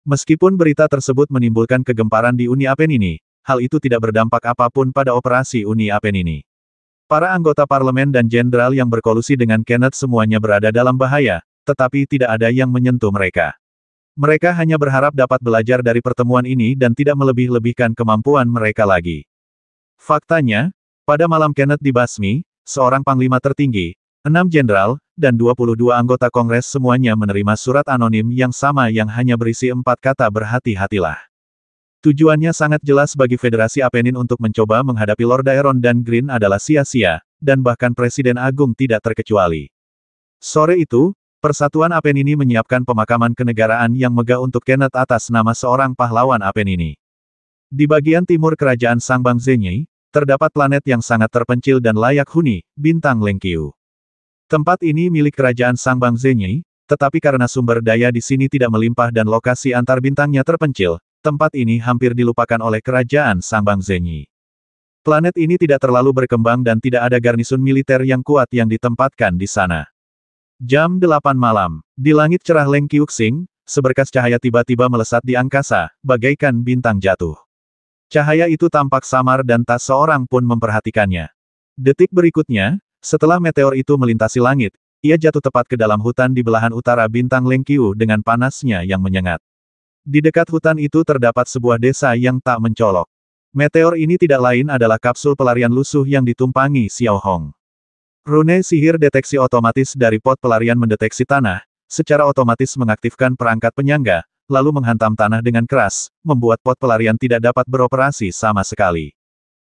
Meskipun berita tersebut menimbulkan kegemparan di Uni Apenini, hal itu tidak berdampak apapun pada operasi Uni Apenini. Para anggota parlemen dan jenderal yang berkolusi dengan Kenneth semuanya berada dalam bahaya, tetapi tidak ada yang menyentuh mereka. Mereka hanya berharap dapat belajar dari pertemuan ini dan tidak melebih-lebihkan kemampuan mereka lagi. Faktanya, pada malam Kenneth dibasmi, seorang panglima tertinggi, 6 jenderal, dan 22 anggota Kongres semuanya menerima surat anonim yang sama yang hanya berisi 4 kata berhati-hatilah. Tujuannya sangat jelas bagi Federasi Apenin untuk mencoba menghadapi Lord Daeron dan Green adalah sia-sia, dan bahkan Presiden Agung tidak terkecuali. Sore itu, Persatuan Apenini menyiapkan pemakaman kenegaraan yang megah untuk Kenneth atas nama seorang pahlawan Apenini. Di bagian timur kerajaan Sangbang Zenyi, terdapat planet yang sangat terpencil dan layak huni, bintang Lengqiu. Tempat ini milik kerajaan Sangbang Zenyi, tetapi karena sumber daya di sini tidak melimpah dan lokasi antar bintangnya terpencil, tempat ini hampir dilupakan oleh kerajaan Sangbang Zenyi. Planet ini tidak terlalu berkembang dan tidak ada garnisun militer yang kuat yang ditempatkan di sana. Jam 8 malam, di langit cerah Lengqiuxing, seberkas cahaya tiba-tiba melesat di angkasa, bagaikan bintang jatuh. Cahaya itu tampak samar dan tak seorang pun memperhatikannya. Detik berikutnya, setelah meteor itu melintasi langit, ia jatuh tepat ke dalam hutan di belahan utara bintang Lengqiu dengan panasnya yang menyengat. Di dekat hutan itu terdapat sebuah desa yang tak mencolok. Meteor ini tidak lain adalah kapsul pelarian lusuh yang ditumpangi Xiao Hong. Rune sihir deteksi otomatis dari pot pelarian mendeteksi tanah, secara otomatis mengaktifkan perangkat penyangga, lalu menghantam tanah dengan keras, membuat pot pelarian tidak dapat beroperasi sama sekali.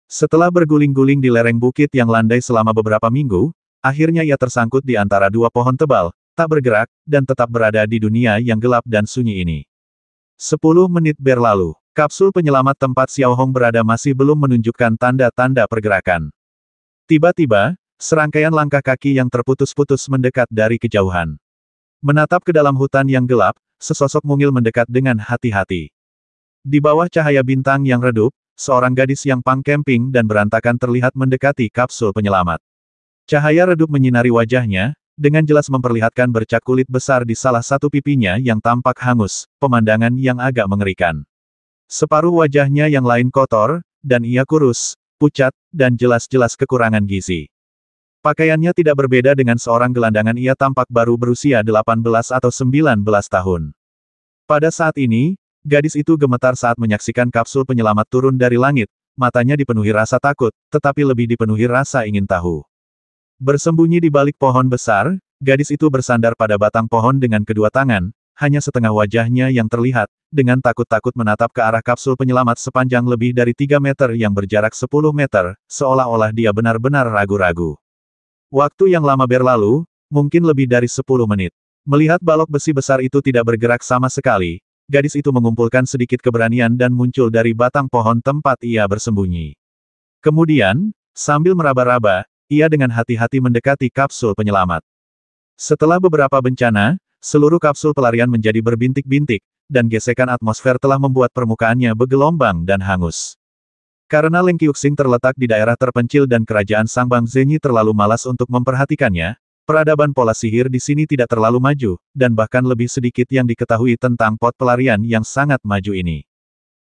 Setelah berguling-guling di lereng bukit yang landai selama beberapa minggu, akhirnya ia tersangkut di antara dua pohon tebal, tak bergerak, dan tetap berada di dunia yang gelap dan sunyi ini. 10 menit berlalu, kapsul penyelamat tempat Xiao Hong berada masih belum menunjukkan tanda-tanda pergerakan. Tiba-tiba, serangkaian langkah kaki yang terputus-putus mendekat dari kejauhan. Menatap ke dalam hutan yang gelap, sesosok mungil mendekat dengan hati-hati. Di bawah cahaya bintang yang redup, seorang gadis yang pangkemping dan berantakan terlihat mendekati kapsul penyelamat. Cahaya redup menyinari wajahnya, dengan jelas memperlihatkan bercak kulit besar di salah satu pipinya yang tampak hangus, pemandangan yang agak mengerikan. Separuh wajahnya yang lain kotor, dan ia kurus, pucat, dan jelas-jelas kekurangan gizi. Pakaiannya tidak berbeda dengan seorang gelandangan, ia tampak baru berusia 18 atau 19 tahun. Pada saat ini, gadis itu gemetar saat menyaksikan kapsul penyelamat turun dari langit, matanya dipenuhi rasa takut, tetapi lebih dipenuhi rasa ingin tahu. Bersembunyi di balik pohon besar, gadis itu bersandar pada batang pohon dengan kedua tangan, hanya setengah wajahnya yang terlihat, dengan takut-takut menatap ke arah kapsul penyelamat sepanjang lebih dari 3 meter yang berjarak 10 meter, seolah-olah dia benar-benar ragu-ragu. Waktu yang lama berlalu, mungkin lebih dari 10 menit. Melihat balok besi besar itu tidak bergerak sama sekali, gadis itu mengumpulkan sedikit keberanian dan muncul dari batang pohon tempat ia bersembunyi. Kemudian, sambil meraba-raba, ia dengan hati-hati mendekati kapsul penyelamat. Setelah beberapa bencana, seluruh kapsul pelarian menjadi berbintik-bintik, dan gesekan atmosfer telah membuat permukaannya bergelombang dan hangus. Karena Lengqiuxing terletak di daerah terpencil dan kerajaan Sangbang Zenyi terlalu malas untuk memperhatikannya, peradaban pola sihir di sini tidak terlalu maju, dan bahkan lebih sedikit yang diketahui tentang pot pelarian yang sangat maju ini.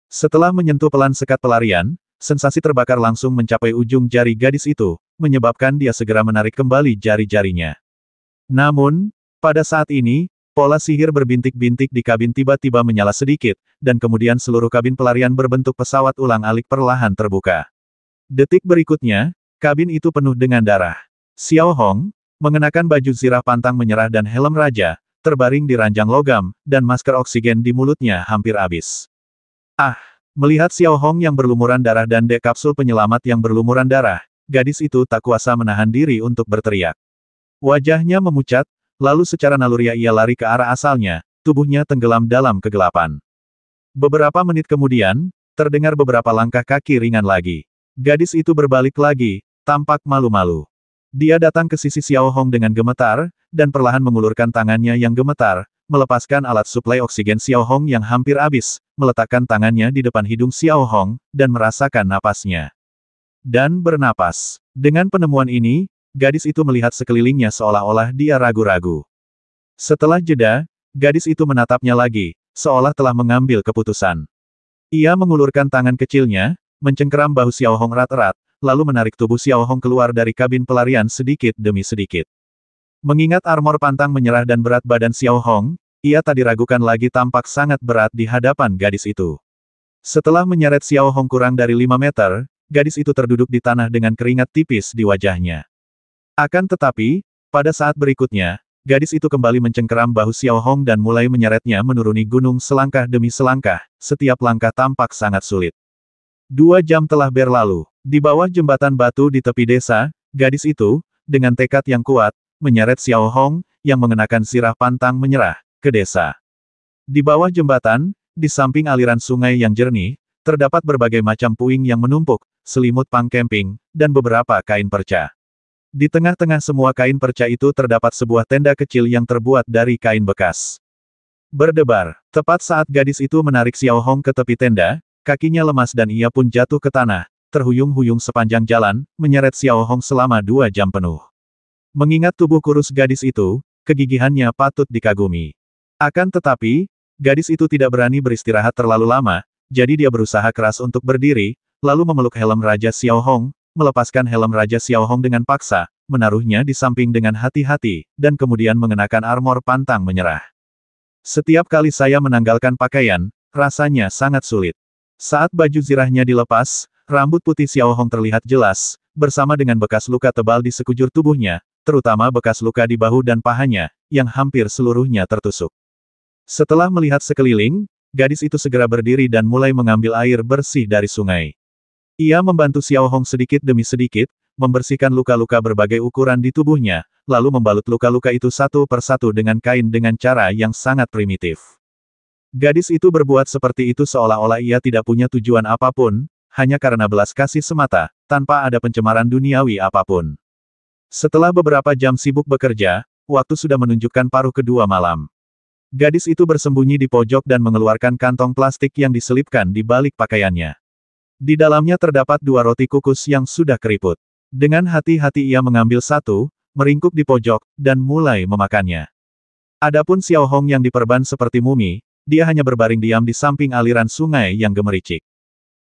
Setelah menyentuh pelan sekat pelarian, sensasi terbakar langsung mencapai ujung jari gadis itu, menyebabkan dia segera menarik kembali jari-jarinya. Namun, pada saat ini, pola sihir berbintik-bintik di kabin tiba-tiba menyala sedikit, dan kemudian seluruh kabin pelarian berbentuk pesawat ulang-alik perlahan terbuka. Detik berikutnya, kabin itu penuh dengan darah. Xiao Hong, mengenakan baju zirah pantang menyerah dan helm raja, terbaring di ranjang logam, dan masker oksigen di mulutnya hampir habis. Ah! Melihat Xiao Hong yang berlumuran darah dan dek kapsul penyelamat yang berlumuran darah, gadis itu tak kuasa menahan diri untuk berteriak. Wajahnya memucat, lalu secara naluriah ia lari ke arah asalnya, tubuhnya tenggelam dalam kegelapan. Beberapa menit kemudian, terdengar beberapa langkah kaki ringan lagi. Gadis itu berbalik lagi, tampak malu-malu. Dia datang ke sisi Xiao Hong dengan gemetar, dan perlahan mengulurkan tangannya yang gemetar, melepaskan alat suplai oksigen Xiao Hong yang hampir habis, meletakkan tangannya di depan hidung Xiao Hong, dan merasakan napasnya. Dan bernapas. Dengan penemuan ini, gadis itu melihat sekelilingnya seolah-olah dia ragu-ragu. Setelah jeda, gadis itu menatapnya lagi, seolah telah mengambil keputusan. Ia mengulurkan tangan kecilnya, mencengkeram bahu Xiao Hong erat-erat, lalu menarik tubuh Xiao Hong keluar dari kabin pelarian sedikit demi sedikit. Mengingat armor pantang menyerah dan berat badan Xiao Hong, ia tak diragukan lagi tampak sangat berat di hadapan gadis itu. Setelah menyeret Xiao Hong kurang dari 5 meter, gadis itu terduduk di tanah dengan keringat tipis di wajahnya. Akan tetapi, pada saat berikutnya, gadis itu kembali mencengkeram bahu Xiao Hong dan mulai menyeretnya menuruni gunung selangkah demi selangkah, setiap langkah tampak sangat sulit. 2 jam telah berlalu. Di bawah jembatan batu di tepi desa, gadis itu, dengan tekad yang kuat, menyeret Xiao Hong, yang mengenakan sirah pantang menyerah, ke desa. Di bawah jembatan, di samping aliran sungai yang jernih, terdapat berbagai macam puing yang menumpuk, selimut pang camping, dan beberapa kain perca. Di tengah-tengah semua kain perca itu terdapat sebuah tenda kecil yang terbuat dari kain bekas. Berdebar, tepat saat gadis itu menarik Xiao Hong ke tepi tenda, kakinya lemas dan ia pun jatuh ke tanah, terhuyung-huyung sepanjang jalan, menyeret Xiao Hong selama 2 jam penuh. Mengingat tubuh kurus gadis itu, kegigihannya patut dikagumi. Akan tetapi, gadis itu tidak berani beristirahat terlalu lama, jadi dia berusaha keras untuk berdiri, lalu memeluk helm Raja Xiao Hong, melepaskan helm Raja Xiao Hong dengan paksa, menaruhnya di samping dengan hati-hati, dan kemudian mengenakan armor pantang menyerah. Setiap kali saya menanggalkan pakaian, rasanya sangat sulit. Saat baju zirahnya dilepas, rambut putih Xiao Hong terlihat jelas, bersama dengan bekas luka tebal di sekujur tubuhnya, terutama bekas luka di bahu dan pahanya, yang hampir seluruhnya tertusuk. Setelah melihat sekeliling, gadis itu segera berdiri dan mulai mengambil air bersih dari sungai. Ia membantu Xiao Hong sedikit demi sedikit, membersihkan luka-luka berbagai ukuran di tubuhnya, lalu membalut luka-luka itu satu persatu dengan kain dengan cara yang sangat primitif. Gadis itu berbuat seperti itu seolah-olah ia tidak punya tujuan apapun, hanya karena belas kasih semata, tanpa ada pencemaran duniawi apapun. Setelah beberapa jam sibuk bekerja, waktu sudah menunjukkan paruh kedua malam. Gadis itu bersembunyi di pojok dan mengeluarkan kantong plastik yang diselipkan di balik pakaiannya. Di dalamnya terdapat 2 roti kukus yang sudah keriput. Dengan hati-hati ia mengambil satu, meringkuk di pojok, dan mulai memakannya. Adapun Xiao Hong yang diperban seperti mumi, dia hanya berbaring diam di samping aliran sungai yang gemericik.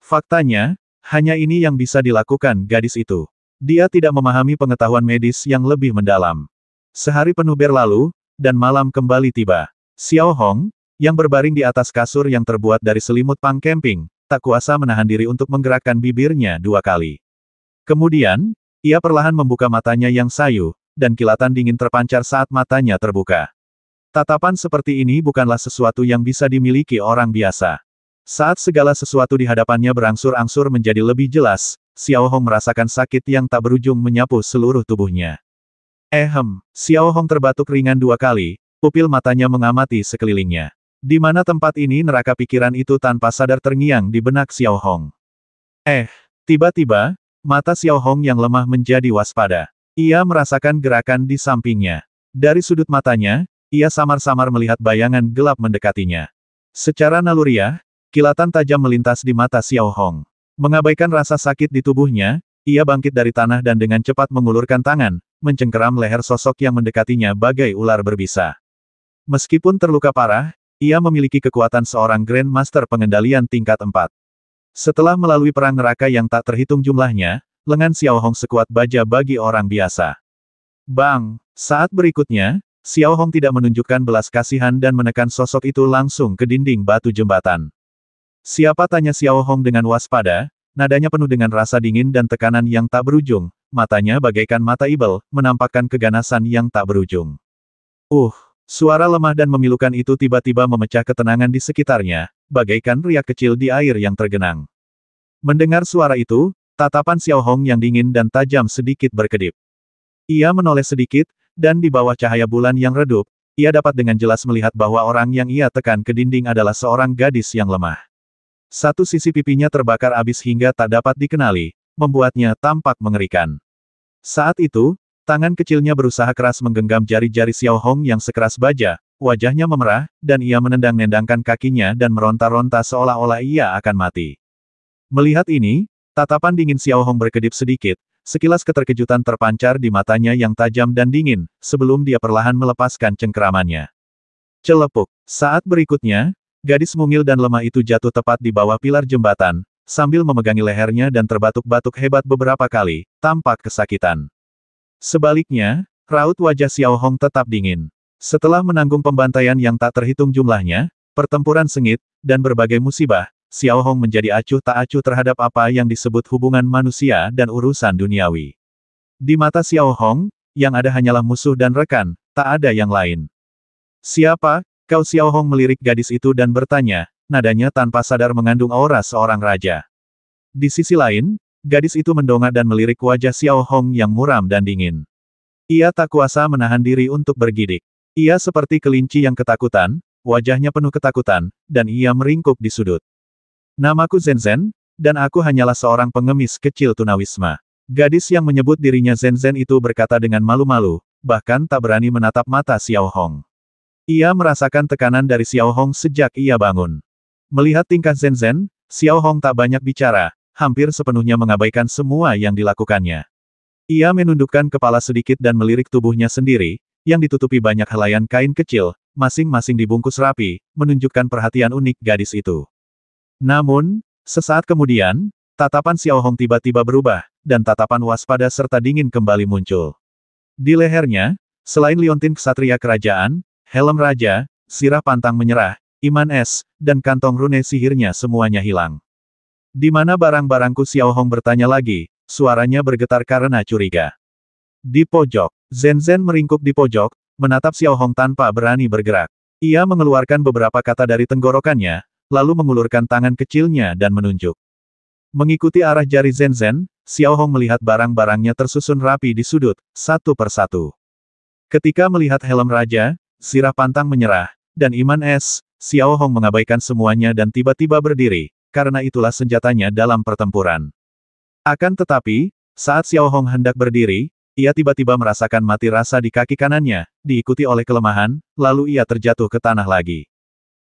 Faktanya, hanya ini yang bisa dilakukan gadis itu. Dia tidak memahami pengetahuan medis yang lebih mendalam. Sehari penuh berlalu, dan malam kembali tiba. Xiao Hong, yang berbaring di atas kasur yang terbuat dari selimut pang camping, tak kuasa menahan diri untuk menggerakkan bibirnya 2 kali. Kemudian, ia perlahan membuka matanya yang sayu, dan kilatan dingin terpancar saat matanya terbuka. Tatapan seperti ini bukanlah sesuatu yang bisa dimiliki orang biasa. Saat segala sesuatu di hadapannya berangsur-angsur menjadi lebih jelas, Xiao Hong merasakan sakit yang tak berujung menyapu seluruh tubuhnya. Xiao Hong terbatuk ringan 2 kali, pupil matanya mengamati sekelilingnya. Di mana tempat ini, neraka pikiran itu tanpa sadar terngiang di benak Xiao Hong. Tiba-tiba, mata Xiao Hong yang lemah menjadi waspada. Ia merasakan gerakan di sampingnya. Dari sudut matanya, ia samar-samar melihat bayangan gelap mendekatinya. Secara naluriah, kilatan tajam melintas di mata Xiao Hong. Mengabaikan rasa sakit di tubuhnya, ia bangkit dari tanah dan dengan cepat mengulurkan tangan, mencengkeram leher sosok yang mendekatinya bagai ular berbisa. Meskipun terluka parah, ia memiliki kekuatan seorang Grand Master pengendalian tingkat 4. Setelah melalui perang neraka yang tak terhitung jumlahnya, lengan Xiao Hong sekuat baja bagi orang biasa. Bang! Saat berikutnya, Xiao Hong tidak menunjukkan belas kasihan dan menekan sosok itu langsung ke dinding batu jembatan. Siapa, tanya Xiao Hong dengan waspada, nadanya penuh dengan rasa dingin dan tekanan yang tak berujung, matanya bagaikan mata ibel, menampakkan keganasan yang tak berujung. Suara lemah dan memilukan itu tiba-tiba memecah ketenangan di sekitarnya, bagaikan riak kecil di air yang tergenang. Mendengar suara itu, tatapan Xiao Hong yang dingin dan tajam sedikit berkedip. Ia menoleh sedikit, dan di bawah cahaya bulan yang redup, ia dapat dengan jelas melihat bahwa orang yang ia tekan ke dinding adalah seorang gadis yang lemah. Satu sisi pipinya terbakar abis hingga tak dapat dikenali, membuatnya tampak mengerikan. Saat itu, tangan kecilnya berusaha keras menggenggam jari-jari Xiao Hong yang sekeras baja, wajahnya memerah, dan ia menendang-nendangkan kakinya dan meronta-ronta seolah-olah ia akan mati. Melihat ini, tatapan dingin Xiao Hong berkedip sedikit, sekilas keterkejutan terpancar di matanya yang tajam dan dingin, sebelum dia perlahan melepaskan cengkeramannya. Celepuk. Saat berikutnya, Gadis mungil dan lemah itu jatuh tepat di bawah pilar jembatan, sambil memegangi lehernya dan terbatuk-batuk hebat beberapa kali, tampak kesakitan. Sebaliknya, raut wajah Xiao Hong tetap dingin. Setelah menanggung pembantaian yang tak terhitung jumlahnya, pertempuran sengit, dan berbagai musibah, Xiao Hong menjadi acuh tak acuh terhadap apa yang disebut hubungan manusia dan urusan duniawi. Di mata Xiao Hong, yang ada hanyalah musuh dan rekan, tak ada yang lain. "Siapa, kau?" Xiao Hong melirik gadis itu dan bertanya, nadanya tanpa sadar mengandung aura seorang raja. Di sisi lain, gadis itu mendongak dan melirik wajah Xiao Hong yang muram dan dingin. Ia tak kuasa menahan diri untuk bergidik. Ia seperti kelinci yang ketakutan, wajahnya penuh ketakutan, dan ia meringkuk di sudut. "Namaku Zhen, dan aku hanyalah seorang pengemis kecil tunawisma." Gadis yang menyebut dirinya Zhen itu berkata dengan malu-malu, bahkan tak berani menatap mata Xiao Hong. Ia merasakan tekanan dari Xiao Hong sejak ia bangun. Melihat tingkah Zhen, Xiao Hong tak banyak bicara, hampir sepenuhnya mengabaikan semua yang dilakukannya. Ia menundukkan kepala sedikit dan melirik tubuhnya sendiri, yang ditutupi banyak helaian kain kecil, masing-masing dibungkus rapi, menunjukkan perhatian unik gadis itu. Namun, sesaat kemudian, tatapan Xiao Hong tiba-tiba berubah, dan tatapan waspada serta dingin kembali muncul. Di lehernya, selain liontin ksatria kerajaan, helm raja, sirah pantang menyerah, iman es, dan kantong rune sihirnya semuanya hilang. "Di mana barang-barangku?" Xiao Hong bertanya lagi, suaranya bergetar karena curiga. Di pojok, Zhen meringkuk di pojok, menatap Xiao Hong tanpa berani bergerak. Ia mengeluarkan beberapa kata dari tenggorokannya, lalu mengulurkan tangan kecilnya dan menunjuk. Mengikuti arah jari Zhen, Xiao Hong melihat barang-barangnya tersusun rapi di sudut, satu persatu. Ketika melihat helm raja, sirah pantang menyerah, dan iman es, Xiao Hong mengabaikan semuanya dan tiba-tiba berdiri, karena itulah senjatanya dalam pertempuran. Akan tetapi, saat Xiao Hong hendak berdiri, ia tiba-tiba merasakan mati rasa di kaki kanannya, diikuti oleh kelemahan, lalu ia terjatuh ke tanah lagi.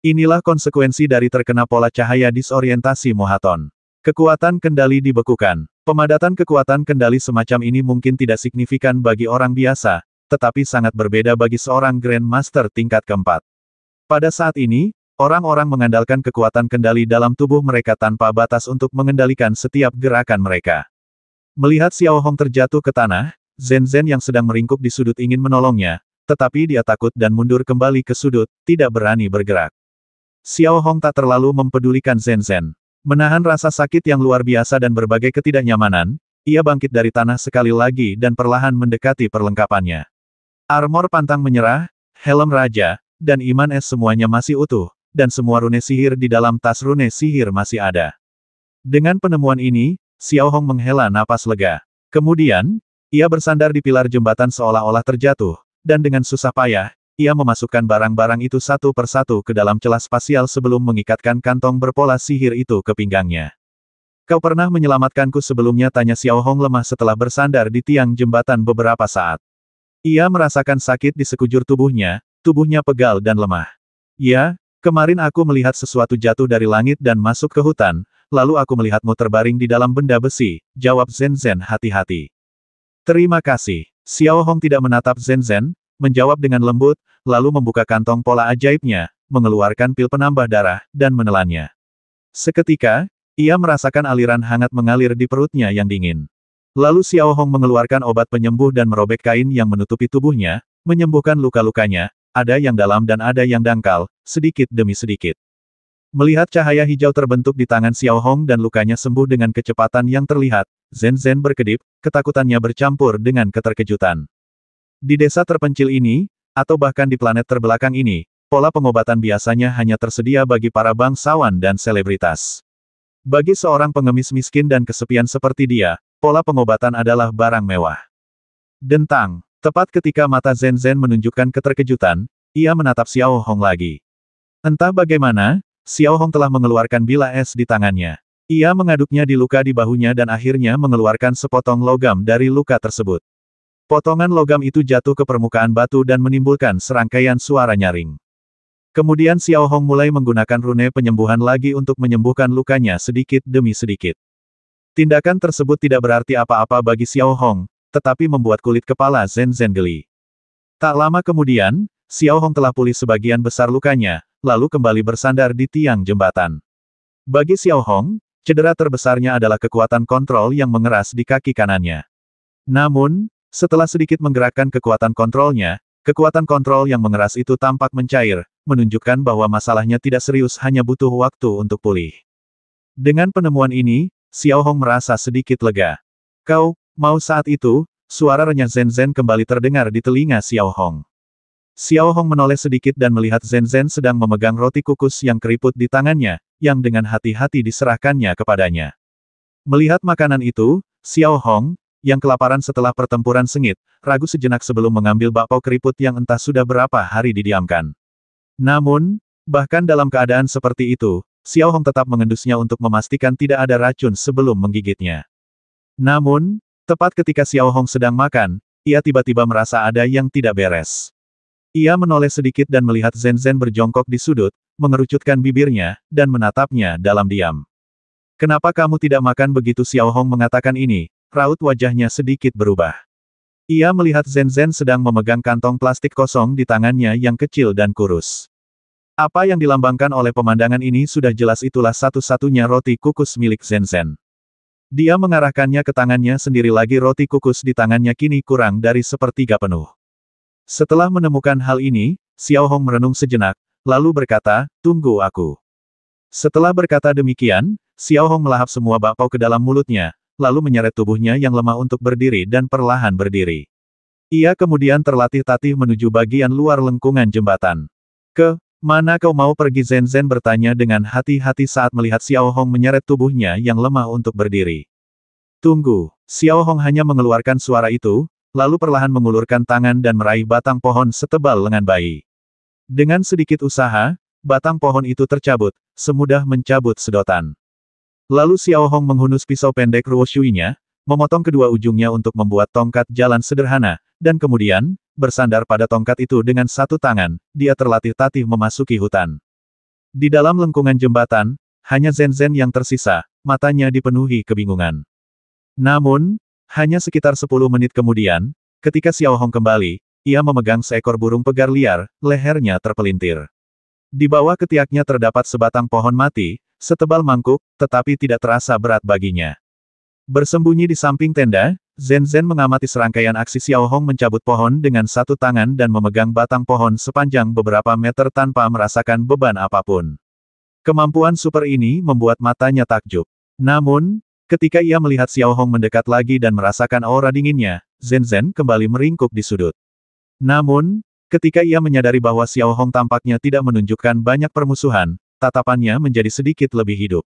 Inilah konsekuensi dari terkena pola cahaya disorientasi Mohaton. Kekuatan kendali dibekukan. Pemadatan kekuatan kendali semacam ini mungkin tidak signifikan bagi orang biasa, tetapi sangat berbeda bagi seorang Grandmaster tingkat keempat. Pada saat ini, orang-orang mengandalkan kekuatan kendali dalam tubuh mereka tanpa batas untuk mengendalikan setiap gerakan mereka. Melihat Xiao Hong terjatuh ke tanah, Zhen yang sedang meringkuk di sudut ingin menolongnya, tetapi dia takut dan mundur kembali ke sudut, tidak berani bergerak. Xiao Hong tak terlalu mempedulikan Zhen. Menahan rasa sakit yang luar biasa dan berbagai ketidaknyamanan, ia bangkit dari tanah sekali lagi dan perlahan mendekati perlengkapannya. Armor pantang menyerah, helm raja, dan iman es semuanya masih utuh, dan semua rune sihir di dalam tas rune sihir masih ada. Dengan penemuan ini, Xiao Hong menghela napas lega. Kemudian, ia bersandar di pilar jembatan seolah-olah terjatuh, dan dengan susah payah, ia memasukkan barang-barang itu satu persatu ke dalam celah spasial sebelum mengikatkan kantong berpola sihir itu ke pinggangnya. "Kau pernah menyelamatkanku sebelumnya?" tanya Xiao Hong lemah setelah bersandar di tiang jembatan beberapa saat. Ia merasakan sakit di sekujur tubuhnya pegal dan lemah. "Ya, kemarin aku melihat sesuatu jatuh dari langit dan masuk ke hutan, lalu aku melihatmu terbaring di dalam benda besi," jawab Zhen hati-hati. "Terima kasih." Xiao Hong tidak menatap Zhen, menjawab dengan lembut, lalu membuka kantong pola ajaibnya, mengeluarkan pil penambah darah, dan menelannya. Seketika, ia merasakan aliran hangat mengalir di perutnya yang dingin. Lalu Xiao Hong mengeluarkan obat penyembuh dan merobek kain yang menutupi tubuhnya, menyembuhkan luka-lukanya, ada yang dalam dan ada yang dangkal, sedikit demi sedikit. Melihat cahaya hijau terbentuk di tangan Xiao Hong dan lukanya sembuh dengan kecepatan yang terlihat, Zhen berkedip, ketakutannya bercampur dengan keterkejutan. Di desa terpencil ini, atau bahkan di planet terbelakang ini, pola pengobatan biasanya hanya tersedia bagi para bangsawan dan selebritas. Bagi seorang pengemis miskin dan kesepian seperti dia, pola pengobatan adalah barang mewah. Dentang, tepat ketika mata Zhen menunjukkan keterkejutan, ia menatap Xiao Hong lagi. Entah bagaimana, Xiao Hong telah mengeluarkan bilah es di tangannya. Ia mengaduknya di luka di bahunya dan akhirnya mengeluarkan sepotong logam dari luka tersebut. Potongan logam itu jatuh ke permukaan batu dan menimbulkan serangkaian suara nyaring. Kemudian Xiao Hong mulai menggunakan rune penyembuhan lagi untuk menyembuhkan lukanya sedikit demi sedikit. Tindakan tersebut tidak berarti apa-apa bagi Xiao Hong, tetapi membuat kulit kepala Zhen geli. Tak lama kemudian, Xiao Hong telah pulih sebagian besar lukanya, lalu kembali bersandar di tiang jembatan. Bagi Xiao Hong, cedera terbesarnya adalah kekuatan kontrol yang mengeras di kaki kanannya. Namun, setelah sedikit menggerakkan kekuatan kontrolnya, kekuatan kontrol yang mengeras itu tampak mencair, menunjukkan bahwa masalahnya tidak serius, hanya butuh waktu untuk pulih. Dengan penemuan ini, Xiao Hong merasa sedikit lega. Kau mau? Saat itu, suara renyah Zhen Zhen kembali terdengar di telinga Xiao Hong. Xiao Hong menoleh sedikit dan melihat Zhen Zhen sedang memegang roti kukus yang keriput di tangannya, yang dengan hati-hati diserahkannya kepadanya. Melihat makanan itu, Xiao Hong, yang kelaparan setelah pertempuran sengit, ragu sejenak sebelum mengambil bakpao keriput yang entah sudah berapa hari didiamkan. Namun, bahkan dalam keadaan seperti itu, Xiao Hong tetap mengendusnya untuk memastikan tidak ada racun sebelum menggigitnya. Namun, tepat ketika Xiao Hong sedang makan, ia tiba-tiba merasa ada yang tidak beres. Ia menoleh sedikit dan melihat Zhen Zhen berjongkok di sudut, mengerucutkan bibirnya, dan menatapnya dalam diam. Kenapa kamu tidak makan? Begitu Xiao Hong mengatakan ini, raut wajahnya sedikit berubah. Ia melihat Zhen Zhen sedang memegang kantong plastik kosong di tangannya yang kecil dan kurus. Apa yang dilambangkan oleh pemandangan ini sudah jelas itulah satu-satunya roti kukus milik Zhen Zhen. Dia mengarahkannya ke tangannya sendiri lagi. Roti kukus di tangannya kini kurang dari sepertiga penuh. Setelah menemukan hal ini, Xiao Hong merenung sejenak, lalu berkata, "Tunggu aku." Setelah berkata demikian, Xiao Hong melahap semua bakpao ke dalam mulutnya, lalu menyeret tubuhnya yang lemah untuk berdiri dan perlahan berdiri. Ia kemudian terlatih-tatih menuju bagian luar lengkungan jembatan. "Ke mana kau mau pergi?" Zhen Zhen bertanya dengan hati-hati saat melihat Xiao Hong menyeret tubuhnya yang lemah untuk berdiri. "Tunggu." Xiao Hong hanya mengeluarkan suara itu, lalu perlahan mengulurkan tangan dan meraih batang pohon setebal lengan bayi. Dengan sedikit usaha, batang pohon itu tercabut, semudah mencabut sedotan. Lalu Xiao Hong menghunus pisau pendek Ruoshui-nya, memotong kedua ujungnya untuk membuat tongkat jalan sederhana, dan kemudian, bersandar pada tongkat itu dengan satu tangan, dia terlatih-tatih memasuki hutan. Di dalam lengkungan jembatan, hanya Zhen Zhen yang tersisa, matanya dipenuhi kebingungan. Namun, hanya sekitar 10 menit kemudian, ketika Xiao Hong kembali, ia memegang seekor burung pegar liar, lehernya terpelintir. Di bawah ketiaknya terdapat sebatang pohon mati, setebal mangkuk, tetapi tidak terasa berat baginya. Bersembunyi di samping tenda, Zhen Zhen mengamati serangkaian aksi Xiao Hong mencabut pohon dengan satu tangan dan memegang batang pohon sepanjang beberapa meter tanpa merasakan beban apapun. Kemampuan super ini membuat matanya takjub. Namun, ketika ia melihat Xiao Hong mendekat lagi dan merasakan aura dinginnya, Zhen Zhen kembali meringkuk di sudut. Namun, ketika ia menyadari bahwa Xiao Hong tampaknya tidak menunjukkan banyak permusuhan, tatapannya menjadi sedikit lebih hidup.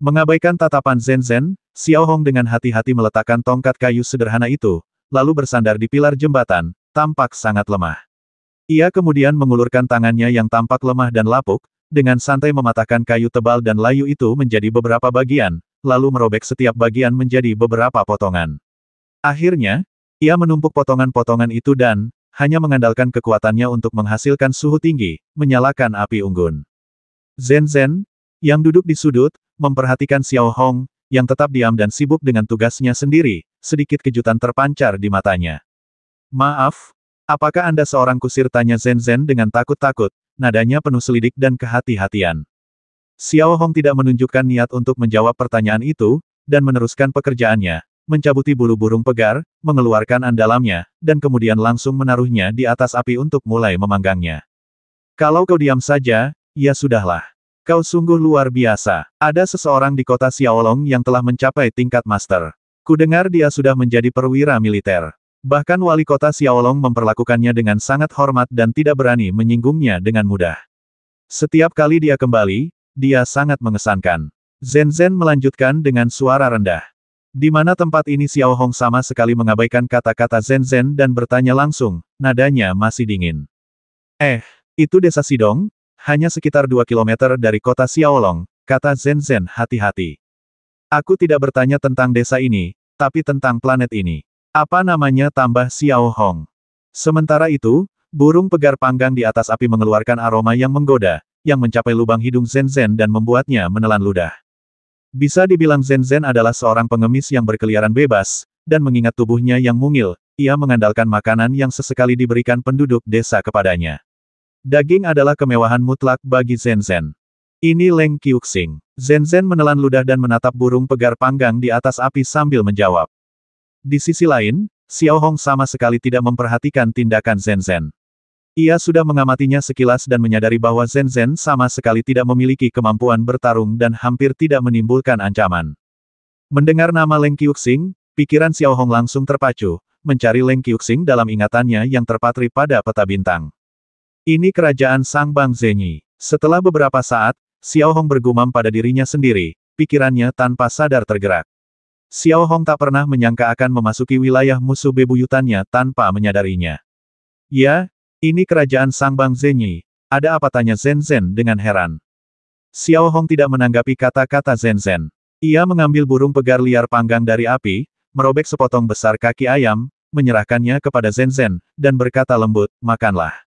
Mengabaikan tatapan Zhen Zhen, Xiao Hong dengan hati-hati meletakkan tongkat kayu sederhana itu, lalu bersandar di pilar jembatan, tampak sangat lemah. Ia kemudian mengulurkan tangannya yang tampak lemah dan lapuk, dengan santai mematahkan kayu tebal dan layu itu menjadi beberapa bagian, lalu merobek setiap bagian menjadi beberapa potongan. Akhirnya, ia menumpuk potongan-potongan itu dan, hanya mengandalkan kekuatannya untuk menghasilkan suhu tinggi, menyalakan api unggun. Zhen Zhen, yang duduk di sudut, memperhatikan Xiao Hong, yang tetap diam dan sibuk dengan tugasnya sendiri, sedikit kejutan terpancar di matanya. "Maaf, apakah Anda seorang kusir?" tanya Zhen Zhen dengan takut-takut, nadanya penuh selidik dan kehati-hatian. Xiao Hong tidak menunjukkan niat untuk menjawab pertanyaan itu, dan meneruskan pekerjaannya, mencabuti bulu burung pegar, mengeluarkan andalamnya, dan kemudian langsung menaruhnya di atas api untuk mulai memanggangnya. "Kalau kau diam saja, ya sudahlah. Kau sungguh luar biasa. Ada seseorang di kota Xiaolong yang telah mencapai tingkat master. Kudengar dia sudah menjadi perwira militer. Bahkan wali kota Xiaolong memperlakukannya dengan sangat hormat dan tidak berani menyinggungnya dengan mudah. Setiap kali dia kembali, dia sangat mengesankan." Zhen Zhen melanjutkan dengan suara rendah. Di mana tempat ini? Xiao Hong sama sekali mengabaikan kata-kata Zhen Zhen dan bertanya langsung, nadanya masih dingin. Itu desa Sidong, hanya sekitar 2 kilometer dari kota Xiaolong, kata Zhen Zhen hati-hati. "Aku tidak bertanya tentang desa ini, tapi tentang planet ini. Apa namanya?" tambah Xiao Hong. Sementara itu, burung pegar panggang di atas api mengeluarkan aroma yang menggoda, yang mencapai lubang hidung Zhen Zhen dan membuatnya menelan ludah. Bisa dibilang Zhen Zhen adalah seorang pengemis yang berkeliaran bebas, dan mengingat tubuhnya yang mungil, ia mengandalkan makanan yang sesekali diberikan penduduk desa kepadanya. Daging adalah kemewahan mutlak bagi Zhen. Ini Leng Qiuxing. Zhen menelan ludah dan menatap burung pegar panggang di atas api sambil menjawab. Di sisi lain, Xiao Hong sama sekali tidak memperhatikan tindakan Zhen. Ia sudah mengamatinya sekilas dan menyadari bahwa Zhen sama sekali tidak memiliki kemampuan bertarung dan hampir tidak menimbulkan ancaman. Mendengar nama Leng Qiuxing, pikiran Xiao Hong langsung terpacu, mencari Leng Qiuxing dalam ingatannya yang terpatri pada peta bintang. Ini kerajaan Sang Bang Zenyi. Setelah beberapa saat, Xiao Hong bergumam pada dirinya sendiri, pikirannya tanpa sadar tergerak. Xiao Hong tak pernah menyangka akan memasuki wilayah musuh bebuyutannya tanpa menyadarinya. Ya, ini kerajaan Sang Bang Zenyi. Ada apa, tanya Zhen dengan heran. Xiao Hong tidak menanggapi kata-kata Zhen. Ia mengambil burung pegar liar panggang dari api, merobek sepotong besar kaki ayam, menyerahkannya kepada Zhen, dan berkata lembut, makanlah.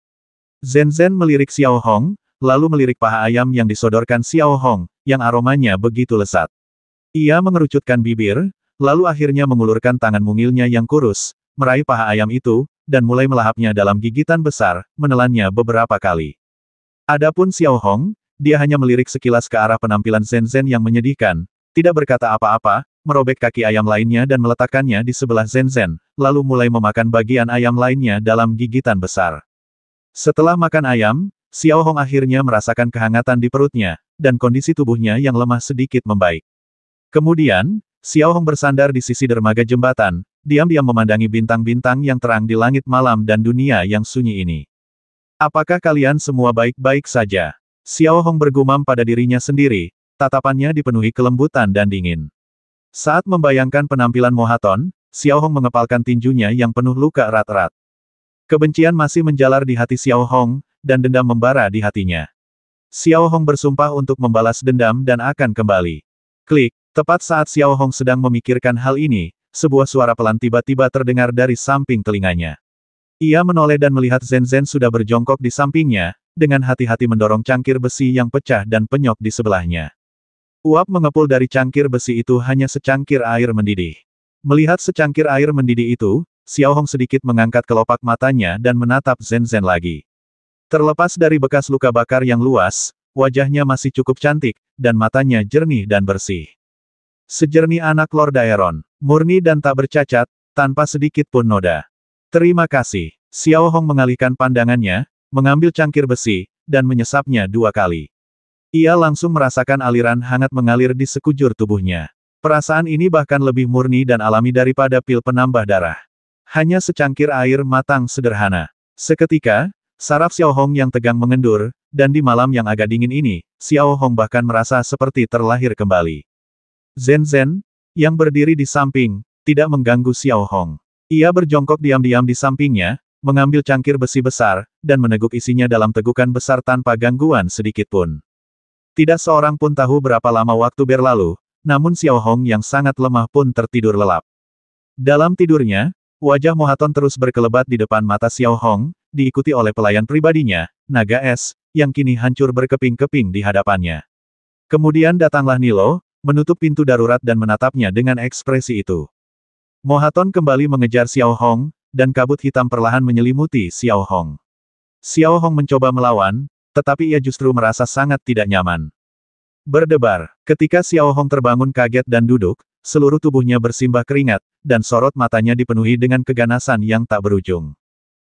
Zhen melirik Xiao Hong, lalu melirik paha ayam yang disodorkan Xiao Hong, yang aromanya begitu lezat. Ia mengerucutkan bibir, lalu akhirnya mengulurkan tangan mungilnya yang kurus, meraih paha ayam itu, dan mulai melahapnya dalam gigitan besar, menelannya beberapa kali. Adapun Xiao Hong, dia hanya melirik sekilas ke arah penampilan Zhen yang menyedihkan, tidak berkata apa-apa, merobek kaki ayam lainnya dan meletakkannya di sebelah Zhen, lalu mulai memakan bagian ayam lainnya dalam gigitan besar. Setelah makan ayam, Xiao Hong akhirnya merasakan kehangatan di perutnya, dan kondisi tubuhnya yang lemah sedikit membaik. Kemudian, Xiao Hong bersandar di sisi dermaga jembatan, diam-diam memandangi bintang-bintang yang terang di langit malam dan dunia yang sunyi ini. Apakah kalian semua baik-baik saja? Xiao Hong bergumam pada dirinya sendiri, tatapannya dipenuhi kelembutan dan dingin. Saat membayangkan penampilan Mohaton, Xiao Hong mengepalkan tinjunya yang penuh luka erat-erat. Kebencian masih menjalar di hati Xiao Hong, dan dendam membara di hatinya. Xiao Hong bersumpah untuk membalas dendam dan akan kembali. Klik, tepat saat Xiao Hong sedang memikirkan hal ini, sebuah suara pelan tiba-tiba terdengar dari samping telinganya. Ia menoleh dan melihat Zhen sudah berjongkok di sampingnya, dengan hati-hati mendorong cangkir besi yang pecah dan penyok di sebelahnya. Uap mengepul dari cangkir besi itu hanya secangkir air mendidih. Melihat secangkir air mendidih itu, Xiao Hong sedikit mengangkat kelopak matanya dan menatap Zhen lagi. Terlepas dari bekas luka bakar yang luas, wajahnya masih cukup cantik, dan matanya jernih dan bersih. Sejernih anak Lord Daeron, murni dan tak bercacat, tanpa sedikit pun noda. Terima kasih. Xiao Hong mengalihkan pandangannya, mengambil cangkir besi, dan menyesapnya 2 kali. Ia langsung merasakan aliran hangat mengalir di sekujur tubuhnya. Perasaan ini bahkan lebih murni dan alami daripada pil penambah darah. Hanya secangkir air matang sederhana. Seketika, saraf Xiao Hong yang tegang mengendur, dan di malam yang agak dingin ini, Xiao Hong bahkan merasa seperti terlahir kembali. Zhen, yang berdiri di samping, tidak mengganggu Xiao Hong. Ia berjongkok diam-diam di sampingnya, mengambil cangkir besi besar, dan meneguk isinya dalam tegukan besar tanpa gangguan sedikitpun. Tidak seorang pun tahu berapa lama waktu berlalu, namun Xiao Hong yang sangat lemah pun tertidur lelap. Dalam tidurnya, wajah Mohaton terus berkelebat di depan mata Xiao Hong, diikuti oleh pelayan pribadinya, naga es, yang kini hancur berkeping-keping di hadapannya. Kemudian datanglah Nilo, menutup pintu darurat dan menatapnya dengan ekspresi itu. Mohaton kembali mengejar Xiao Hong, dan kabut hitam perlahan menyelimuti Xiao Hong. Xiao Hong mencoba melawan, tetapi ia justru merasa sangat tidak nyaman. Berdebar, ketika Xiao Hong terbangun kaget dan duduk, seluruh tubuhnya bersimbah keringat, dan sorot matanya dipenuhi dengan keganasan yang tak berujung.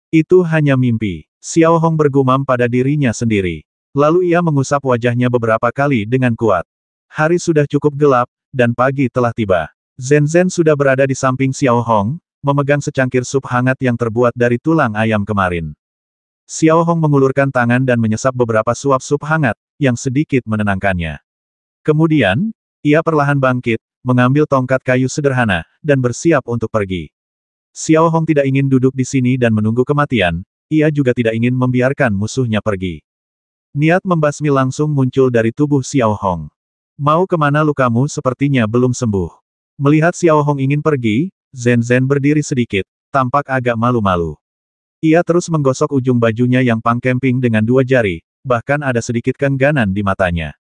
Itu hanya mimpi. Xiao Hong bergumam pada dirinya sendiri. Lalu ia mengusap wajahnya beberapa kali dengan kuat. Hari sudah cukup gelap, dan pagi telah tiba. Zhen sudah berada di samping Xiao Hong, memegang secangkir sup hangat yang terbuat dari tulang ayam kemarin. Xiao Hong mengulurkan tangan dan menyesap beberapa suap sup hangat, yang sedikit menenangkannya. Kemudian, ia perlahan bangkit, mengambil tongkat kayu sederhana, dan bersiap untuk pergi. Xiao Hong tidak ingin duduk di sini dan menunggu kematian, ia juga tidak ingin membiarkan musuhnya pergi. Niat membasmi langsung muncul dari tubuh Xiao Hong. Mau kemana lukamu sepertinya belum sembuh. Melihat Xiao Hong ingin pergi, Zhen berdiri sedikit, tampak agak malu-malu. Ia terus menggosok ujung bajunya yang pangkemping dengan 2 jari, bahkan ada sedikit keengganan di matanya.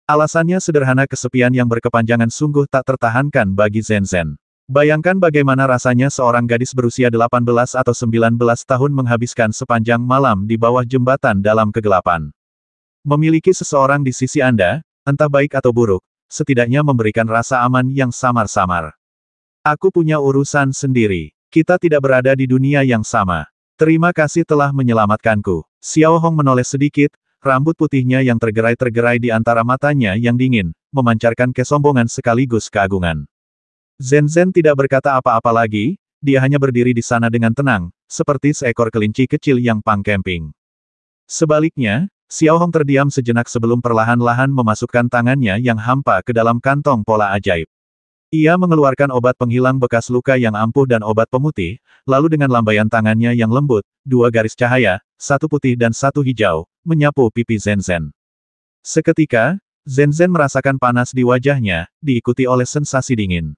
Alasannya sederhana, kesepian yang berkepanjangan sungguh tak tertahankan bagi Zhen. Bayangkan bagaimana rasanya seorang gadis berusia 18 atau 19 tahun menghabiskan sepanjang malam di bawah jembatan dalam kegelapan. Memiliki seseorang di sisi Anda, entah baik atau buruk, setidaknya memberikan rasa aman yang samar-samar. Aku punya urusan sendiri. Kita tidak berada di dunia yang sama. Terima kasih telah menyelamatkanku. Xiao Hong menoleh sedikit, rambut putihnya yang tergerai-tergerai di antara matanya yang dingin, memancarkan kesombongan sekaligus keagungan. Zhen Zhen tidak berkata apa-apa lagi, dia hanya berdiri di sana dengan tenang, seperti seekor kelinci kecil yang pangkemping. Sebaliknya, Xiao Hong terdiam sejenak sebelum perlahan-lahan memasukkan tangannya yang hampa ke dalam kantong pola ajaib. Ia mengeluarkan obat penghilang bekas luka yang ampuh dan obat pemutih, lalu dengan lambaian tangannya yang lembut, dua garis cahaya, satu putih dan satu hijau, menyapu pipi Zhen Zhen. Seketika, Zhen Zhen merasakan panas di wajahnya, diikuti oleh sensasi dingin.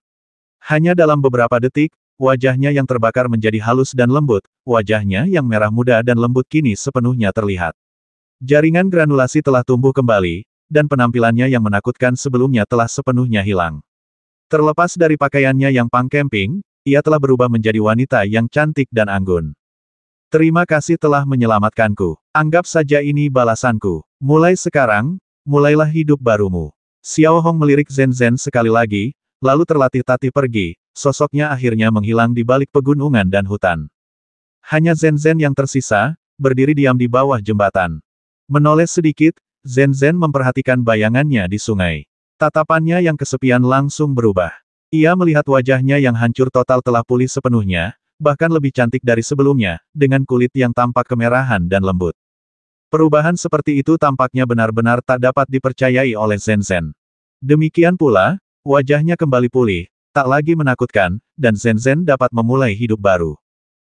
Hanya dalam beberapa detik, wajahnya yang terbakar menjadi halus dan lembut, wajahnya yang merah muda dan lembut kini sepenuhnya terlihat. Jaringan granulasi telah tumbuh kembali, dan penampilannya yang menakutkan sebelumnya telah sepenuhnya hilang. Terlepas dari pakaiannya yang pangkemping, ia telah berubah menjadi wanita yang cantik dan anggun. Terima kasih telah menyelamatkanku. Anggap saja ini balasanku. Mulai sekarang, mulailah hidup barumu. Xiao Hong melirik Zhen Zhen sekali lagi, lalu terlatih-tatih pergi, sosoknya akhirnya menghilang di balik pegunungan dan hutan. Hanya Zhen Zhen yang tersisa, berdiri diam di bawah jembatan. Menoleh sedikit, Zhen Zhen memperhatikan bayangannya di sungai. Tatapannya yang kesepian langsung berubah. Ia melihat wajahnya yang hancur total telah pulih sepenuhnya, bahkan lebih cantik dari sebelumnya, dengan kulit yang tampak kemerahan dan lembut. Perubahan seperti itu tampaknya benar-benar tak dapat dipercayai oleh Zhen Zhen. Demikian pula, wajahnya kembali pulih, tak lagi menakutkan, dan Zhen Zhen dapat memulai hidup baru.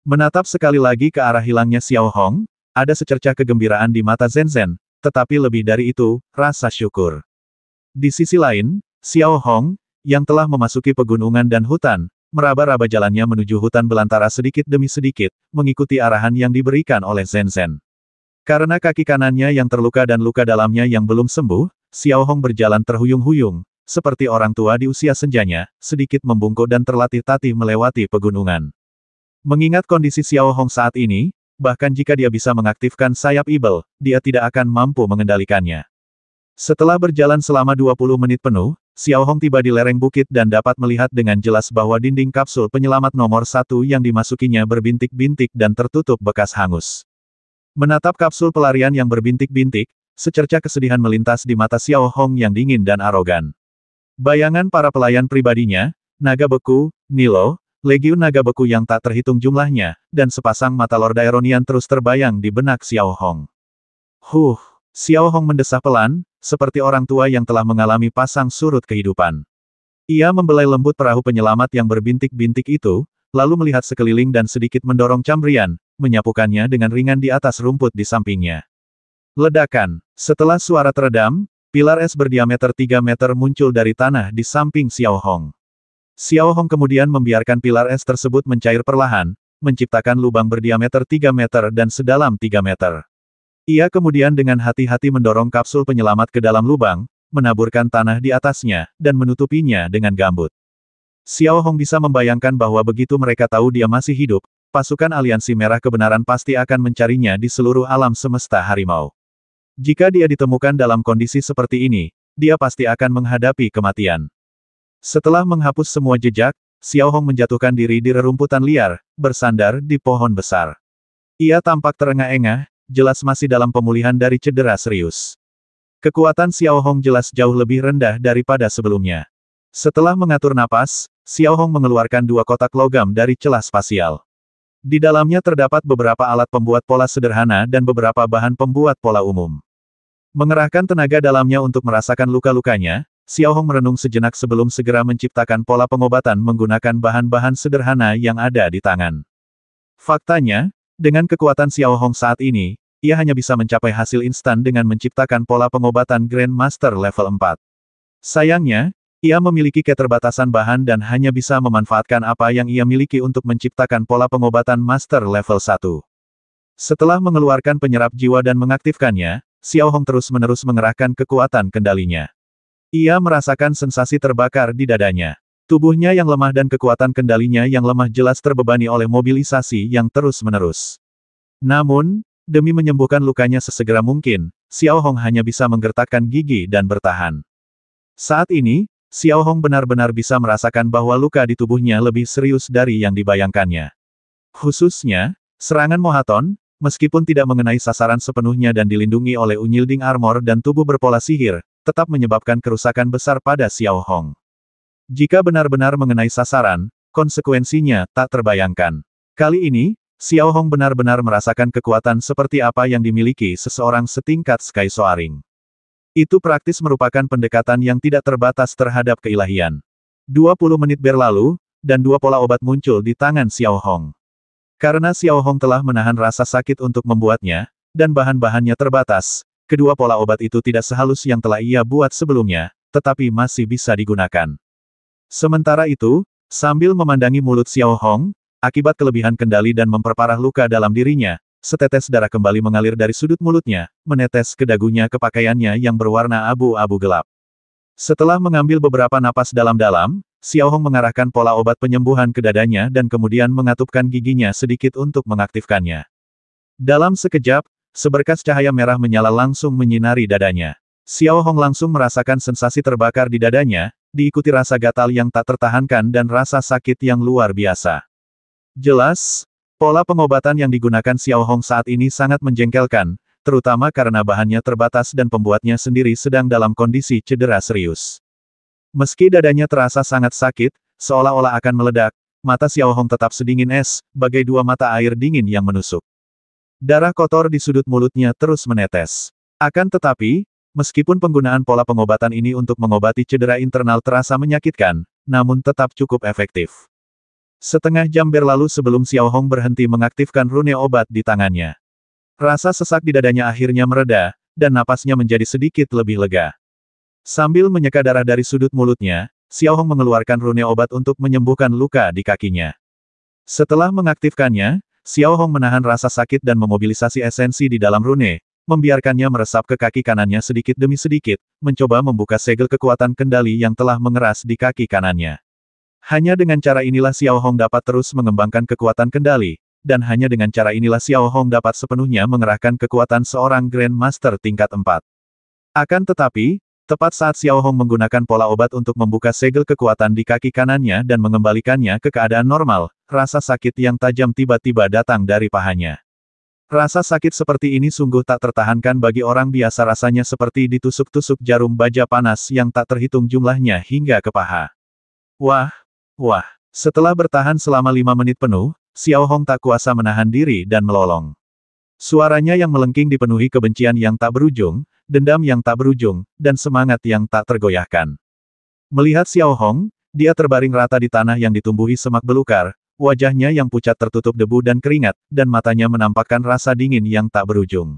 Menatap sekali lagi ke arah hilangnya Xiao Hong, ada secercah kegembiraan di mata Zhen Zhen, tetapi lebih dari itu, rasa syukur. Di sisi lain, Xiao Hong, yang telah memasuki pegunungan dan hutan, meraba-raba jalannya menuju hutan belantara sedikit demi sedikit, mengikuti arahan yang diberikan oleh Zhen Zhen. Karena kaki kanannya yang terluka dan luka dalamnya yang belum sembuh, Xiao Hong berjalan terhuyung-huyung, seperti orang tua di usia senjanya, sedikit membungkuk dan terlatih-tatih melewati pegunungan. Mengingat kondisi Xiao Hong saat ini, bahkan jika dia bisa mengaktifkan sayap ibel, dia tidak akan mampu mengendalikannya. Setelah berjalan selama 20 menit penuh, Xiao Hong tiba di lereng bukit dan dapat melihat dengan jelas bahwa dinding kapsul penyelamat nomor 1 yang dimasukinya berbintik-bintik dan tertutup bekas hangus. Menatap kapsul pelarian yang berbintik-bintik, secercah kesedihan melintas di mata Xiao Hong yang dingin dan arogan. Bayangan para pelayan pribadinya, naga beku, Nilo, legiun naga beku yang tak terhitung jumlahnya, dan sepasang mata Lord Aeronian terus terbayang di benak Xiao Hong. Xiao Hong mendesah pelan, seperti orang tua yang telah mengalami pasang surut kehidupan. Ia membelai lembut perahu penyelamat yang berbintik-bintik itu, lalu melihat sekeliling dan sedikit mendorong cambrian, menyapukannya dengan ringan di atas rumput di sampingnya. Ledakan. Setelah suara teredam, pilar es berdiameter 3 meter muncul dari tanah di samping Xiao Hong. Xiao Hong kemudian membiarkan pilar es tersebut mencair perlahan, menciptakan lubang berdiameter 3 meter dan sedalam 3 meter. Ia kemudian dengan hati-hati mendorong kapsul penyelamat ke dalam lubang, menaburkan tanah di atasnya, dan menutupinya dengan gambut. Xiao Hong bisa membayangkan bahwa begitu mereka tahu dia masih hidup, pasukan aliansi merah kebenaran pasti akan mencarinya di seluruh alam semesta harimau. Jika dia ditemukan dalam kondisi seperti ini, dia pasti akan menghadapi kematian. Setelah menghapus semua jejak, Xiao Hong menjatuhkan diri di rerumputan liar, bersandar di pohon besar. Ia tampak terengah-engah, jelas masih dalam pemulihan dari cedera serius. Kekuatan Xiao Hong jelas jauh lebih rendah daripada sebelumnya. Setelah mengatur napas, Xiao Hong mengeluarkan 2 kotak logam dari celah spasial. Di dalamnya terdapat beberapa alat pembuat pola sederhana dan beberapa bahan pembuat pola umum. Mengerahkan tenaga dalamnya untuk merasakan luka-lukanya, Xiao Hong merenung sejenak sebelum segera menciptakan pola pengobatan menggunakan bahan-bahan sederhana yang ada di tangan. Faktanya, dengan kekuatan Xiao Hong saat ini, ia hanya bisa mencapai hasil instan dengan menciptakan pola pengobatan Grand Master level 4. Sayangnya, ia memiliki keterbatasan bahan dan hanya bisa memanfaatkan apa yang ia miliki untuk menciptakan pola pengobatan Master level 1. Setelah mengeluarkan penyerap jiwa dan mengaktifkannya, Xiao Hong terus-menerus mengerahkan kekuatan kendalinya. Ia merasakan sensasi terbakar di dadanya. Tubuhnya yang lemah dan kekuatan kendalinya yang lemah jelas terbebani oleh mobilisasi yang terus-menerus. Namun, demi menyembuhkan lukanya sesegera mungkin, Xiao Hong hanya bisa menggertakkan gigi dan bertahan. Saat ini, Xiao Hong benar-benar bisa merasakan bahwa luka di tubuhnya lebih serius dari yang dibayangkannya. Khususnya, serangan Mohaton, meskipun tidak mengenai sasaran sepenuhnya dan dilindungi oleh unyielding armor dan tubuh berpola sihir, tetap menyebabkan kerusakan besar pada Xiao Hong. Jika benar-benar mengenai sasaran, konsekuensinya tak terbayangkan. Kali ini, Xiao Hong benar-benar merasakan kekuatan seperti apa yang dimiliki seseorang setingkat Sky Soaring. Itu praktis merupakan pendekatan yang tidak terbatas terhadap keilahian. 20 menit berlalu, dan 2 pola obat muncul di tangan Xiao Hong. Karena Xiao Hong telah menahan rasa sakit untuk membuatnya, dan bahan-bahannya terbatas, kedua pola obat itu tidak sehalus yang telah ia buat sebelumnya, tetapi masih bisa digunakan. Sementara itu, sambil memandangi mulut Xiao Hong, akibat kelebihan kendali dan memperparah luka dalam dirinya, setetes darah kembali mengalir dari sudut mulutnya, menetes ke dagunya ke pakaiannya yang berwarna abu-abu gelap. Setelah mengambil beberapa napas dalam-dalam, Xiao Hong mengarahkan pola obat penyembuhan ke dadanya dan kemudian mengatupkan giginya sedikit untuk mengaktifkannya. Dalam sekejap, seberkas cahaya merah menyala langsung menyinari dadanya. Xiao Hong langsung merasakan sensasi terbakar di dadanya, diikuti rasa gatal yang tak tertahankan dan rasa sakit yang luar biasa. Jelas, pola pengobatan yang digunakan Xiao Hong saat ini sangat menjengkelkan, terutama karena bahannya terbatas dan pembuatnya sendiri sedang dalam kondisi cedera serius. Meski dadanya terasa sangat sakit, seolah-olah akan meledak, mata Xiao Hong tetap sedingin es, bagai dua mata air dingin yang menusuk. Darah kotor di sudut mulutnya terus menetes. Akan tetapi, meskipun penggunaan pola pengobatan ini untuk mengobati cedera internal terasa menyakitkan, namun tetap cukup efektif. Setengah jam berlalu sebelum Xiao Hong berhenti mengaktifkan rune obat di tangannya. Rasa sesak di dadanya akhirnya mereda, dan napasnya menjadi sedikit lebih lega. Sambil menyeka darah dari sudut mulutnya, Xiao Hong mengeluarkan rune obat untuk menyembuhkan luka di kakinya. Setelah mengaktifkannya, Xiao Hong menahan rasa sakit dan memobilisasi esensi di dalam rune, membiarkannya meresap ke kaki kanannya sedikit demi sedikit, mencoba membuka segel kekuatan kendali yang telah mengeras di kaki kanannya. Hanya dengan cara inilah Xiao Hong dapat terus mengembangkan kekuatan kendali, dan hanya dengan cara inilah Xiao Hong dapat sepenuhnya mengerahkan kekuatan seorang Grandmaster tingkat 4. Akan tetapi, tepat saat Xiao Hong menggunakan pola obat untuk membuka segel kekuatan di kaki kanannya dan mengembalikannya ke keadaan normal, rasa sakit yang tajam tiba-tiba datang dari pahanya. Rasa sakit seperti ini sungguh tak tertahankan bagi orang biasa, rasanya seperti ditusuk-tusuk jarum baja panas yang tak terhitung jumlahnya hingga ke paha. Wah! Wah! Setelah bertahan selama 5 menit penuh, Xiao Hong tak kuasa menahan diri dan melolong. Suaranya yang melengking dipenuhi kebencian yang tak berujung, dendam yang tak berujung, dan semangat yang tak tergoyahkan. Melihat Xiao Hong, dia terbaring rata di tanah yang ditumbuhi semak belukar, wajahnya yang pucat tertutup debu dan keringat, dan matanya menampakkan rasa dingin yang tak berujung.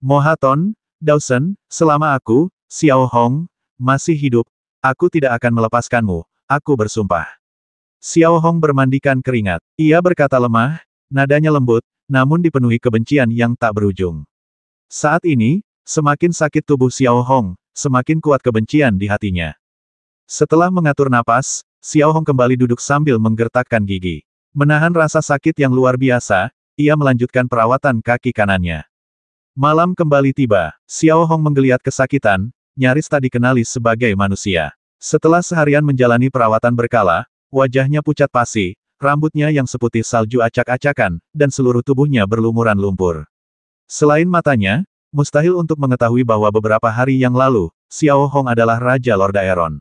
Mohaton, Dawson, selama aku, Xiao Hong, masih hidup, aku tidak akan melepaskanmu, aku bersumpah. Xiao Hong bermandikan keringat. Ia berkata lemah, nadanya lembut, namun dipenuhi kebencian yang tak berujung. Saat ini, semakin sakit tubuh Xiao Hong, semakin kuat kebencian di hatinya. Setelah mengatur napas, Xiao Hong kembali duduk sambil menggertakkan gigi. Menahan rasa sakit yang luar biasa, ia melanjutkan perawatan kaki kanannya. Malam kembali tiba. Xiao Hong menggeliat kesakitan, nyaris tak dikenali sebagai manusia. Setelah seharian menjalani perawatan berkala, wajahnya pucat pasi, rambutnya yang seputih salju acak-acakan, dan seluruh tubuhnya berlumuran lumpur. Selain matanya, mustahil untuk mengetahui bahwa beberapa hari yang lalu, Xiao Hong adalah Raja Lord Daeron.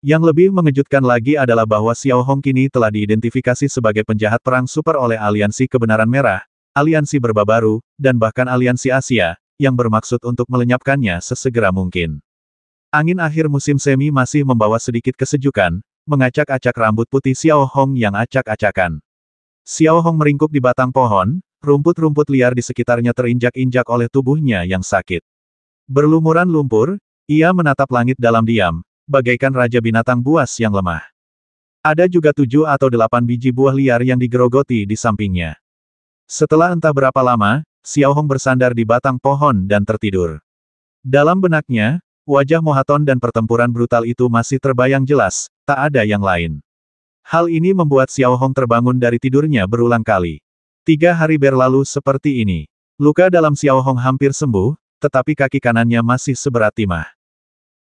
Yang lebih mengejutkan lagi adalah bahwa Xiao Hong kini telah diidentifikasi sebagai penjahat perang super oleh Aliansi Kebenaran Merah, Aliansi Berbabaru, dan bahkan Aliansi Asia, yang bermaksud untuk melenyapkannya sesegera mungkin. Angin akhir musim semi masih membawa sedikit kesejukan, mengacak-acak rambut putih Xiao Hong yang acak-acakan. Xiao Hong meringkuk di batang pohon, rumput-rumput liar di sekitarnya terinjak-injak oleh tubuhnya yang sakit. Berlumuran lumpur, ia menatap langit dalam diam, bagaikan raja binatang buas yang lemah. Ada juga 7 atau 8 biji buah liar yang digerogoti di sampingnya. Setelah entah berapa lama, Xiao Hong bersandar di batang pohon dan tertidur. Dalam benaknya, wajah Mohaton dan pertempuran brutal itu masih terbayang jelas, tak ada yang lain. Hal ini membuat Xiao Hong terbangun dari tidurnya berulang kali. 3 hari berlalu seperti ini. Luka dalam Xiao Hong hampir sembuh, tetapi kaki kanannya masih seberat timah.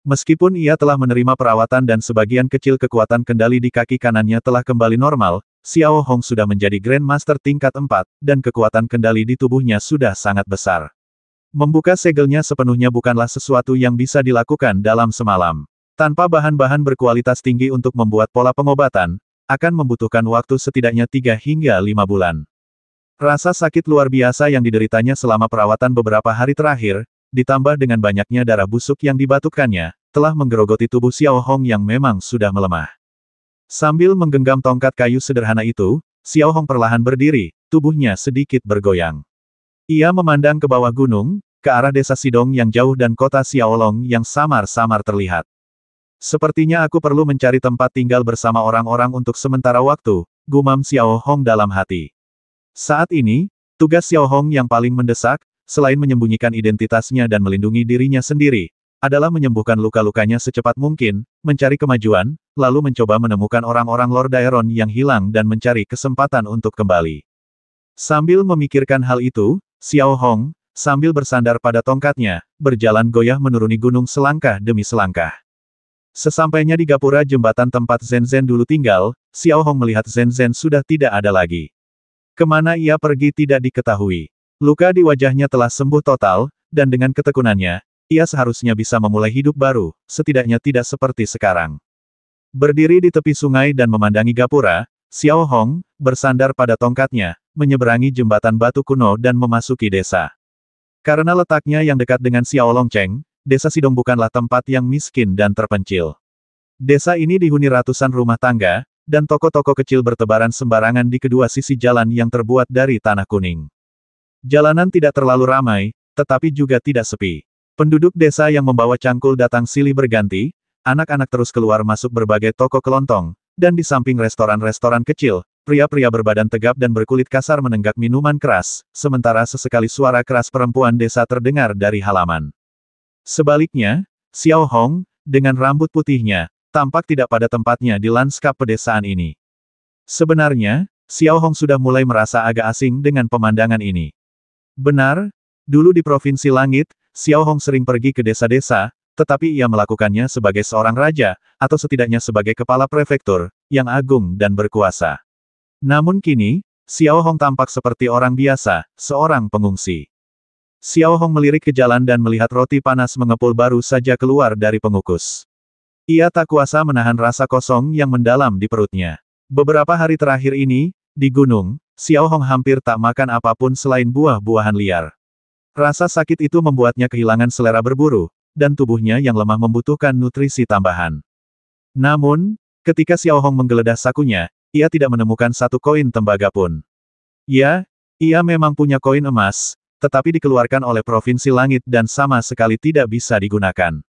Meskipun ia telah menerima perawatan dan sebagian kecil kekuatan kendali di kaki kanannya telah kembali normal, Xiao Hong sudah menjadi Grandmaster tingkat 4, dan kekuatan kendali di tubuhnya sudah sangat besar. Membuka segelnya sepenuhnya bukanlah sesuatu yang bisa dilakukan dalam semalam. Tanpa bahan-bahan berkualitas tinggi untuk membuat pola pengobatan, akan membutuhkan waktu setidaknya 3 hingga 5 bulan. Rasa sakit luar biasa yang dideritanya selama perawatan beberapa hari terakhir, ditambah dengan banyaknya darah busuk yang dibatukkannya, telah menggerogoti tubuh Xiao Hong yang memang sudah melemah. Sambil menggenggam tongkat kayu sederhana itu, Xiao Hong perlahan berdiri, tubuhnya sedikit bergoyang. Ia memandang ke bawah gunung, ke arah desa Sidong yang jauh dan kota Xiaolong yang samar-samar terlihat. Sepertinya aku perlu mencari tempat tinggal bersama orang-orang untuk sementara waktu, gumam Xiao Hong dalam hati. Saat ini, tugas Xiao Hong yang paling mendesak, selain menyembunyikan identitasnya dan melindungi dirinya sendiri, adalah menyembuhkan luka-lukanya secepat mungkin, mencari kemajuan, lalu mencoba menemukan orang-orang Lord Daeron yang hilang dan mencari kesempatan untuk kembali. Sambil memikirkan hal itu, Xiao Hong, sambil bersandar pada tongkatnya, berjalan goyah menuruni gunung selangkah demi selangkah. Sesampainya di gapura jembatan tempat Zhen dulu tinggal, Xiao Hong melihat Zhen sudah tidak ada lagi. Kemana ia pergi tidak diketahui. Luka di wajahnya telah sembuh total, dan dengan ketekunannya, ia seharusnya bisa memulai hidup baru, setidaknya tidak seperti sekarang. Berdiri di tepi sungai dan memandangi gapura, Xiao Hong, bersandar pada tongkatnya, menyeberangi jembatan batu kuno dan memasuki desa. Karena letaknya yang dekat dengan Xiaolongcheng, Desa Sidong bukanlah tempat yang miskin dan terpencil. Desa ini dihuni ratusan rumah tangga, dan toko-toko kecil bertebaran sembarangan di kedua sisi jalan yang terbuat dari tanah kuning. Jalanan tidak terlalu ramai, tetapi juga tidak sepi. Penduduk desa yang membawa cangkul datang silih berganti, anak-anak terus keluar masuk berbagai toko kelontong, dan di samping restoran-restoran kecil, pria-pria berbadan tegap dan berkulit kasar menenggak minuman keras, sementara sesekali suara keras perempuan desa terdengar dari halaman. Sebaliknya, Xiao Hong, dengan rambut putihnya, tampak tidak pada tempatnya di lanskap pedesaan ini. Sebenarnya, Xiao Hong sudah mulai merasa agak asing dengan pemandangan ini. Benar, dulu di Provinsi Langit, Xiao Hong sering pergi ke desa-desa, tetapi ia melakukannya sebagai seorang raja, atau setidaknya sebagai kepala prefektur, yang agung dan berkuasa. Namun kini, Xiao Hong tampak seperti orang biasa, seorang pengungsi. Xiao Hong melirik ke jalan dan melihat roti panas mengepul baru saja keluar dari pengukus. Ia tak kuasa menahan rasa kosong yang mendalam di perutnya. Beberapa hari terakhir ini, di gunung, Xiao Hong hampir tak makan apapun selain buah-buahan liar. Rasa sakit itu membuatnya kehilangan selera berburu, dan tubuhnya yang lemah membutuhkan nutrisi tambahan. Namun, ketika Xiao Hong menggeledah sakunya, ia tidak menemukan satu koin tembaga pun. Ya, ia memang punya koin emas, tetapi dikeluarkan oleh Provinsi Langit dan sama sekali tidak bisa digunakan.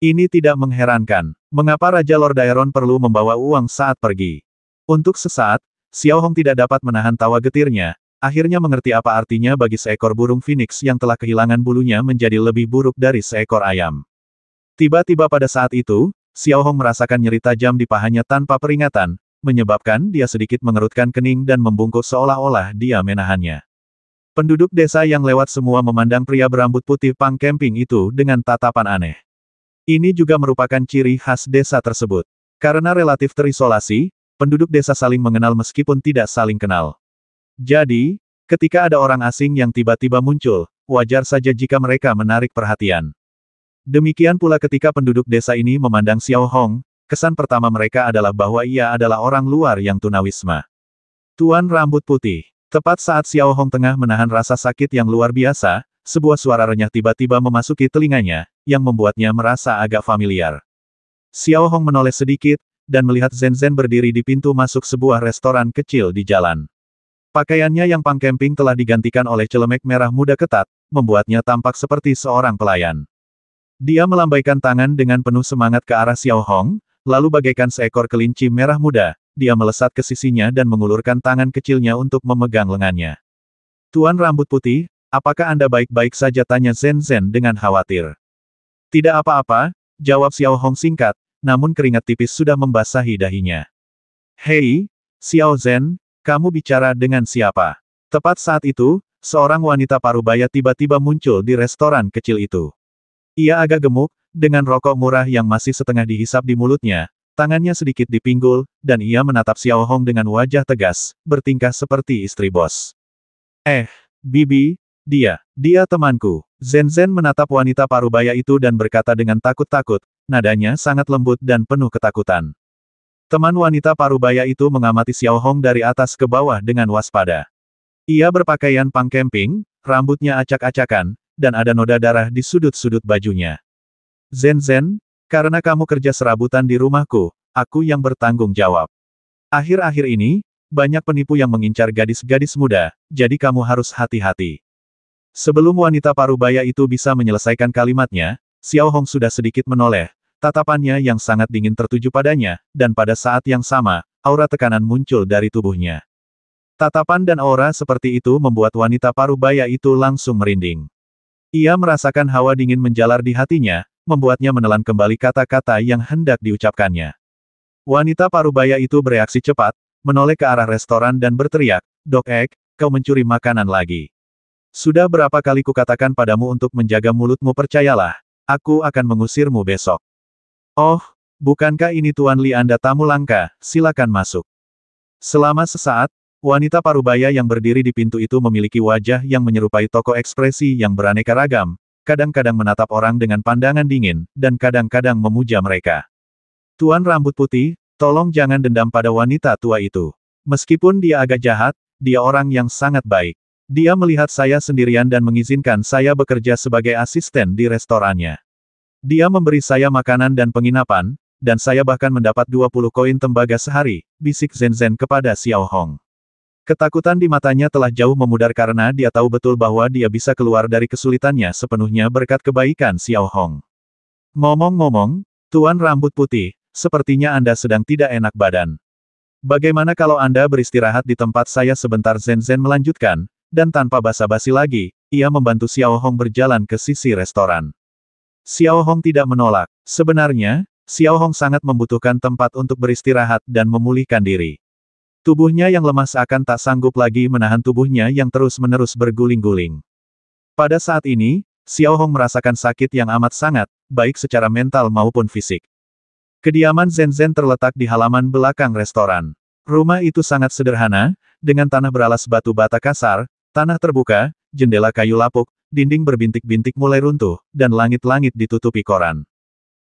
Ini tidak mengherankan. Mengapa Raja Lord Daeron perlu membawa uang saat pergi? Untuk sesaat, Xiao Hong tidak dapat menahan tawa getirnya, akhirnya mengerti apa artinya bagi seekor burung phoenix yang telah kehilangan bulunya menjadi lebih buruk dari seekor ayam. Tiba-tiba pada saat itu, Xiao Hong merasakan nyeri tajam di pahanya tanpa peringatan, menyebabkan dia sedikit mengerutkan kening dan membungkuk seolah-olah dia menahannya. Penduduk desa yang lewat semua memandang pria berambut putih Pang Kemping itu dengan tatapan aneh. Ini juga merupakan ciri khas desa tersebut. Karena relatif terisolasi, penduduk desa saling mengenal meskipun tidak saling kenal. Jadi, ketika ada orang asing yang tiba-tiba muncul, wajar saja jika mereka menarik perhatian. Demikian pula ketika penduduk desa ini memandang Xiao Hong, kesan pertama mereka adalah bahwa ia adalah orang luar yang tunawisma. Tuan rambut putih. Tepat saat Xiao Hong tengah menahan rasa sakit yang luar biasa, sebuah suara renyah tiba-tiba memasuki telinganya, yang membuatnya merasa agak familiar. Xiao Hong menoleh sedikit, dan melihat Zhen berdiri di pintu masuk sebuah restoran kecil di jalan. Pakaiannya yang Pang Kemping telah digantikan oleh celemek merah muda ketat, membuatnya tampak seperti seorang pelayan. Dia melambaikan tangan dengan penuh semangat ke arah Xiao Hong, lalu bagaikan seekor kelinci merah muda, dia melesat ke sisinya dan mengulurkan tangan kecilnya untuk memegang lengannya. Tuan rambut putih, apakah Anda baik-baik saja? Tanya Zhen dengan khawatir. Tidak apa-apa, jawab Xiao Hong singkat, namun keringat tipis sudah membasahi dahinya. Hei, Xiao Zhen, kamu bicara dengan siapa? Tepat saat itu, seorang wanita parubaya tiba-tiba muncul di restoran kecil itu. Ia agak gemuk, dengan rokok murah yang masih setengah dihisap di mulutnya, tangannya sedikit dipinggul, dan ia menatap Xiao Hong dengan wajah tegas, bertingkah seperti istri bos. Bibi, dia temanku. Zhen menatap wanita parubaya itu dan berkata dengan takut-takut, nadanya sangat lembut dan penuh ketakutan. Teman wanita parubaya itu mengamati Xiao Hong dari atas ke bawah dengan waspada. Ia berpakaian pang camping, rambutnya acak-acakan, dan ada noda darah di sudut-sudut bajunya. Zhen, karena kamu kerja serabutan di rumahku, aku yang bertanggung jawab. Akhir-akhir ini, banyak penipu yang mengincar gadis-gadis muda, jadi kamu harus hati-hati. Sebelum wanita parubaya itu bisa menyelesaikan kalimatnya, Xiao Hong sudah sedikit menoleh, tatapannya yang sangat dingin tertuju padanya, dan pada saat yang sama, aura tekanan muncul dari tubuhnya. Tatapan dan aura seperti itu membuat wanita parubaya itu langsung merinding. Ia merasakan hawa dingin menjalar di hatinya, membuatnya menelan kembali kata-kata yang hendak diucapkannya. Wanita parubaya itu bereaksi cepat, menoleh ke arah restoran dan berteriak, "Dok Ek, kau mencuri makanan lagi. Sudah berapa kali kukatakan padamu untuk menjaga mulutmu, percayalah, aku akan mengusirmu besok." "Oh, bukankah ini Tuan Li Anda tamu langka, silakan masuk." Selama sesaat, wanita parubaya yang berdiri di pintu itu memiliki wajah yang menyerupai toko ekspresi yang beraneka ragam, kadang-kadang menatap orang dengan pandangan dingin, dan kadang-kadang memuja mereka. "Tuan rambut putih, tolong jangan dendam pada wanita tua itu. Meskipun dia agak jahat, dia orang yang sangat baik. Dia melihat saya sendirian dan mengizinkan saya bekerja sebagai asisten di restorannya. Dia memberi saya makanan dan penginapan, dan saya bahkan mendapat 20 koin tembaga sehari," bisik Zhen kepada Xiao Hong. Ketakutan di matanya telah jauh memudar karena dia tahu betul bahwa dia bisa keluar dari kesulitannya sepenuhnya berkat kebaikan Xiao Hong. "Ngomong-ngomong, Tuan rambut putih, sepertinya Anda sedang tidak enak badan. Bagaimana kalau Anda beristirahat di tempat saya sebentar?" Zhen melanjutkan, dan tanpa basa-basi lagi, ia membantu Xiao Hong berjalan ke sisi restoran. Xiao Hong tidak menolak. Sebenarnya, Xiao Hong sangat membutuhkan tempat untuk beristirahat dan memulihkan diri. Tubuhnya yang lemah seakan tak sanggup lagi menahan tubuhnya yang terus-menerus berguling-guling. Pada saat ini, Xiao Hong merasakan sakit yang amat sangat, baik secara mental maupun fisik. Kediaman Zhen terletak di halaman belakang restoran. Rumah itu sangat sederhana, dengan tanah beralas batu bata kasar, tanah terbuka, jendela kayu lapuk, dinding berbintik-bintik mulai runtuh, dan langit-langit ditutupi koran.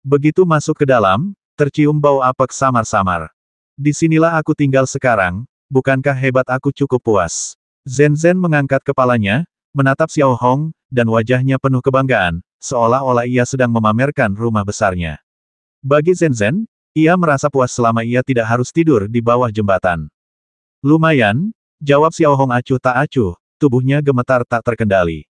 Begitu masuk ke dalam, tercium bau apek samar-samar. "Disinilah aku tinggal sekarang, bukankah hebat? Aku cukup puas." Zhen mengangkat kepalanya, menatap Xiao Hong, dan wajahnya penuh kebanggaan, seolah-olah ia sedang memamerkan rumah besarnya. Bagi Zhen, ia merasa puas selama ia tidak harus tidur di bawah jembatan. "Lumayan," jawab Xiao Hong acuh tak acuh, tubuhnya gemetar tak terkendali.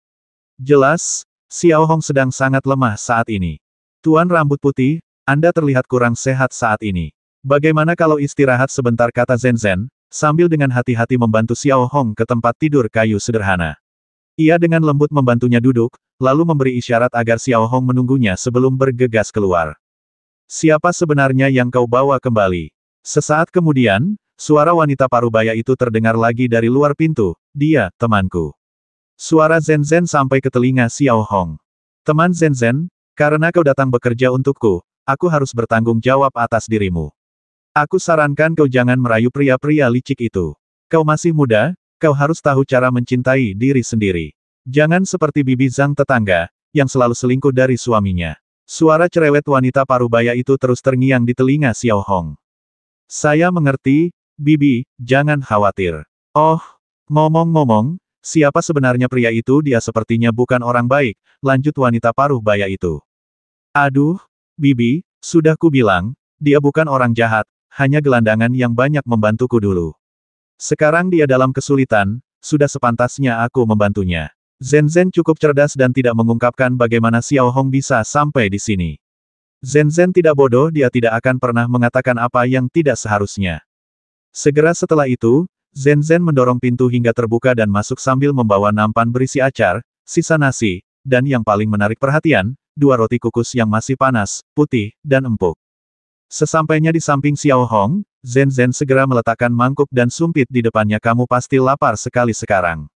Jelas, Xiao Hong sedang sangat lemah saat ini. "Tuan rambut putih, Anda terlihat kurang sehat saat ini. Bagaimana kalau istirahat sebentar?" kata Zhen, sambil dengan hati-hati membantu Xiao Hong ke tempat tidur kayu sederhana. Ia dengan lembut membantunya duduk, lalu memberi isyarat agar Xiao Hong menunggunya sebelum bergegas keluar. "Siapa sebenarnya yang kau bawa kembali?" Sesaat kemudian, suara wanita parubaya itu terdengar lagi dari luar pintu, "Dia, temanku." Suara Zhen sampai ke telinga Xiao Hong. "Teman Zhen, karena kau datang bekerja untukku, aku harus bertanggung jawab atas dirimu. Aku sarankan kau jangan merayu pria-pria licik itu. Kau masih muda, kau harus tahu cara mencintai diri sendiri. Jangan seperti Bibi Zhang tetangga, yang selalu selingkuh dari suaminya." Suara cerewet wanita parubaya itu terus terngiang di telinga Xiao Hong. "Saya mengerti, Bibi, jangan khawatir. Oh, ngomong-ngomong, siapa sebenarnya pria itu?" "Dia sepertinya bukan orang baik," lanjut wanita parubaya itu. "Aduh, Bibi, sudah kubilang, dia bukan orang jahat, hanya gelandangan yang banyak membantuku dulu. Sekarang dia dalam kesulitan, sudah sepantasnya aku membantunya." Zhen cukup cerdas dan tidak mengungkapkan bagaimana Xiao Hong bisa sampai di sini. Zhen tidak bodoh, dia tidak akan pernah mengatakan apa yang tidak seharusnya. Segera setelah itu, Zhen mendorong pintu hingga terbuka dan masuk sambil membawa nampan berisi acar, sisa nasi, dan yang paling menarik perhatian, 2 roti kukus yang masih panas, putih, dan empuk. Sesampainya di samping Xiao Hong, Zhen Zhen segera meletakkan mangkuk dan sumpit di depannya. Kamu pasti lapar sekali sekarang.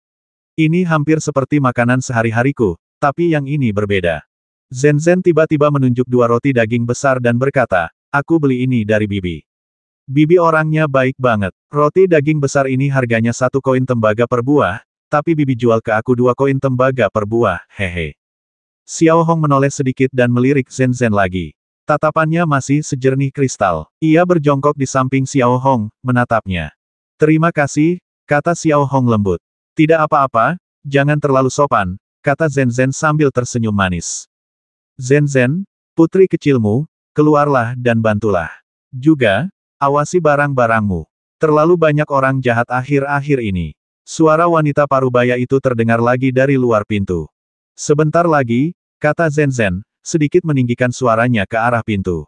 Ini hampir seperti makanan sehari-hariku, tapi yang ini berbeda. Zhen Zhen tiba-tiba menunjuk dua roti daging besar dan berkata, aku beli ini dari Bibi. Bibi orangnya baik banget. Roti daging besar ini harganya 1 koin tembaga per buah, tapi Bibi jual ke aku 2 koin tembaga per buah, hehe. Xiao Hong menoleh sedikit dan melirik Zhen Zhen lagi. Tatapannya masih sejernih kristal. Ia berjongkok di samping Xiao Hong, menatapnya. Terima kasih, kata Xiao Hong lembut. Tidak apa-apa, jangan terlalu sopan, kata Zhen Zhen sambil tersenyum manis. Zhen Zhen, putri kecilmu, keluarlah dan bantulah. Juga, awasi barang-barangmu. Terlalu banyak orang jahat akhir-akhir ini. Suara wanita parubaya itu terdengar lagi dari luar pintu. Sebentar lagi, kata Zhen Zhen, sedikit meninggikan suaranya ke arah pintu.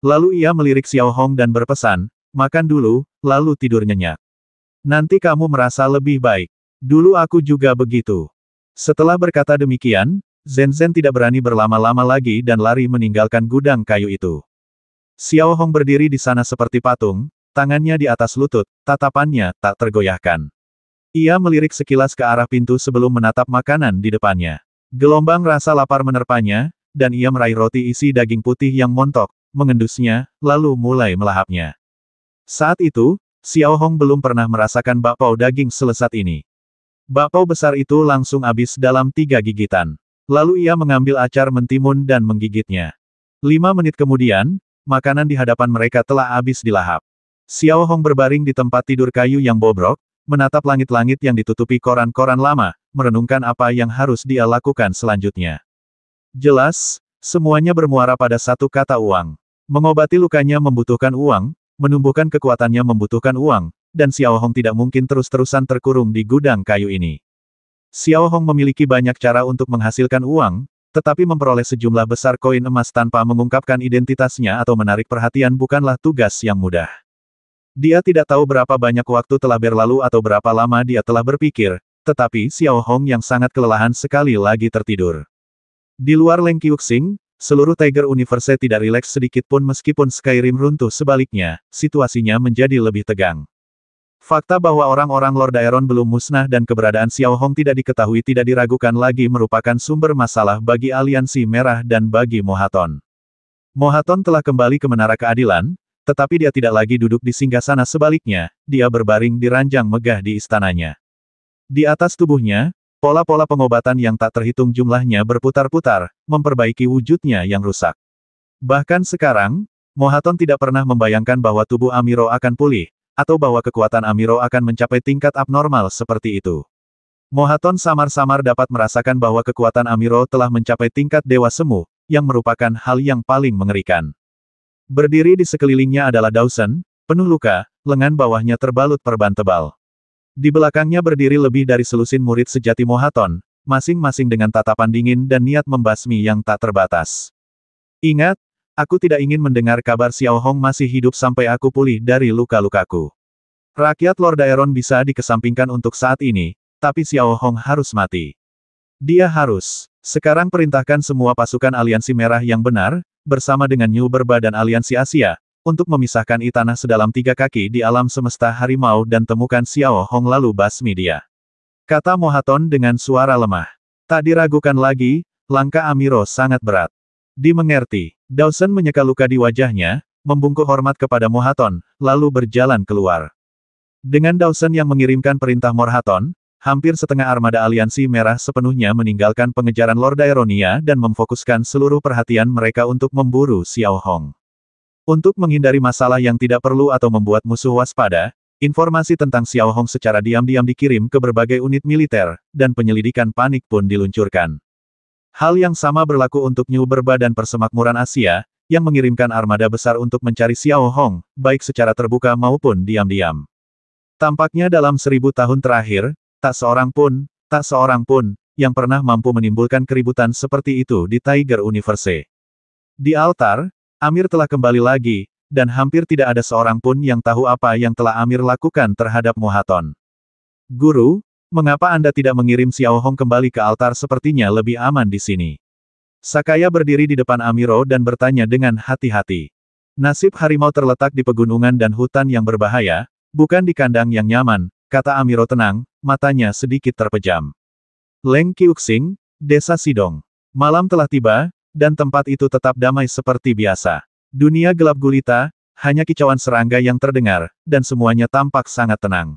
Lalu ia melirik Xiao Hong dan berpesan, makan dulu, lalu tidur nyenyak. Nanti kamu merasa lebih baik. Dulu aku juga begitu. Setelah berkata demikian, Zhen Zhen tidak berani berlama-lama lagi dan lari meninggalkan gudang kayu itu. Xiao Hong berdiri di sana seperti patung, tangannya di atas lutut, tatapannya tak tergoyahkan. Ia melirik sekilas ke arah pintu sebelum menatap makanan di depannya. Gelombang rasa lapar menerpanya, dan ia meraih roti isi daging putih yang montok, mengendusnya, lalu mulai melahapnya. Saat itu, Xiao Hong belum pernah merasakan bakpao daging selezat ini. Bakpao besar itu langsung habis dalam 3 gigitan. Lalu ia mengambil acar mentimun dan menggigitnya. 5 menit kemudian, makanan di hadapan mereka telah habis dilahap. Xiao Hong berbaring di tempat tidur kayu yang bobrok, menatap langit-langit yang ditutupi koran-koran lama, merenungkan apa yang harus dia lakukan selanjutnya. Jelas, semuanya bermuara pada satu kata uang. Mengobati lukanya membutuhkan uang, menumbuhkan kekuatannya membutuhkan uang, dan Xiao Hong tidak mungkin terus-terusan terkurung di gudang kayu ini. Xiao Hong memiliki banyak cara untuk menghasilkan uang, tetapi memperoleh sejumlah besar koin emas tanpa mengungkapkan identitasnya atau menarik perhatian bukanlah tugas yang mudah. Dia tidak tahu berapa banyak waktu telah berlalu atau berapa lama dia telah berpikir, tetapi Xiao Hong yang sangat kelelahan sekali lagi tertidur. Di luar Leng Qiuxing, seluruh Tiger Universe tidak rileks sedikit pun meskipun Skyrim runtuh. Sebaliknya, situasinya menjadi lebih tegang. Fakta bahwa orang-orang Lord Aeron belum musnah dan keberadaan Xiao Hong tidak diketahui tidak diragukan lagi merupakan sumber masalah bagi Aliansi Merah dan bagi Mohaton. Mohaton telah kembali ke Menara Keadilan, tetapi dia tidak lagi duduk di singgasana. Sebaliknya, dia berbaring di ranjang megah di istananya. Di atas tubuhnya, pola-pola pengobatan yang tak terhitung jumlahnya berputar-putar, memperbaiki wujudnya yang rusak. Bahkan sekarang, Mohaton tidak pernah membayangkan bahwa tubuh Amiro akan pulih, atau bahwa kekuatan Amiro akan mencapai tingkat abnormal seperti itu. Mohaton samar-samar dapat merasakan bahwa kekuatan Amiro telah mencapai tingkat Dewa Semu, yang merupakan hal yang paling mengerikan. Berdiri di sekelilingnya adalah Dawson, penuh luka, lengan bawahnya terbalut perban tebal. Di belakangnya berdiri lebih dari selusin murid sejati Mohaton, masing-masing dengan tatapan dingin dan niat membasmi yang tak terbatas. Ingat, aku tidak ingin mendengar kabar Xiao Hong masih hidup sampai aku pulih dari luka-lukaku. Rakyat Lord Aeron bisa dikesampingkan untuk saat ini, tapi Xiao Hong harus mati. Dia harus. Sekarang perintahkan semua pasukan Aliansi Merah yang benar, bersama dengan New Berba dan Aliansi Asia, untuk memisahkan tanah sedalam 3 kaki di alam semesta harimau dan temukan Xiao Hong lalu basmi dia. Kata Mohaton dengan suara lemah. Tak diragukan lagi, langkah Amiro sangat berat. Dimengerti. Dawson menyeka luka di wajahnya, membungkuk hormat kepada Mohaton, lalu berjalan keluar. Dengan Dawson yang mengirimkan perintah Mohaton, hampir setengah armada Aliansi Merah sepenuhnya meninggalkan pengejaran Lord Aeronia dan memfokuskan seluruh perhatian mereka untuk memburu Xiao Hong. Untuk menghindari masalah yang tidak perlu atau membuat musuh waspada, informasi tentang Xiao Hong secara diam-diam dikirim ke berbagai unit militer, dan penyelidikan panik pun diluncurkan. Hal yang sama berlaku untuk New Berba dan Persemakmuran Asia, yang mengirimkan armada besar untuk mencari Xiao Hong, baik secara terbuka maupun diam-diam. Tampaknya dalam 1000 tahun terakhir, tak seorang pun, yang pernah mampu menimbulkan keributan seperti itu di Tiger Universe. Di altar, Amir telah kembali lagi, dan hampir tidak ada seorang pun yang tahu apa yang telah Amir lakukan terhadap Mohaton. Guru, mengapa Anda tidak mengirim Xiao Hong kembali ke altar? Sepertinya lebih aman di sini. Sakaya berdiri di depan Amiro dan bertanya dengan hati-hati. Nasib harimau terletak di pegunungan dan hutan yang berbahaya, bukan di kandang yang nyaman, kata Amiro tenang, matanya sedikit terpejam. Leng Qiuxing, Desa Sidong. Malam telah tiba, dan tempat itu tetap damai seperti biasa. Dunia gelap gulita, hanya kicauan serangga yang terdengar, dan semuanya tampak sangat tenang.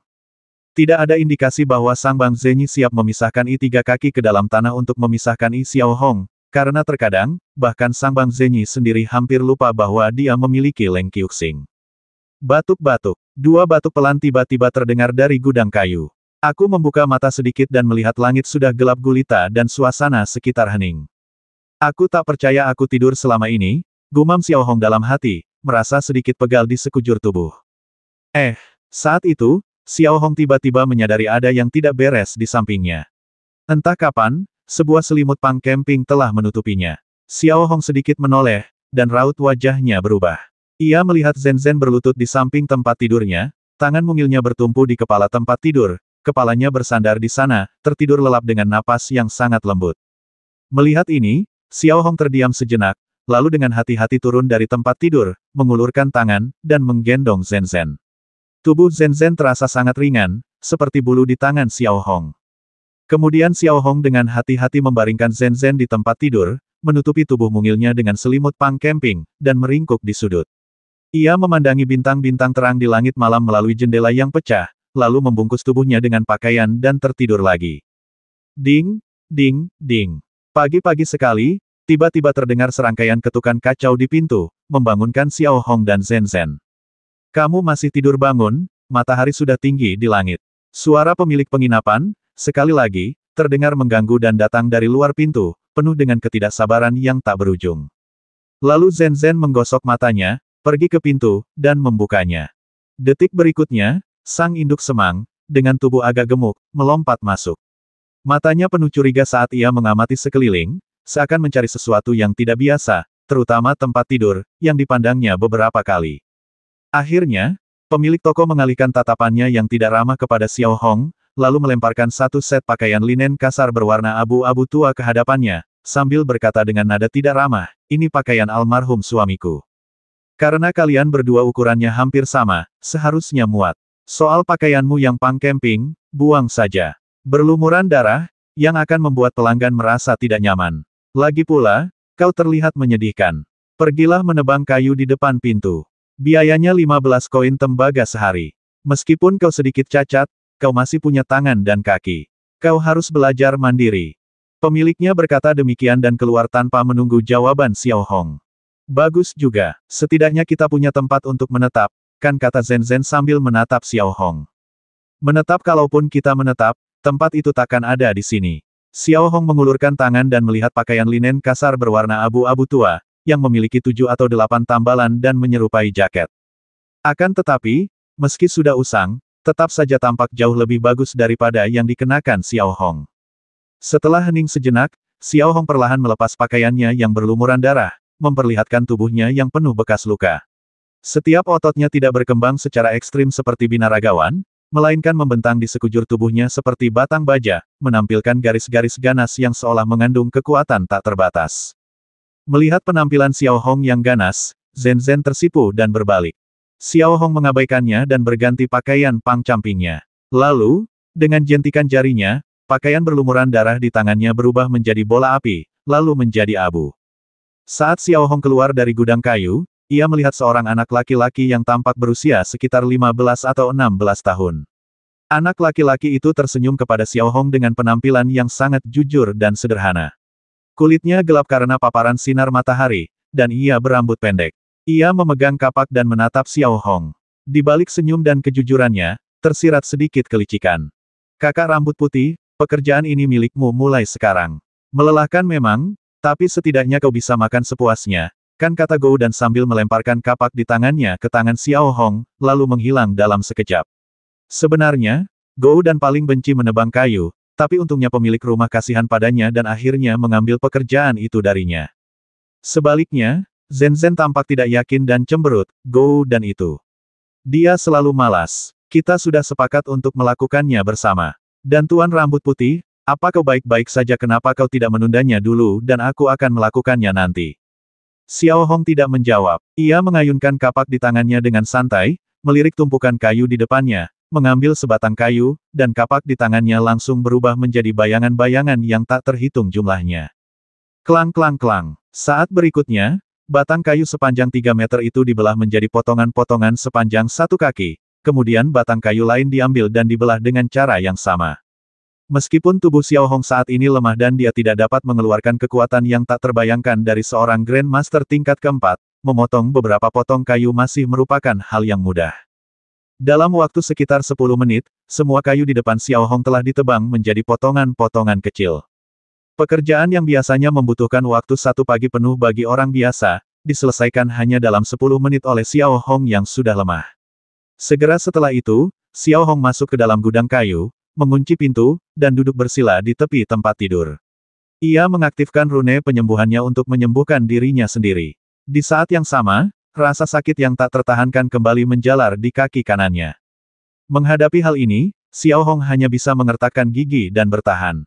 Tidak ada indikasi bahwa Sang Bang Zenyi siap memisahkan I3 kaki ke dalam tanah untuk memisahkan I Xiao Hong, karena terkadang, bahkan Sang Bang Zenyi sendiri hampir lupa bahwa dia memiliki Leng Qiuxing. Batuk-batuk. Dua batuk pelan tiba-tiba terdengar dari gudang kayu. Aku membuka mata sedikit dan melihat langit sudah gelap gulita dan suasana sekitar hening. Aku tak percaya aku tidur selama ini, gumam Xiao Hong dalam hati, merasa sedikit pegal di sekujur tubuh. Saat itu, Xiao Hong tiba-tiba menyadari ada yang tidak beres di sampingnya. Entah kapan, sebuah selimut pang camping telah menutupinya. Xiao Hong sedikit menoleh, dan raut wajahnya berubah. Ia melihat Zhen Zhen berlutut di samping tempat tidurnya, tangan mungilnya bertumpu di kepala tempat tidur, kepalanya bersandar di sana, tertidur lelap dengan napas yang sangat lembut. Melihat ini, Xiao Hong terdiam sejenak, lalu dengan hati-hati turun dari tempat tidur, mengulurkan tangan, dan menggendong Zhen Zhen. Tubuh Zhen Zhen terasa sangat ringan, seperti bulu di tangan Xiao Hong. Kemudian Xiao Hong dengan hati-hati membaringkan Zhen Zhen di tempat tidur, menutupi tubuh mungilnya dengan selimut pang camping, dan meringkuk di sudut. Ia memandangi bintang-bintang terang di langit malam melalui jendela yang pecah, lalu membungkus tubuhnya dengan pakaian dan tertidur lagi. Ding, ding, ding. Pagi-pagi sekali, tiba-tiba terdengar serangkaian ketukan kacau di pintu, membangunkan Xiao Hong dan Zhen Zhen. Kamu masih tidur bangun, matahari sudah tinggi di langit. Suara pemilik penginapan, sekali lagi, terdengar mengganggu dan datang dari luar pintu, penuh dengan ketidaksabaran yang tak berujung. Lalu Zhen Zhen menggosok matanya, pergi ke pintu, dan membukanya. Detik berikutnya, sang induk semang, dengan tubuh agak gemuk, melompat masuk. Matanya penuh curiga saat ia mengamati sekeliling, seakan mencari sesuatu yang tidak biasa, terutama tempat tidur, yang dipandangnya beberapa kali. Akhirnya, pemilik toko mengalihkan tatapannya yang tidak ramah kepada Xiao Hong, lalu melemparkan satu set pakaian linen kasar berwarna abu-abu tua ke hadapannya, sambil berkata dengan nada tidak ramah, ini pakaian almarhum suamiku. Karena kalian berdua ukurannya hampir sama, seharusnya muat. Soal pakaianmu yang pang camping, buang saja. Berlumuran darah, yang akan membuat pelanggan merasa tidak nyaman. Lagi pula, kau terlihat menyedihkan. Pergilah menebang kayu di depan pintu. Biayanya 15 koin tembaga sehari. Meskipun kau sedikit cacat, kau masih punya tangan dan kaki. Kau harus belajar mandiri. Pemiliknya berkata demikian dan keluar tanpa menunggu jawaban Xiao Hong. Bagus juga, setidaknya kita punya tempat untuk menetap, kan kata Zhen Zhen sambil menatap Xiao Hong. Menetap kalaupun kita menetap, tempat itu takkan ada di sini. Xiao Hong mengulurkan tangan dan melihat pakaian linen kasar berwarna abu-abu tua, yang memiliki 7 atau 8 tambalan dan menyerupai jaket. Akan tetapi, meski sudah usang, tetap saja tampak jauh lebih bagus daripada yang dikenakan Xiao Hong. Setelah hening sejenak, Xiao Hong perlahan melepas pakaiannya yang berlumuran darah, memperlihatkan tubuhnya yang penuh bekas luka. Setiap ototnya tidak berkembang secara ekstrim seperti binaragawan, melainkan membentang di sekujur tubuhnya seperti batang baja, menampilkan garis-garis ganas yang seolah mengandung kekuatan tak terbatas. Melihat penampilan Xiao Hong yang ganas, Zhen Zhen tersipu dan berbalik. Xiao Hong mengabaikannya dan berganti pakaian pang campingnya. Lalu, dengan jentikan jarinya, pakaian berlumuran darah di tangannya berubah menjadi bola api, lalu menjadi abu. Saat Xiao Hong keluar dari gudang kayu, ia melihat seorang anak laki-laki yang tampak berusia sekitar 15 atau 16 tahun. Anak laki-laki itu tersenyum kepada Xiao Hong dengan penampilan yang sangat jujur dan sederhana. Kulitnya gelap karena paparan sinar matahari, dan ia berambut pendek. Ia memegang kapak dan menatap Xiao Hong. Di balik senyum dan kejujurannya, tersirat sedikit kelicikan. Kakak rambut putih, pekerjaan ini milikmu mulai sekarang. Melelahkan memang, tapi setidaknya kau bisa makan sepuasnya, kan kata Gou dan sambil melemparkan kapak di tangannya ke tangan Xiao Hong, lalu menghilang dalam sekejap. Sebenarnya, Gou dan paling benci menebang kayu, tapi untungnya pemilik rumah kasihan padanya dan akhirnya mengambil pekerjaan itu darinya. Sebaliknya, Zhen Zhen tampak tidak yakin dan cemberut, Gou dan itu. Dia selalu malas. Kita sudah sepakat untuk melakukannya bersama. Dan Tuan Rambut Putih, apa kau baik-baik saja kenapa kau tidak menundanya dulu dan aku akan melakukannya nanti? Xiao Hong tidak menjawab. Ia mengayunkan kapak di tangannya dengan santai, melirik tumpukan kayu di depannya, mengambil sebatang kayu, dan kapak di tangannya langsung berubah menjadi bayangan-bayangan yang tak terhitung jumlahnya. Klang klang klang. Saat berikutnya, batang kayu sepanjang 3 meter itu dibelah menjadi potongan-potongan sepanjang 1 kaki, kemudian batang kayu lain diambil dan dibelah dengan cara yang sama. Meskipun tubuh Xiao Hong saat ini lemah dan dia tidak dapat mengeluarkan kekuatan yang tak terbayangkan dari seorang Grandmaster tingkat keempat, memotong beberapa potong kayu masih merupakan hal yang mudah. Dalam waktu sekitar 10 menit, semua kayu di depan Xiao Hong telah ditebang menjadi potongan-potongan kecil. Pekerjaan yang biasanya membutuhkan waktu 1 pagi penuh bagi orang biasa, diselesaikan hanya dalam 10 menit oleh Xiao Hong yang sudah lemah. Segera setelah itu, Xiao Hong masuk ke dalam gudang kayu, mengunci pintu, dan duduk bersila di tepi tempat tidur. Ia mengaktifkan rune penyembuhannya untuk menyembuhkan dirinya sendiri. Di saat yang sama, rasa sakit yang tak tertahankan kembali menjalar di kaki kanannya. Menghadapi hal ini, Xiao Hong hanya bisa mengertakkan gigi dan bertahan.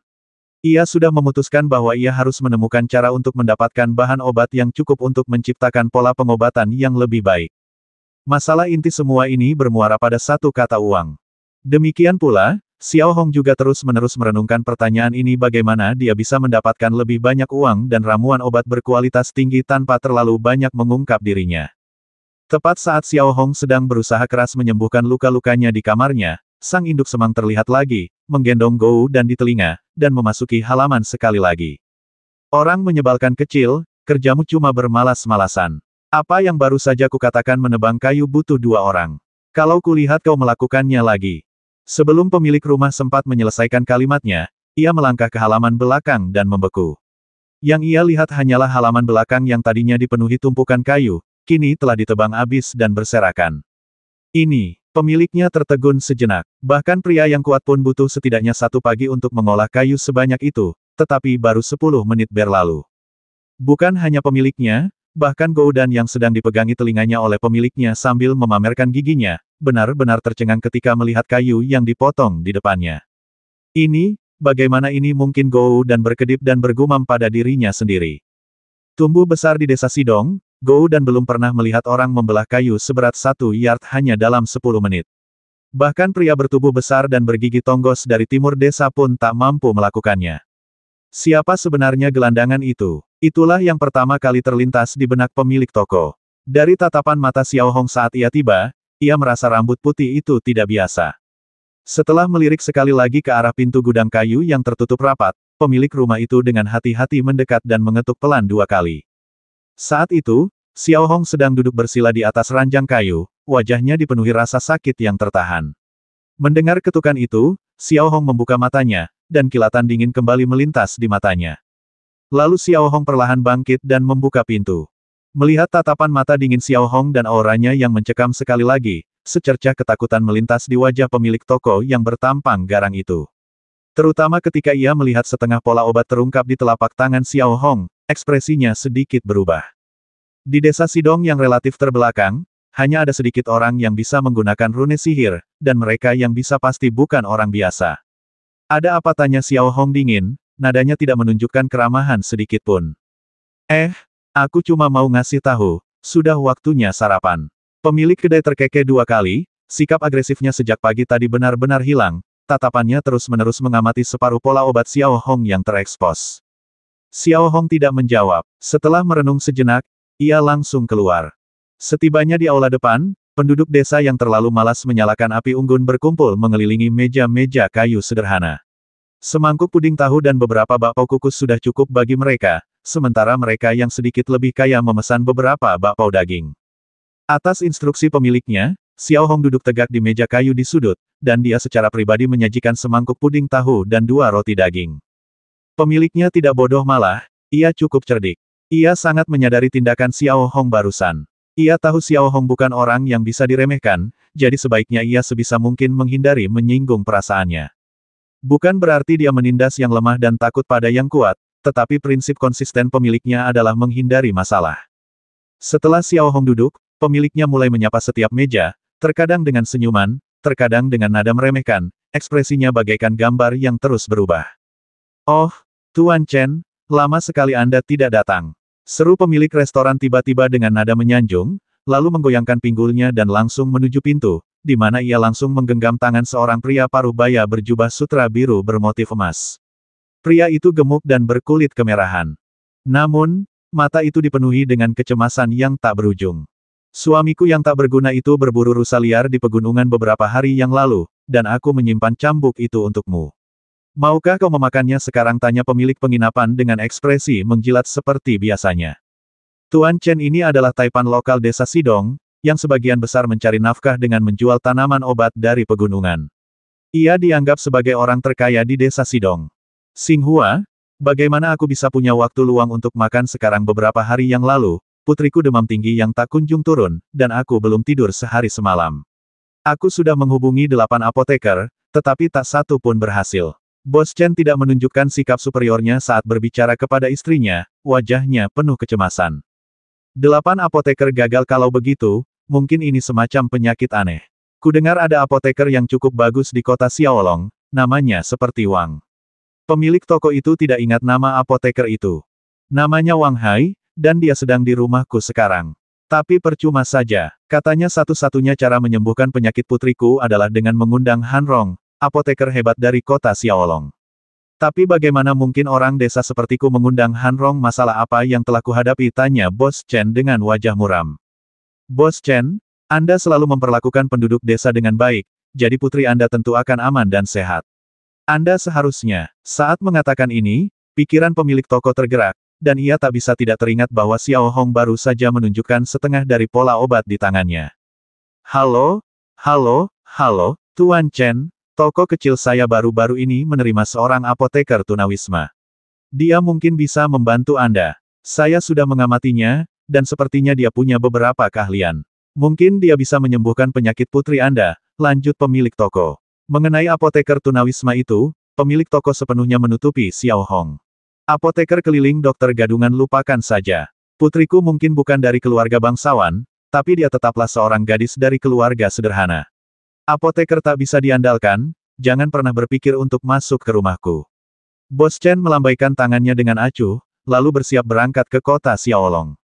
Ia sudah memutuskan bahwa ia harus menemukan cara untuk mendapatkan bahan obat yang cukup untuk menciptakan pola pengobatan yang lebih baik. Masalah inti semua ini bermuara pada satu kata uang. Demikian pula, Xiao Hong juga terus-menerus merenungkan pertanyaan ini, bagaimana dia bisa mendapatkan lebih banyak uang dan ramuan obat berkualitas tinggi tanpa terlalu banyak mengungkap dirinya. Tepat saat Xiao Hong sedang berusaha keras menyembuhkan luka-lukanya di kamarnya, sang induk semang terlihat lagi, menggendong Gou dan di telinga, dan memasuki halaman sekali lagi. Orang menyebalkan kecil, kerjamu cuma bermalas-malasan. Apa yang baru saja kukatakan menebang kayu butuh 2 orang. Kalau kulihat kau melakukannya lagi. Sebelum pemilik rumah sempat menyelesaikan kalimatnya, ia melangkah ke halaman belakang dan membeku. Yang ia lihat hanyalah halaman belakang yang tadinya dipenuhi tumpukan kayu, kini telah ditebang habis dan berserakan. Ini, pemiliknya tertegun sejenak. Bahkan pria yang kuat pun butuh setidaknya 1 pagi untuk mengolah kayu sebanyak itu, tetapi baru 10 menit berlalu. Bukan hanya pemiliknya, bahkan Gou Dan yang sedang dipegangi telinganya oleh pemiliknya sambil memamerkan giginya, benar-benar tercengang ketika melihat kayu yang dipotong di depannya. Ini, bagaimana ini mungkin? Gou Dan berkedip dan bergumam pada dirinya sendiri. Tumbuh besar di desa Sidong, Gou Dan belum pernah melihat orang membelah kayu seberat 1 yard hanya dalam 10 menit. Bahkan pria bertubuh besar dan bergigi tonggos dari timur desa pun tak mampu melakukannya. Siapa sebenarnya gelandangan itu? Itulah yang pertama kali terlintas di benak pemilik toko. Dari tatapan mata Xiao Hong saat ia tiba, ia merasa rambut putih itu tidak biasa. Setelah melirik sekali lagi ke arah pintu gudang kayu yang tertutup rapat, pemilik rumah itu dengan hati-hati mendekat dan mengetuk pelan 2 kali. Saat itu, Xiao Hong sedang duduk bersila di atas ranjang kayu, wajahnya dipenuhi rasa sakit yang tertahan. Mendengar ketukan itu, Xiao Hong membuka matanya, dan kilatan dingin kembali melintas di matanya. Lalu Xiao Hong perlahan bangkit dan membuka pintu. Melihat tatapan mata dingin Xiao Hong dan auranya yang mencekam sekali lagi, secercah ketakutan melintas di wajah pemilik toko yang bertampang garang itu. Terutama ketika ia melihat setengah pola obat terungkap di telapak tangan Xiao Hong, ekspresinya sedikit berubah. Di desa Sidong yang relatif terbelakang, hanya ada sedikit orang yang bisa menggunakan rune sihir, dan mereka yang bisa pasti bukan orang biasa. Ada apa? Tanya Xiao Hong dingin, nadanya tidak menunjukkan keramahan sedikit pun. Aku cuma mau ngasih tahu, sudah waktunya sarapan. Pemilik kedai terkekeh 2 kali, sikap agresifnya sejak pagi tadi benar-benar hilang, tatapannya terus-menerus mengamati separuh pola obat Xiao Hong yang terekspos. Xiao Hong tidak menjawab. Setelah merenung sejenak, ia langsung keluar. Setibanya di aula depan, penduduk desa yang terlalu malas menyalakan api unggun berkumpul mengelilingi meja-meja kayu sederhana. Semangkuk puding tahu dan beberapa bakpao kukus sudah cukup bagi mereka, sementara mereka yang sedikit lebih kaya memesan beberapa bakpao daging. Atas instruksi pemiliknya, Xiao Hong duduk tegak di meja kayu di sudut, dan dia secara pribadi menyajikan semangkuk puding tahu dan 2 roti daging. Pemiliknya tidak bodoh, malah, ia cukup cerdik. Ia sangat menyadari tindakan Xiao Hong barusan. Ia tahu Xiao Hong bukan orang yang bisa diremehkan, jadi sebaiknya ia sebisa mungkin menghindari menyinggung perasaannya. Bukan berarti dia menindas yang lemah dan takut pada yang kuat, tetapi prinsip konsisten pemiliknya adalah menghindari masalah. Setelah Xiao Hong duduk, pemiliknya mulai menyapa setiap meja, terkadang dengan senyuman, terkadang dengan nada meremehkan, ekspresinya bagaikan gambar yang terus berubah. "Oh, Tuan Chen, lama sekali Anda tidak datang. Seru pemilik restoran tiba-tiba dengan nada menyanjung, lalu menggoyangkan pinggulnya dan langsung menuju pintu, di mana ia langsung menggenggam tangan seorang pria paruh baya berjubah sutra biru bermotif emas. Pria itu gemuk dan berkulit kemerahan. Namun, mata itu dipenuhi dengan kecemasan yang tak berujung. Suamiku yang tak berguna itu berburu rusa liar di pegunungan beberapa hari yang lalu, dan aku menyimpan cambuk itu untukmu. Maukah kau memakannya sekarang? Tanya pemilik penginapan dengan ekspresi menjilat seperti biasanya. Tuan Chen ini adalah taipan lokal desa Sidong, yang sebagian besar mencari nafkah dengan menjual tanaman obat dari pegunungan. Ia dianggap sebagai orang terkaya di desa Sidong. Xinghua, bagaimana aku bisa punya waktu luang untuk makan sekarang? Beberapa hari yang lalu, putriku demam tinggi yang tak kunjung turun, dan aku belum tidur sehari semalam. Aku sudah menghubungi 8 apoteker, tetapi tak satu pun berhasil. Bos Chen tidak menunjukkan sikap superiornya saat berbicara kepada istrinya, wajahnya penuh kecemasan. 8 apoteker gagal. Kalau begitu, mungkin ini semacam penyakit aneh. Kudengar ada apoteker yang cukup bagus di kota Xiaolong, namanya seperti Wang. Pemilik toko itu tidak ingat nama apoteker itu. Namanya Wang Hai, dan dia sedang di rumahku sekarang. Tapi percuma saja, katanya satu-satunya cara menyembuhkan penyakit putriku adalah dengan mengundang Han Rong, apoteker hebat dari kota Xiaolong. Tapi bagaimana mungkin orang desa sepertiku mengundang Han Rong? Masalah apa yang telah kuhadapi? Tanya Bos Chen dengan wajah muram. Bos Chen, Anda selalu memperlakukan penduduk desa dengan baik, jadi putri Anda tentu akan aman dan sehat. Anda seharusnya, saat mengatakan ini, pikiran pemilik toko tergerak, dan ia tak bisa tidak teringat bahwa Xiao Hong baru saja menunjukkan setengah dari pola obat di tangannya. Halo, Tuan Chen, toko kecil saya baru-baru ini menerima seorang apoteker tunawisma. Dia mungkin bisa membantu Anda. Saya sudah mengamatinya, dan sepertinya dia punya beberapa keahlian. Mungkin dia bisa menyembuhkan penyakit putri Anda, lanjut pemilik toko. Mengenai apoteker tunawisma itu, pemilik toko sepenuhnya menutupi Xiao Hong. Apoteker keliling dokter gadungan lupakan saja. Putriku mungkin bukan dari keluarga bangsawan, tapi dia tetaplah seorang gadis dari keluarga sederhana. Apoteker tak bisa diandalkan, jangan pernah berpikir untuk masuk ke rumahku. Bos Chen melambaikan tangannya dengan acuh, lalu bersiap berangkat ke kota Xiaolong.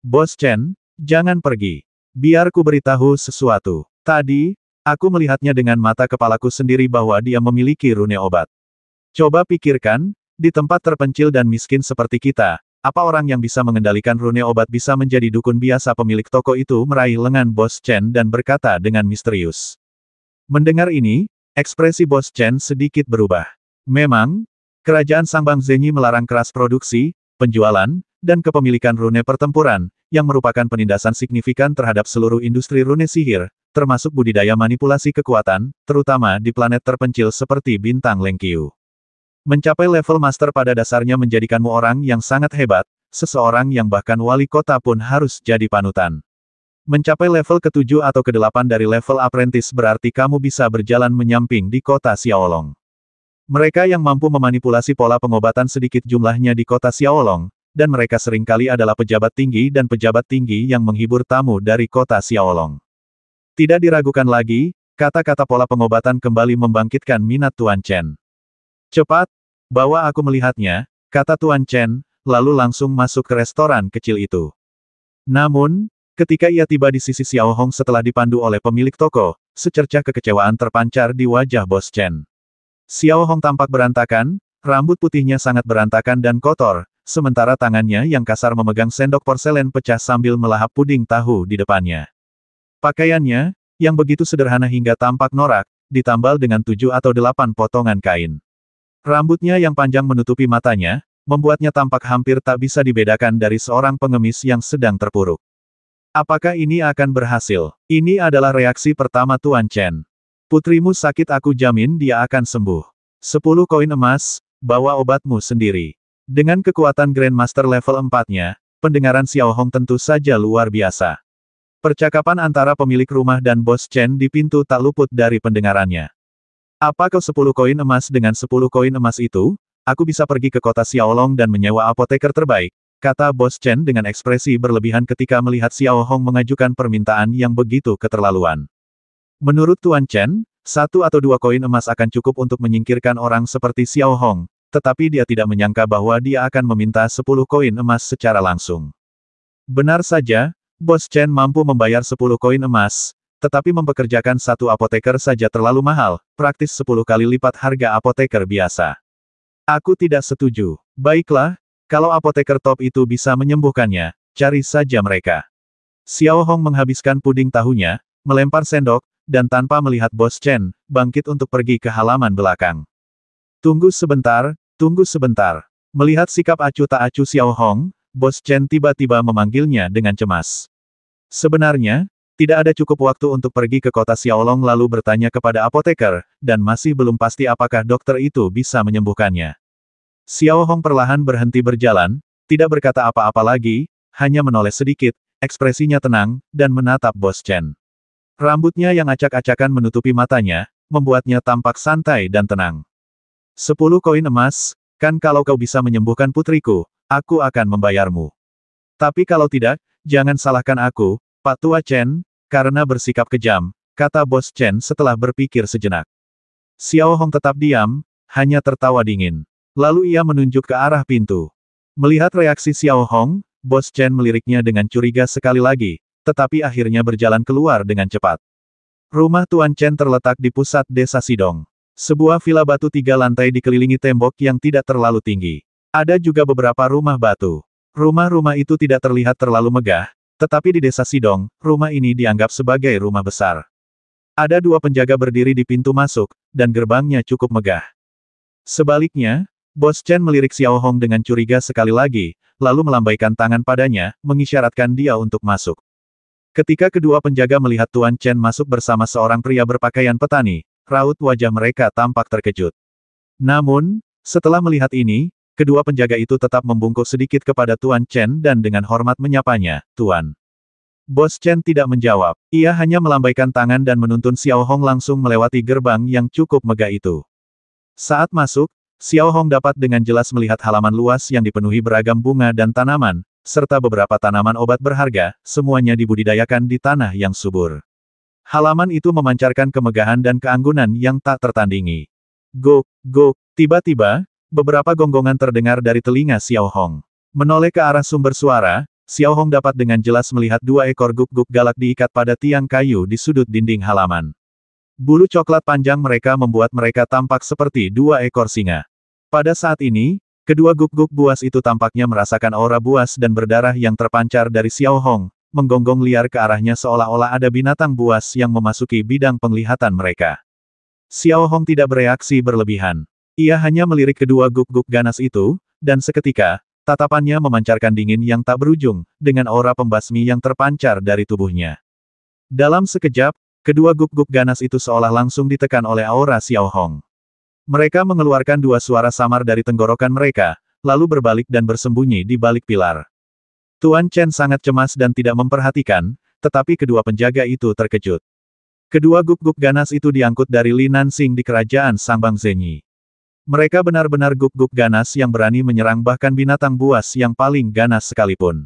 Bos Chen, jangan pergi. Biar ku beritahu sesuatu. Tadi, aku melihatnya dengan mata kepalaku sendiri bahwa dia memiliki rune obat. Coba pikirkan, di tempat terpencil dan miskin seperti kita, apa orang yang bisa mengendalikan rune obat bisa menjadi dukun biasa? Pemilik toko itu meraih lengan Bos Chen dan berkata dengan misterius. Mendengar ini, ekspresi Bos Chen sedikit berubah. Memang, kerajaan Sangbang Zhenyi melarang keras produksi, penjualan, dan kepemilikan rune pertempuran, yang merupakan penindasan signifikan terhadap seluruh industri rune sihir, termasuk budidaya manipulasi kekuatan, terutama di planet terpencil seperti bintang Lengqiu. Mencapai level master pada dasarnya menjadikanmu orang yang sangat hebat, seseorang yang bahkan wali kota pun harus jadi panutan. Mencapai level ke-7 atau ke-8 dari level apprentice berarti kamu bisa berjalan menyamping di kota Xiaolong. Mereka yang mampu memanipulasi pola pengobatan sedikit jumlahnya di kota Xiaolong, dan mereka seringkali adalah pejabat tinggi dan pejabat tinggi yang menghibur tamu dari kota Xiaolong. Tidak diragukan lagi, kata-kata pola pengobatan kembali membangkitkan minat Tuan Chen. Cepat, bawa aku melihatnya, kata Tuan Chen, lalu langsung masuk ke restoran kecil itu. Namun, ketika ia tiba di sisi Xiao Hong setelah dipandu oleh pemilik toko, secercah kekecewaan terpancar di wajah Bos Chen. Xiao Hong tampak berantakan, rambut putihnya sangat berantakan dan kotor, sementara tangannya yang kasar memegang sendok porselen pecah sambil melahap puding tahu di depannya. Pakaiannya, yang begitu sederhana hingga tampak norak, ditambal dengan 7 atau 8 potongan kain. Rambutnya yang panjang menutupi matanya, membuatnya tampak hampir tak bisa dibedakan dari seorang pengemis yang sedang terpuruk. Apakah ini akan berhasil? Ini adalah reaksi pertama Tuan Chen. Putrimu sakit, aku jamin dia akan sembuh. 10 koin emas, bawa obatmu sendiri. Dengan kekuatan Grandmaster level 4-nya, pendengaran Xiao Hong tentu saja luar biasa. Percakapan antara pemilik rumah dan Bos Chen di pintu tak luput dari pendengarannya. Apa kau 10 koin emas? Dengan 10 koin emas itu, aku bisa pergi ke kota Xiaolong dan menyewa apoteker terbaik, kata Bos Chen dengan ekspresi berlebihan ketika melihat Xiao Hong mengajukan permintaan yang begitu keterlaluan. Menurut Tuan Chen, 1 atau 2 koin emas akan cukup untuk menyingkirkan orang seperti Xiao Hong, tetapi dia tidak menyangka bahwa dia akan meminta 10 koin emas secara langsung. Benar saja, Bos Chen mampu membayar 10 koin emas, tetapi mempekerjakan satu apoteker saja terlalu mahal, praktis 10 kali lipat harga apoteker biasa. Aku tidak setuju. Baiklah, kalau apoteker top itu bisa menyembuhkannya, cari saja mereka. Xiao Hong menghabiskan puding tahunya, melempar sendok, dan tanpa melihat Bos Chen, bangkit untuk pergi ke halaman belakang. Tunggu sebentar, tunggu sebentar. Melihat sikap acuh tak acuh Xiao Hong, Bos Chen tiba-tiba memanggilnya dengan cemas. Sebenarnya, tidak ada cukup waktu untuk pergi ke kota Xiaolong lalu bertanya kepada apoteker, dan masih belum pasti apakah dokter itu bisa menyembuhkannya. Xiao Hong perlahan berhenti berjalan, tidak berkata apa-apa lagi, hanya menoleh sedikit, ekspresinya tenang, dan menatap Bos Chen. Rambutnya yang acak-acakan menutupi matanya, membuatnya tampak santai dan tenang. 10 koin emas, kan kalau kau bisa menyembuhkan putriku, aku akan membayarmu. Tapi kalau tidak, jangan salahkan aku, Pak Tua Chen, karena bersikap kejam, kata Bos Chen setelah berpikir sejenak. Xiao Hong tetap diam, hanya tertawa dingin. Lalu ia menunjuk ke arah pintu. Melihat reaksi Xiao Hong, Bos Chen meliriknya dengan curiga sekali lagi, tetapi akhirnya berjalan keluar dengan cepat. Rumah Tuan Chen terletak di pusat desa Sidong. Sebuah villa batu 3 lantai dikelilingi tembok yang tidak terlalu tinggi. Ada juga beberapa rumah batu. Rumah-rumah itu tidak terlihat terlalu megah, tetapi di desa Sidong, rumah ini dianggap sebagai rumah besar. Ada 2 penjaga berdiri di pintu masuk, dan gerbangnya cukup megah. Sebaliknya, Bos Chen melirik Xiao Hong dengan curiga sekali lagi, lalu melambaikan tangan padanya, mengisyaratkan dia untuk masuk. Ketika kedua penjaga melihat Tuan Chen masuk bersama seorang pria berpakaian petani, raut wajah mereka tampak terkejut. Namun, setelah melihat ini, kedua penjaga itu tetap membungkuk sedikit kepada Tuan Chen dan dengan hormat menyapanya, Tuan. Bos Chen tidak menjawab, ia hanya melambaikan tangan dan menuntun Xiao Hong langsung melewati gerbang yang cukup megah itu. Saat masuk, Xiao Hong dapat dengan jelas melihat halaman luas yang dipenuhi beragam bunga dan tanaman, serta beberapa tanaman obat berharga, semuanya dibudidayakan di tanah yang subur. Halaman itu memancarkan kemegahan dan keanggunan yang tak tertandingi. Gok, gok, tiba-tiba, beberapa gonggongan terdengar dari telinga Xiao Hong. Menoleh ke arah sumber suara, Xiao Hong dapat dengan jelas melihat 2 ekor guk-guk galak diikat pada tiang kayu di sudut dinding halaman. Bulu coklat panjang mereka membuat mereka tampak seperti 2 ekor singa. Pada saat ini, kedua guk-guk buas itu tampaknya merasakan aura buas dan berdarah yang terpancar dari Xiao Hong, menggonggong liar ke arahnya seolah-olah ada binatang buas yang memasuki bidang penglihatan mereka. Xiao Hong tidak bereaksi berlebihan. Ia hanya melirik kedua guk-guk ganas itu, dan seketika, tatapannya memancarkan dingin yang tak berujung, dengan aura pembasmi yang terpancar dari tubuhnya. Dalam sekejap, kedua guk-guk ganas itu seolah langsung ditekan oleh aura Xiao Hong. Mereka mengeluarkan 2 suara samar dari tenggorokan mereka, lalu berbalik dan bersembunyi di balik pilar. Tuan Chen sangat cemas dan tidak memperhatikan, tetapi kedua penjaga itu terkejut. Kedua guk-guk ganas itu diangkut dari Li Nansing di kerajaan Sangbang Zenyi. Mereka benar-benar guk-guk ganas yang berani menyerang bahkan binatang buas yang paling ganas sekalipun.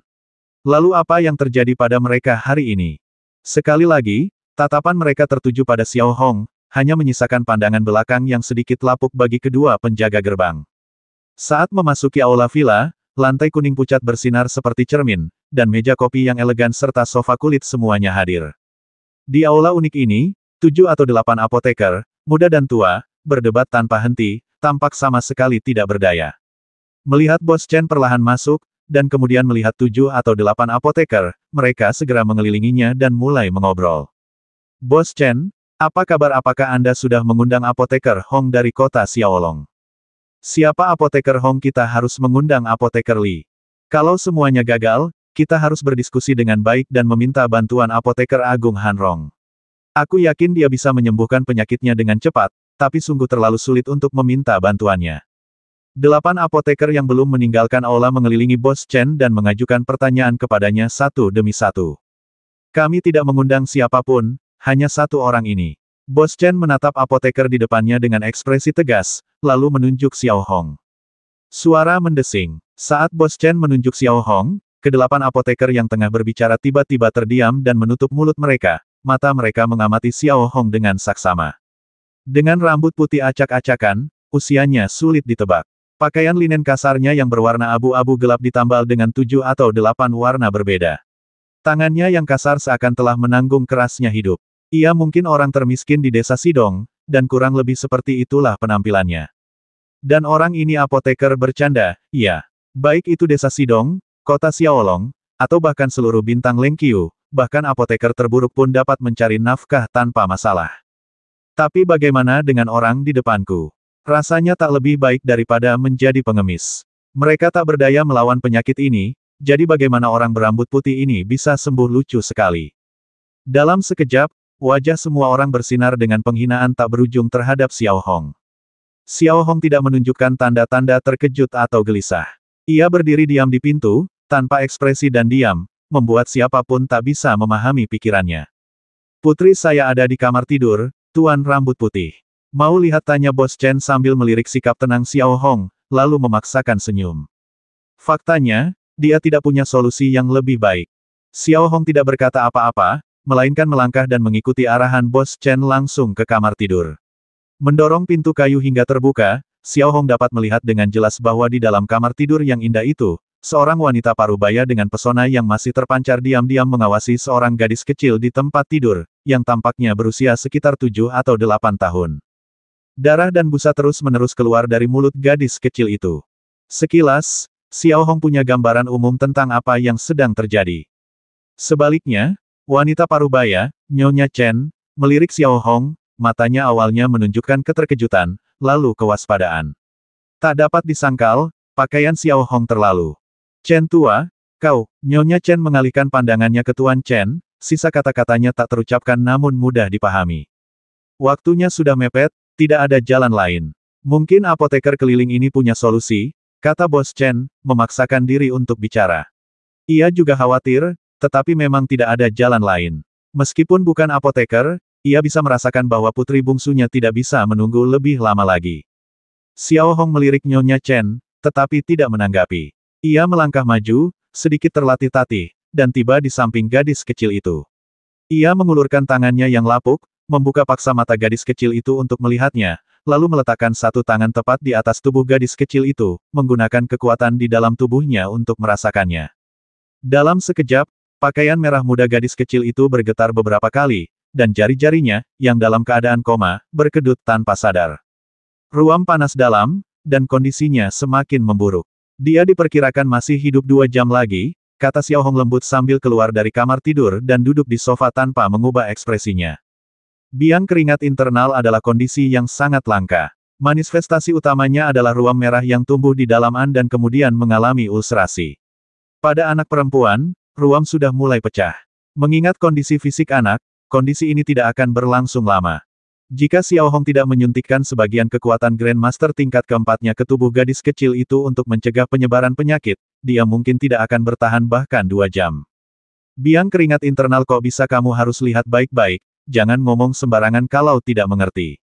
Lalu apa yang terjadi pada mereka hari ini? Sekali lagi, tatapan mereka tertuju pada Xiao Hong, hanya menyisakan pandangan belakang yang sedikit lapuk bagi kedua penjaga gerbang. Saat memasuki aula villa, lantai kuning pucat bersinar seperti cermin, dan meja kopi yang elegan serta sofa kulit semuanya hadir. Di aula unik ini, 7 atau 8 apoteker, muda dan tua, berdebat tanpa henti, tampak sama sekali tidak berdaya. Melihat Bos Chen perlahan masuk, dan kemudian melihat 7 atau 8 apoteker, mereka segera mengelilinginya dan mulai mengobrol. Bos Chen, apa kabar? Apakah Anda sudah mengundang apoteker Hong dari kota Xiaolong? Siapa apoteker Hong? Kita harus mengundang apoteker Li. Kalau semuanya gagal, kita harus berdiskusi dengan baik dan meminta bantuan apoteker Agung Han Rong. Aku yakin dia bisa menyembuhkan penyakitnya dengan cepat, tapi sungguh terlalu sulit untuk meminta bantuannya. 8 apoteker yang belum meninggalkan aula mengelilingi Bos Chen dan mengajukan pertanyaan kepadanya satu demi satu. Kami tidak mengundang siapapun, hanya 1 orang ini. Bos Chen menatap apoteker di depannya dengan ekspresi tegas, lalu menunjuk Xiao Hong. Suara mendesing. Saat Bos Chen menunjuk Xiao Hong, ke-8 apoteker yang tengah berbicara tiba-tiba terdiam dan menutup mulut mereka, mata mereka mengamati Xiao Hong dengan saksama. Dengan rambut putih acak-acakan, usianya sulit ditebak. Pakaian linen kasarnya yang berwarna abu-abu gelap ditambal dengan 7 atau 8 warna berbeda. Tangannya yang kasar seakan telah menanggung kerasnya hidup. Ia mungkin orang termiskin di desa Sidong, dan kurang lebih seperti itulah penampilannya. Dan orang ini apoteker bercanda, iya. Baik itu desa Sidong, kota Xiaolong, atau bahkan seluruh bintang Lengqiu, bahkan apoteker terburuk pun dapat mencari nafkah tanpa masalah. Tapi bagaimana dengan orang di depanku? Rasanya tak lebih baik daripada menjadi pengemis. Mereka tak berdaya melawan penyakit ini, jadi bagaimana orang berambut putih ini bisa sembuh lucu sekali. Dalam sekejap, wajah semua orang bersinar dengan penghinaan tak berujung terhadap Xiao Hong. Xiao Hong tidak menunjukkan tanda-tanda terkejut atau gelisah. Ia berdiri diam di pintu, tanpa ekspresi dan diam, membuat siapapun tak bisa memahami pikirannya. Putri saya ada di kamar tidur, Tuan Rambut Putih. Mau lihat, tanya Bos Chen sambil melirik sikap tenang Xiao Hong, lalu memaksakan senyum. Faktanya, dia tidak punya solusi yang lebih baik. Xiao Hong tidak berkata apa-apa, melainkan melangkah dan mengikuti arahan Bos Chen langsung ke kamar tidur. Mendorong pintu kayu hingga terbuka, Xiao Hong dapat melihat dengan jelas bahwa di dalam kamar tidur yang indah itu, seorang wanita parubaya dengan pesona yang masih terpancar diam-diam mengawasi seorang gadis kecil di tempat tidur, yang tampaknya berusia sekitar 7 atau 8 tahun. Darah dan busa terus-menerus keluar dari mulut gadis kecil itu. Sekilas, Xiao Hong punya gambaran umum tentang apa yang sedang terjadi. Sebaliknya, wanita parubaya, Nyonya Chen, melirik Xiao Hong, matanya awalnya menunjukkan keterkejutan, lalu kewaspadaan. Tak dapat disangkal, pakaian Xiao Hong terlalu. Chen tua, kau, Nyonya Chen mengalihkan pandangannya ke Tuan Chen, sisa kata-katanya tak terucapkan namun mudah dipahami. Waktunya sudah mepet, tidak ada jalan lain. Mungkin apoteker keliling ini punya solusi, kata Bos Chen, memaksakan diri untuk bicara. Ia juga khawatir, tetapi memang tidak ada jalan lain. Meskipun bukan apoteker, ia bisa merasakan bahwa putri bungsunya tidak bisa menunggu lebih lama lagi. Xiao Hong melirik Nyonya Chen, tetapi tidak menanggapi. Ia melangkah maju, sedikit terlatih-tatih, dan tiba di samping gadis kecil itu. Ia mengulurkan tangannya yang lapuk, membuka paksa mata gadis kecil itu untuk melihatnya, lalu meletakkan satu tangan tepat di atas tubuh gadis kecil itu, menggunakan kekuatan di dalam tubuhnya untuk merasakannya. Dalam sekejap, pakaian merah muda gadis kecil itu bergetar beberapa kali, dan jari-jarinya, yang dalam keadaan koma, berkedut tanpa sadar. Ruam panas dalam, dan kondisinya semakin memburuk. Dia diperkirakan masih hidup 2 jam lagi, kata Xiao Hong lembut sambil keluar dari kamar tidur dan duduk di sofa tanpa mengubah ekspresinya. Biang keringat internal adalah kondisi yang sangat langka. Manifestasi utamanya adalah ruam merah yang tumbuh di dalaman dan kemudian mengalami ulcerasi. Pada anak perempuan, ruam sudah mulai pecah. Mengingat kondisi fisik anak, kondisi ini tidak akan berlangsung lama. Jika Xiao Hong tidak menyuntikkan sebagian kekuatan Grandmaster tingkat keempatnya ke tubuh gadis kecil itu untuk mencegah penyebaran penyakit, dia mungkin tidak akan bertahan bahkan 2 jam. Biang keringat internal, kok bisa, kamu harus lihat baik-baik. Jangan ngomong sembarangan kalau tidak mengerti.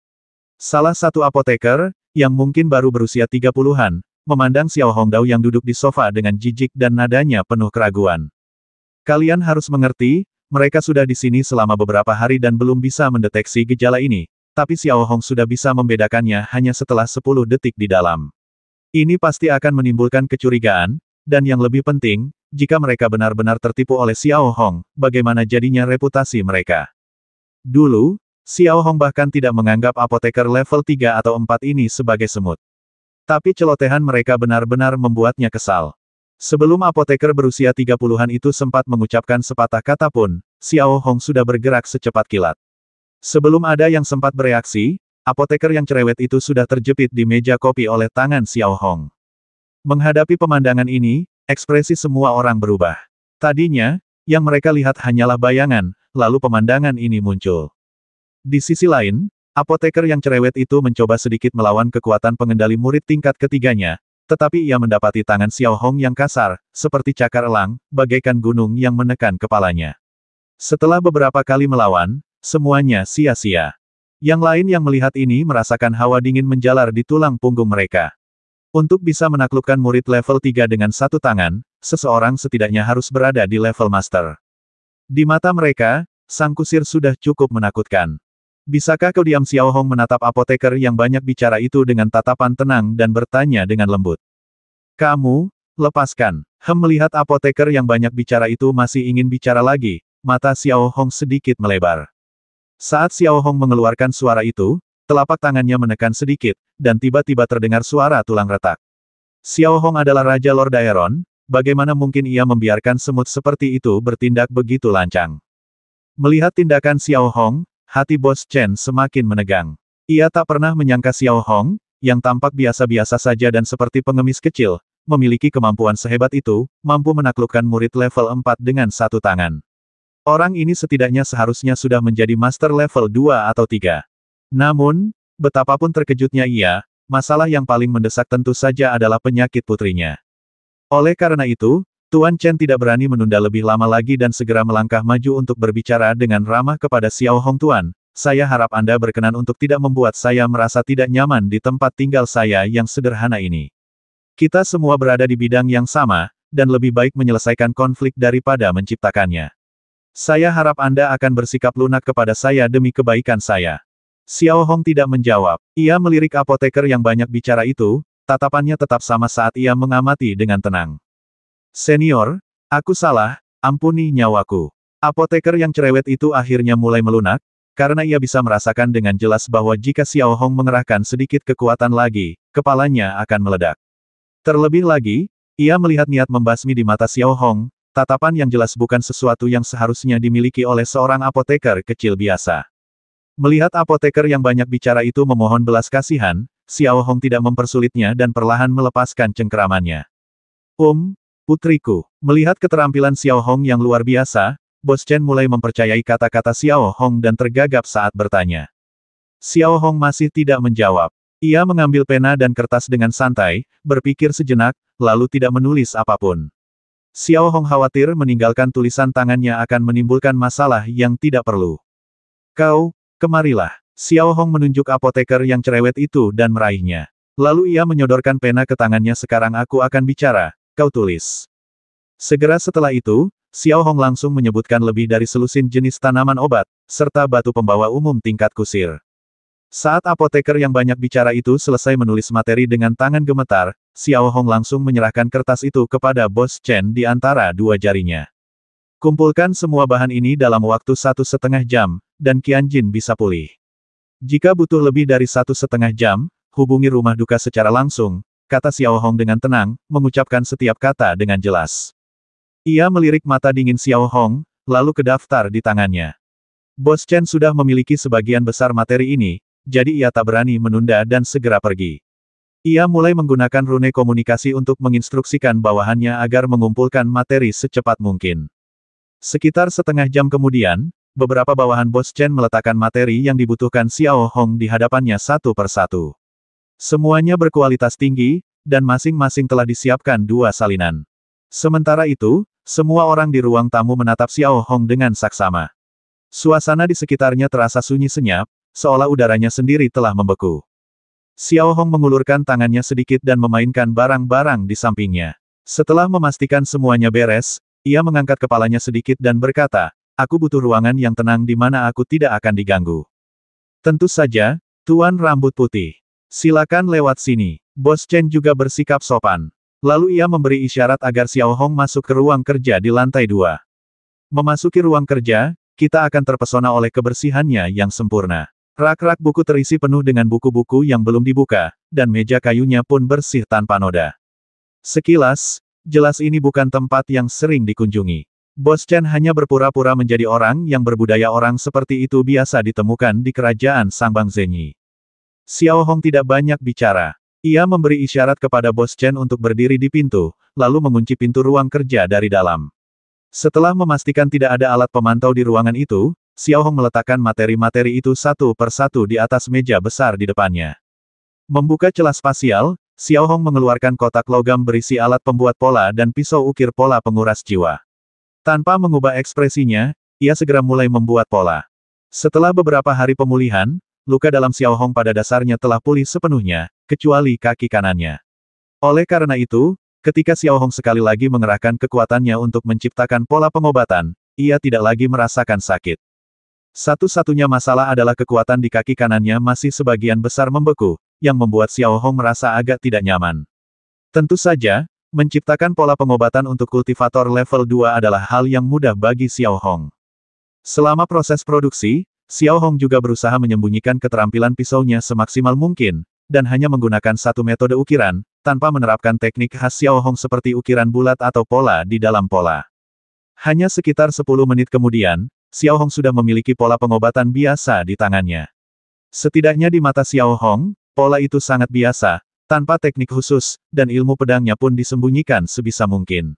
Salah satu apoteker, yang mungkin baru berusia 30-an, memandang Xiao Hongdao yang duduk di sofa dengan jijik dan nadanya penuh keraguan. Kalian harus mengerti, mereka sudah di sini selama beberapa hari dan belum bisa mendeteksi gejala ini, tapi Xiao Hong sudah bisa membedakannya hanya setelah 10 detik di dalam. Ini pasti akan menimbulkan kecurigaan, dan yang lebih penting, jika mereka benar-benar tertipu oleh Xiao Hong, bagaimana jadinya reputasi mereka? Dulu, Xiao Hong bahkan tidak menganggap apoteker level 3 atau 4 ini sebagai semut. Tapi celotehan mereka benar-benar membuatnya kesal. Sebelum apoteker berusia 30-an itu sempat mengucapkan sepatah kata pun, Xiao Hong sudah bergerak secepat kilat. Sebelum ada yang sempat bereaksi, apoteker yang cerewet itu sudah terjepit di meja kopi oleh tangan Xiao Hong. Menghadapi pemandangan ini, ekspresi semua orang berubah. Tadinya, yang mereka lihat hanyalah bayangan, lalu pemandangan ini muncul. Di sisi lain, apoteker yang cerewet itu mencoba sedikit melawan kekuatan pengendali murid tingkat ketiganya, tetapi ia mendapati tangan Xiao Hong yang kasar, seperti cakar elang, bagaikan gunung yang menekan kepalanya. Setelah beberapa kali melawan, semuanya sia-sia. Yang lain yang melihat ini merasakan hawa dingin menjalar di tulang punggung mereka. Untuk bisa menaklukkan murid level 3 dengan satu tangan, seseorang setidaknya harus berada di level master. Di mata mereka, sang kusir sudah cukup menakutkan. Bisakah kau diam? Xiao Hong menatap apoteker yang banyak bicara itu dengan tatapan tenang dan bertanya dengan lembut. Kamu, lepaskan. Melihat apoteker yang banyak bicara itu masih ingin bicara lagi, mata Xiao Hong sedikit melebar. Saat Xiao Hong mengeluarkan suara itu, telapak tangannya menekan sedikit, dan tiba-tiba terdengar suara tulang retak. Xiao Hong adalah Raja Lord Daeron, bagaimana mungkin ia membiarkan semut seperti itu bertindak begitu lancang? Melihat tindakan Xiao Hong, hati Bos Chen semakin menegang. Ia tak pernah menyangka Xiao Hong, yang tampak biasa-biasa saja dan seperti pengemis kecil, memiliki kemampuan sehebat itu, mampu menaklukkan murid level 4 dengan satu tangan. Orang ini setidaknya seharusnya sudah menjadi master level 2 atau 3. Namun, betapapun terkejutnya ia, masalah yang paling mendesak tentu saja adalah penyakit putrinya. Oleh karena itu, Tuan Chen tidak berani menunda lebih lama lagi dan segera melangkah maju untuk berbicara dengan ramah kepada Xiao Hong. Tuan, saya harap Anda berkenan untuk tidak membuat saya merasa tidak nyaman di tempat tinggal saya yang sederhana ini. Kita semua berada di bidang yang sama, dan lebih baik menyelesaikan konflik daripada menciptakannya. Saya harap Anda akan bersikap lunak kepada saya demi kebaikan saya. Xiao Hong tidak menjawab. Ia melirik apoteker yang banyak bicara itu, tatapannya tetap sama saat ia mengamati dengan tenang. Senior, aku salah, ampuni nyawaku. Apoteker yang cerewet itu akhirnya mulai melunak, karena ia bisa merasakan dengan jelas bahwa jika Xiao Hong mengerahkan sedikit kekuatan lagi, kepalanya akan meledak. Terlebih lagi, ia melihat niat membasmi di mata Xiao Hong, tatapan yang jelas bukan sesuatu yang seharusnya dimiliki oleh seorang apoteker kecil biasa. Melihat apoteker yang banyak bicara itu memohon belas kasihan, Xiao Hong tidak mempersulitnya dan perlahan melepaskan cengkeramannya. Putriku. Melihat keterampilan Xiao Hong yang luar biasa, Bos Chen mulai mempercayai kata-kata Xiao Hong dan tergagap saat bertanya. Xiao Hong masih tidak menjawab. Ia mengambil pena dan kertas dengan santai, berpikir sejenak, lalu tidak menulis apapun. Xiao Hong khawatir meninggalkan tulisan tangannya akan menimbulkan masalah yang tidak perlu. Kau, kemarilah. Xiao Hong menunjuk apoteker yang cerewet itu dan meraihnya. Lalu ia menyodorkan pena ke tangannya. Sekarang aku akan bicara, kau tulis. Segera setelah itu, Xiao Hong langsung menyebutkan lebih dari selusin jenis tanaman obat, serta batu pembawa umum tingkat kusir. Saat apoteker yang banyak bicara itu selesai menulis materi dengan tangan gemetar, Xiao Hong langsung menyerahkan kertas itu kepada Bos Chen di antara dua jarinya. Kumpulkan semua bahan ini dalam waktu 1,5 jam, dan Qianjin bisa pulih. Jika butuh lebih dari 1,5 jam, hubungi rumah duka secara langsung, kata Xiao Hong dengan tenang, mengucapkan setiap kata dengan jelas. Ia melirik mata dingin Xiao Hong, lalu ke daftar di tangannya. Bos Chen sudah memiliki sebagian besar materi ini, jadi ia tak berani menunda dan segera pergi. Ia mulai menggunakan rune komunikasi untuk menginstruksikan bawahannya agar mengumpulkan materi secepat mungkin. Sekitar setengah jam kemudian, beberapa bawahan Bos Chen meletakkan materi yang dibutuhkan Xiao Hong di hadapannya satu persatu. Semuanya berkualitas tinggi, dan masing-masing telah disiapkan dua salinan. Sementara itu, semua orang di ruang tamu menatap Xiao Hong dengan saksama. Suasana di sekitarnya terasa sunyi senyap, seolah udaranya sendiri telah membeku. Xiao Hong mengulurkan tangannya sedikit dan memainkan barang-barang di sampingnya. Setelah memastikan semuanya beres, ia mengangkat kepalanya sedikit dan berkata, aku butuh ruangan yang tenang di mana aku tidak akan diganggu. Tentu saja, Tuan Rambut Putih. Silakan lewat sini. Bos Chen juga bersikap sopan. Lalu ia memberi isyarat agar Xiao Hong masuk ke ruang kerja di lantai 2. Memasuki ruang kerja, kita akan terpesona oleh kebersihannya yang sempurna. Rak-rak buku terisi penuh dengan buku-buku yang belum dibuka, dan meja kayunya pun bersih tanpa noda. Sekilas, jelas ini bukan tempat yang sering dikunjungi. Bos Chen hanya berpura-pura menjadi orang yang berbudaya. Orang seperti itu biasa ditemukan di kerajaan Sangbang Zenyi. Xiao Hong tidak banyak bicara. Ia memberi isyarat kepada Bos Chen untuk berdiri di pintu, lalu mengunci pintu ruang kerja dari dalam. Setelah memastikan tidak ada alat pemantau di ruangan itu, Xiao Hong meletakkan materi-materi itu satu persatu di atas meja besar di depannya. Membuka celah spasial, Xiao Hong mengeluarkan kotak logam berisi alat pembuat pola dan pisau ukir pola penguras jiwa. Tanpa mengubah ekspresinya, ia segera mulai membuat pola. Setelah beberapa hari pemulihan, luka dalam Xiao Hong pada dasarnya telah pulih sepenuhnya, kecuali kaki kanannya. Oleh karena itu, ketika Xiao Hong sekali lagi mengerahkan kekuatannya untuk menciptakan pola pengobatan, ia tidak lagi merasakan sakit. Satu-satunya masalah adalah kekuatan di kaki kanannya masih sebagian besar membeku, yang membuat Xiao Hong merasa agak tidak nyaman. Tentu saja, menciptakan pola pengobatan untuk kultivator level 2 adalah hal yang mudah bagi Xiao Hong. Selama proses produksi, Xiao Hong juga berusaha menyembunyikan keterampilan pisaunya semaksimal mungkin, dan hanya menggunakan satu metode ukiran, tanpa menerapkan teknik khas Xiao Hong seperti ukiran bulat atau pola di dalam pola. Hanya sekitar 10 menit kemudian, Xiao Hong sudah memiliki pola pengobatan biasa di tangannya. Setidaknya di mata Xiao Hong, pola itu sangat biasa, tanpa teknik khusus, dan ilmu pedangnya pun disembunyikan sebisa mungkin.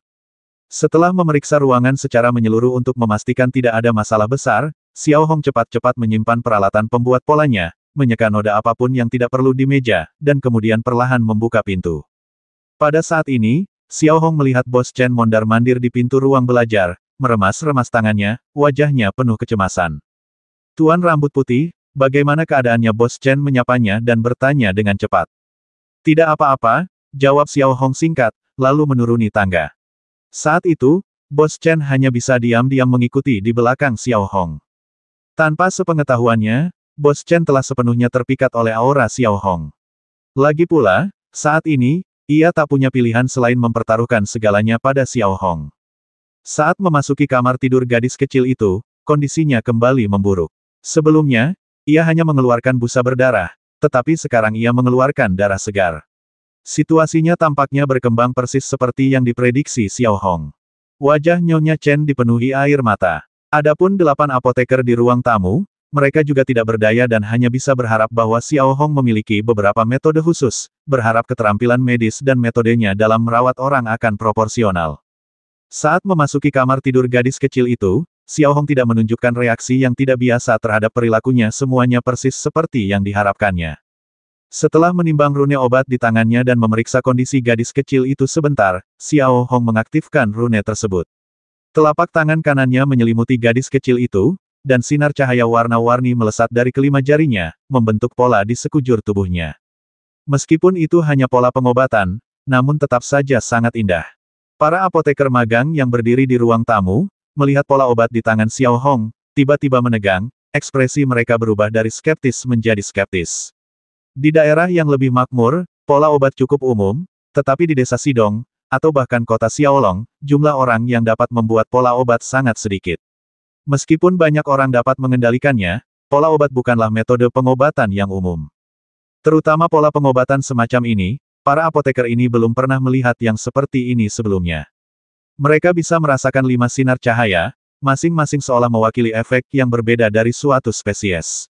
Setelah memeriksa ruangan secara menyeluruh untuk memastikan tidak ada masalah besar, Xiao Hong cepat-cepat menyimpan peralatan pembuat polanya, menyeka noda apapun yang tidak perlu di meja, dan kemudian perlahan membuka pintu. Pada saat ini, Xiao Hong melihat Bos Chen mondar-mandir di pintu ruang belajar, meremas-remas tangannya, wajahnya penuh kecemasan. Tuan rambut putih, bagaimana keadaannya? Bos Chen menyapanya dan bertanya dengan cepat. Tidak apa-apa, jawab Xiao Hong singkat, lalu menuruni tangga. Saat itu, Bos Chen hanya bisa diam-diam mengikuti di belakang Xiao Hong. Tanpa sepengetahuannya, Bos Chen telah sepenuhnya terpikat oleh aura Xiao Hong. Lagi pula, saat ini, ia tak punya pilihan selain mempertaruhkan segalanya pada Xiao Hong. Saat memasuki kamar tidur gadis kecil itu, kondisinya kembali memburuk. Sebelumnya, ia hanya mengeluarkan busa berdarah, tetapi sekarang ia mengeluarkan darah segar. Situasinya tampaknya berkembang persis seperti yang diprediksi Xiao Hong. Wajah Nyonya Chen dipenuhi air mata. Adapun 8 apoteker di ruang tamu, mereka juga tidak berdaya dan hanya bisa berharap bahwa Xiao Hong memiliki beberapa metode khusus, berharap keterampilan medis dan metodenya dalam merawat orang akan proporsional. Saat memasuki kamar tidur gadis kecil itu, Xiao Hong tidak menunjukkan reaksi yang tidak biasa terhadap perilakunya, semuanya persis seperti yang diharapkannya. Setelah menimbang rune obat di tangannya dan memeriksa kondisi gadis kecil itu sebentar, Xiao Hong mengaktifkan rune tersebut. Telapak tangan kanannya menyelimuti gadis kecil itu, dan sinar cahaya warna-warni melesat dari kelima jarinya, membentuk pola di sekujur tubuhnya. Meskipun itu hanya pola pengobatan, namun tetap saja sangat indah. Para apoteker magang yang berdiri di ruang tamu, melihat pola obat di tangan Xiao Hong, tiba-tiba menegang, ekspresi mereka berubah dari skeptis menjadi skeptis. Di daerah yang lebih makmur, pola obat cukup umum, tetapi di desa Sidong, atau bahkan kota Xiaolong, jumlah orang yang dapat membuat pola obat sangat sedikit. Meskipun banyak orang dapat mengendalikannya, pola obat bukanlah metode pengobatan yang umum. Terutama pola pengobatan semacam ini, para apoteker ini belum pernah melihat yang seperti ini sebelumnya. Mereka bisa merasakan 5 sinar cahaya, masing-masing seolah mewakili efek yang berbeda dari suatu spesies.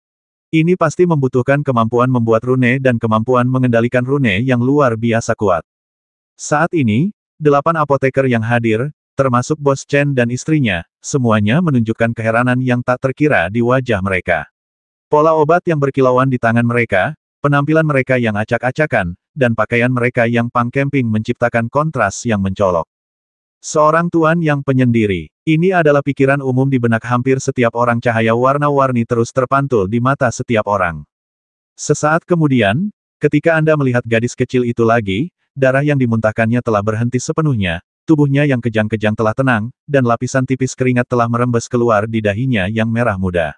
Ini pasti membutuhkan kemampuan membuat rune dan kemampuan mengendalikan rune yang luar biasa kuat. Saat ini, 8 apoteker yang hadir, termasuk Bos Chen dan istrinya, semuanya menunjukkan keheranan yang tak terkira di wajah mereka. Pola obat yang berkilauan di tangan mereka, penampilan mereka yang acak-acakan, dan pakaian mereka yang punk camping menciptakan kontras yang mencolok. Seorang tuan yang penyendiri. Ini adalah pikiran umum di benak hampir setiap orang. Cahaya warna-warni terus terpantul di mata setiap orang. Sesaat kemudian, ketika Anda melihat gadis kecil itu lagi, darah yang dimuntahkannya telah berhenti sepenuhnya, tubuhnya yang kejang-kejang telah tenang, dan lapisan tipis keringat telah merembes keluar di dahinya yang merah muda.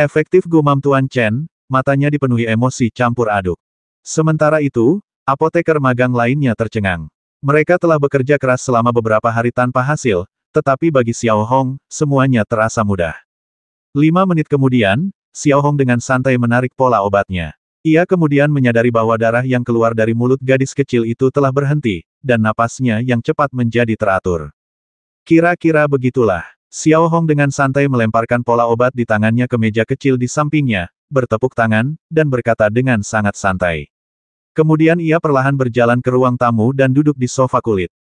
Efektif, gumam Tuan Chen, matanya dipenuhi emosi campur aduk. Sementara itu, apoteker magang lainnya tercengang. Mereka telah bekerja keras selama beberapa hari tanpa hasil, tetapi bagi Xiao Hong, semuanya terasa mudah. 5 menit kemudian, Xiao Hong dengan santai menarik pola obatnya. Ia kemudian menyadari bahwa darah yang keluar dari mulut gadis kecil itu telah berhenti, dan napasnya yang cepat menjadi teratur. Kira-kira begitulah. Xiao Hong dengan santai melemparkan pola obat di tangannya ke meja kecil di sampingnya, bertepuk tangan, dan berkata dengan sangat santai. Kemudian ia perlahan berjalan ke ruang tamu dan duduk di sofa kulit.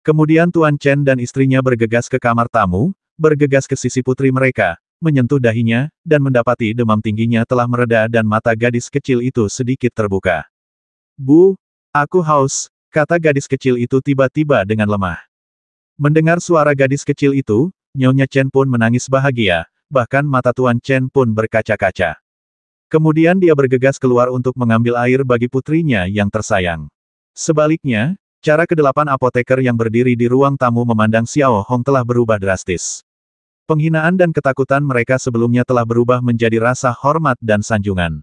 Kemudian Tuan Chen dan istrinya bergegas ke kamar tamu, bergegas ke sisi putri mereka, menyentuh dahinya, dan mendapati demam tingginya telah mereda dan mata gadis kecil itu sedikit terbuka. "Bu, aku haus," kata gadis kecil itu tiba-tiba dengan lemah. Mendengar suara gadis kecil itu, Nyonya Chen pun menangis bahagia, bahkan mata Tuan Chen pun berkaca-kaca. Kemudian dia bergegas keluar untuk mengambil air bagi putrinya yang tersayang. Sebaliknya, cara ke-8 apoteker yang berdiri di ruang tamu memandang Xiao Hong telah berubah drastis. Penghinaan dan ketakutan mereka sebelumnya telah berubah menjadi rasa hormat dan sanjungan.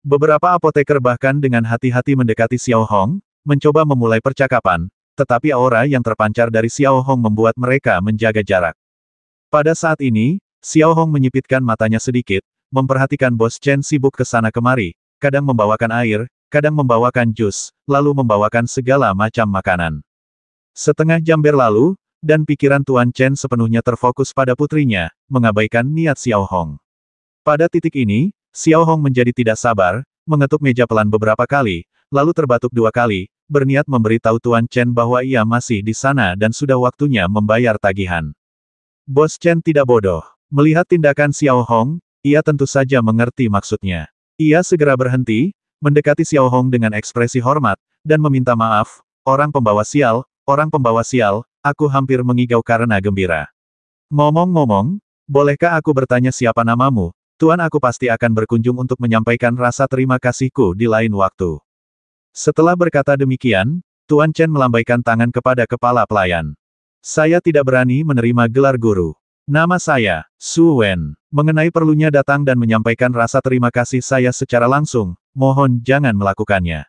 Beberapa apoteker bahkan dengan hati-hati mendekati Xiao Hong, mencoba memulai percakapan, tetapi aura yang terpancar dari Xiao Hong membuat mereka menjaga jarak. Pada saat ini, Xiao Hong menyipitkan matanya sedikit, memperhatikan Bos Chen sibuk ke sana kemari, kadang membawakan air, kadang membawakan jus, lalu membawakan segala macam makanan. Setengah jam berlalu, dan pikiran Tuan Chen sepenuhnya terfokus pada putrinya, mengabaikan niat Xiao Hong. Pada titik ini, Xiao Hong menjadi tidak sabar, mengetuk meja pelan beberapa kali, lalu terbatuk 2 kali, berniat memberitahu Tuan Chen bahwa ia masih di sana dan sudah waktunya membayar tagihan. Bos Chen tidak bodoh. Melihat tindakan Xiao Hong, ia tentu saja mengerti maksudnya. Ia segera berhenti, mendekati Xiao Hong dengan ekspresi hormat, dan meminta maaf, orang pembawa sial, aku hampir mengigau karena gembira. Ngomong-ngomong, bolehkah aku bertanya siapa namamu? Tuan, aku pasti akan berkunjung untuk menyampaikan rasa terima kasihku di lain waktu. Setelah berkata demikian, Tuan Chen melambaikan tangan kepada kepala pelayan. Saya tidak berani menerima gelar guru. Nama saya, Su Wen. Mengenai perlunya datang dan menyampaikan rasa terima kasih saya secara langsung, mohon jangan melakukannya.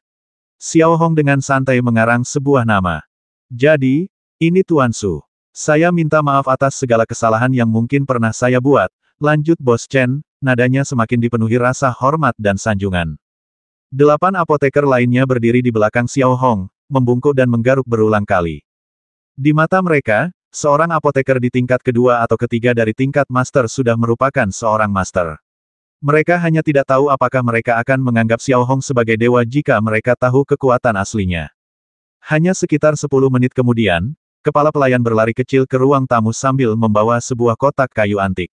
Xiao Hong dengan santai mengarang sebuah nama. Jadi, ini Tuan Su. Saya minta maaf atas segala kesalahan yang mungkin pernah saya buat, lanjut Bos Chen, nadanya semakin dipenuhi rasa hormat dan sanjungan. 8 apoteker lainnya berdiri di belakang Xiao Hong, membungkuk dan menggaruk berulang kali. Di mata mereka, seorang apoteker di tingkat kedua atau ketiga dari tingkat master sudah merupakan seorang master. Mereka hanya tidak tahu apakah mereka akan menganggap Xiao Hong sebagai dewa jika mereka tahu kekuatan aslinya. Hanya sekitar 10 menit kemudian, kepala pelayan berlari kecil ke ruang tamu sambil membawa sebuah kotak kayu antik.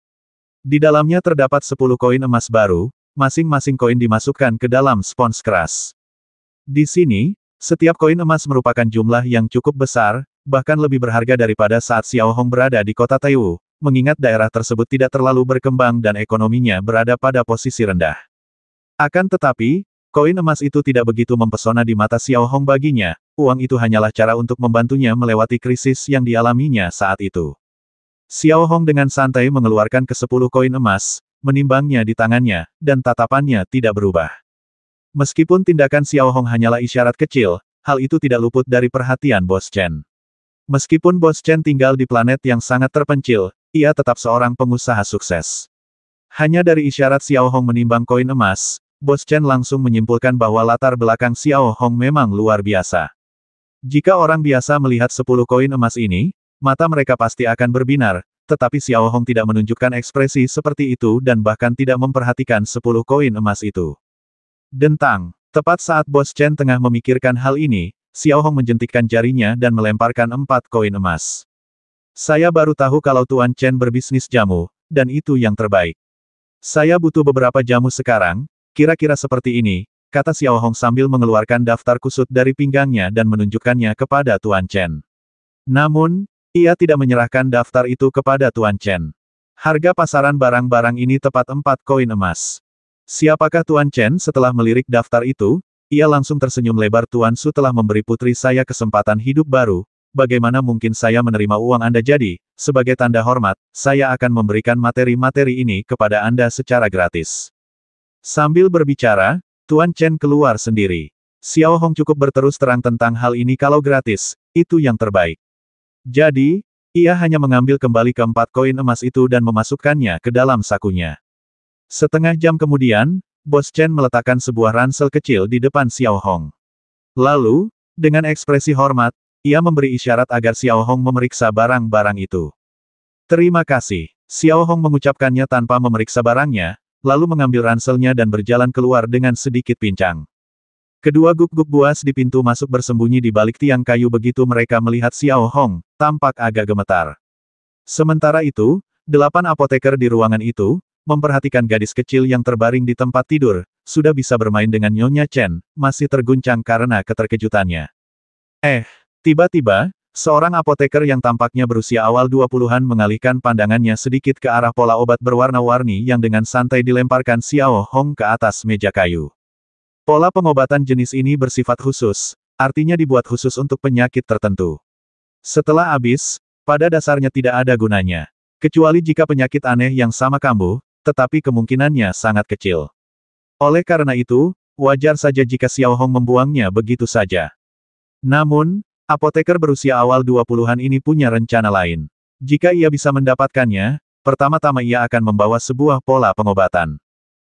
Di dalamnya terdapat 10 koin emas baru, masing-masing koin dimasukkan ke dalam spons keras. Di sini, setiap koin emas merupakan jumlah yang cukup besar, bahkan lebih berharga daripada saat Xiao Hong berada di kota Taiwu, mengingat daerah tersebut tidak terlalu berkembang dan ekonominya berada pada posisi rendah. Akan tetapi, koin emas itu tidak begitu mempesona di mata Xiao Hong baginya, uang itu hanyalah cara untuk membantunya melewati krisis yang dialaminya saat itu. Xiao Hong dengan santai mengeluarkan ke-10 koin emas, menimbangnya di tangannya, dan tatapannya tidak berubah. Meskipun tindakan Xiao Hong hanyalah isyarat kecil, hal itu tidak luput dari perhatian Bos Chen. Meskipun Bos Chen tinggal di planet yang sangat terpencil, ia tetap seorang pengusaha sukses. Hanya dari isyarat Xiao Hong menimbang koin emas, Bos Chen langsung menyimpulkan bahwa latar belakang Xiao Hong memang luar biasa. Jika orang biasa melihat 10 koin emas ini, mata mereka pasti akan berbinar, tetapi Xiao Hong tidak menunjukkan ekspresi seperti itu dan bahkan tidak memperhatikan 10 koin emas itu. Dentang. Tepat saat Bos Chen tengah memikirkan hal ini, Xiao Hong menjentikkan jarinya dan melemparkan 4 koin emas. Saya baru tahu kalau Tuan Chen berbisnis jamu, dan itu yang terbaik. Saya butuh beberapa jamu sekarang, kira-kira seperti ini, kata Xiao Hong sambil mengeluarkan daftar kusut dari pinggangnya dan menunjukkannya kepada Tuan Chen. Namun, ia tidak menyerahkan daftar itu kepada Tuan Chen. Harga pasaran barang-barang ini tepat 4 koin emas. Siapakah Tuan Chen setelah melirik daftar itu? Ia langsung tersenyum lebar. Tuan Su telah memberi putri saya kesempatan hidup baru. Bagaimana mungkin saya menerima uang Anda? Jadi, sebagai tanda hormat, saya akan memberikan materi-materi ini kepada Anda secara gratis. Sambil berbicara, Tuan Chen keluar sendiri. Xiao Hong cukup berterus terang tentang hal ini. Kalau gratis, itu yang terbaik. Jadi, ia hanya mengambil kembali ke-4 koin emas itu dan memasukkannya ke dalam sakunya. Setengah jam kemudian, Bos Chen meletakkan sebuah ransel kecil di depan Xiao Hong. Lalu, dengan ekspresi hormat, ia memberi isyarat agar Xiao Hong memeriksa barang-barang itu. Terima kasih. Xiao Hong mengucapkannya tanpa memeriksa barangnya, lalu mengambil ranselnya dan berjalan keluar dengan sedikit pincang. Kedua guk-guk buas di pintu masuk bersembunyi di balik tiang kayu. Begitu mereka melihat Xiao Hong, tampak agak gemetar. Sementara itu, 8 apoteker di ruangan itu, memperhatikan gadis kecil yang terbaring di tempat tidur, sudah bisa bermain dengan Nyonya Chen, masih terguncang karena keterkejutannya. Tiba-tiba, seorang apoteker yang tampaknya berusia awal 20-an mengalihkan pandangannya sedikit ke arah pola obat berwarna-warni yang dengan santai dilemparkan Xiao Hong ke atas meja kayu. Pola pengobatan jenis ini bersifat khusus, artinya dibuat khusus untuk penyakit tertentu. Setelah habis, pada dasarnya tidak ada gunanya. Kecuali jika penyakit aneh yang sama kambuh, tetapi kemungkinannya sangat kecil. Oleh karena itu, wajar saja jika Xiao Hong membuangnya begitu saja. Namun, apoteker berusia awal 20-an ini punya rencana lain. Jika ia bisa mendapatkannya, pertama-tama ia akan membawa sebuah pola pengobatan.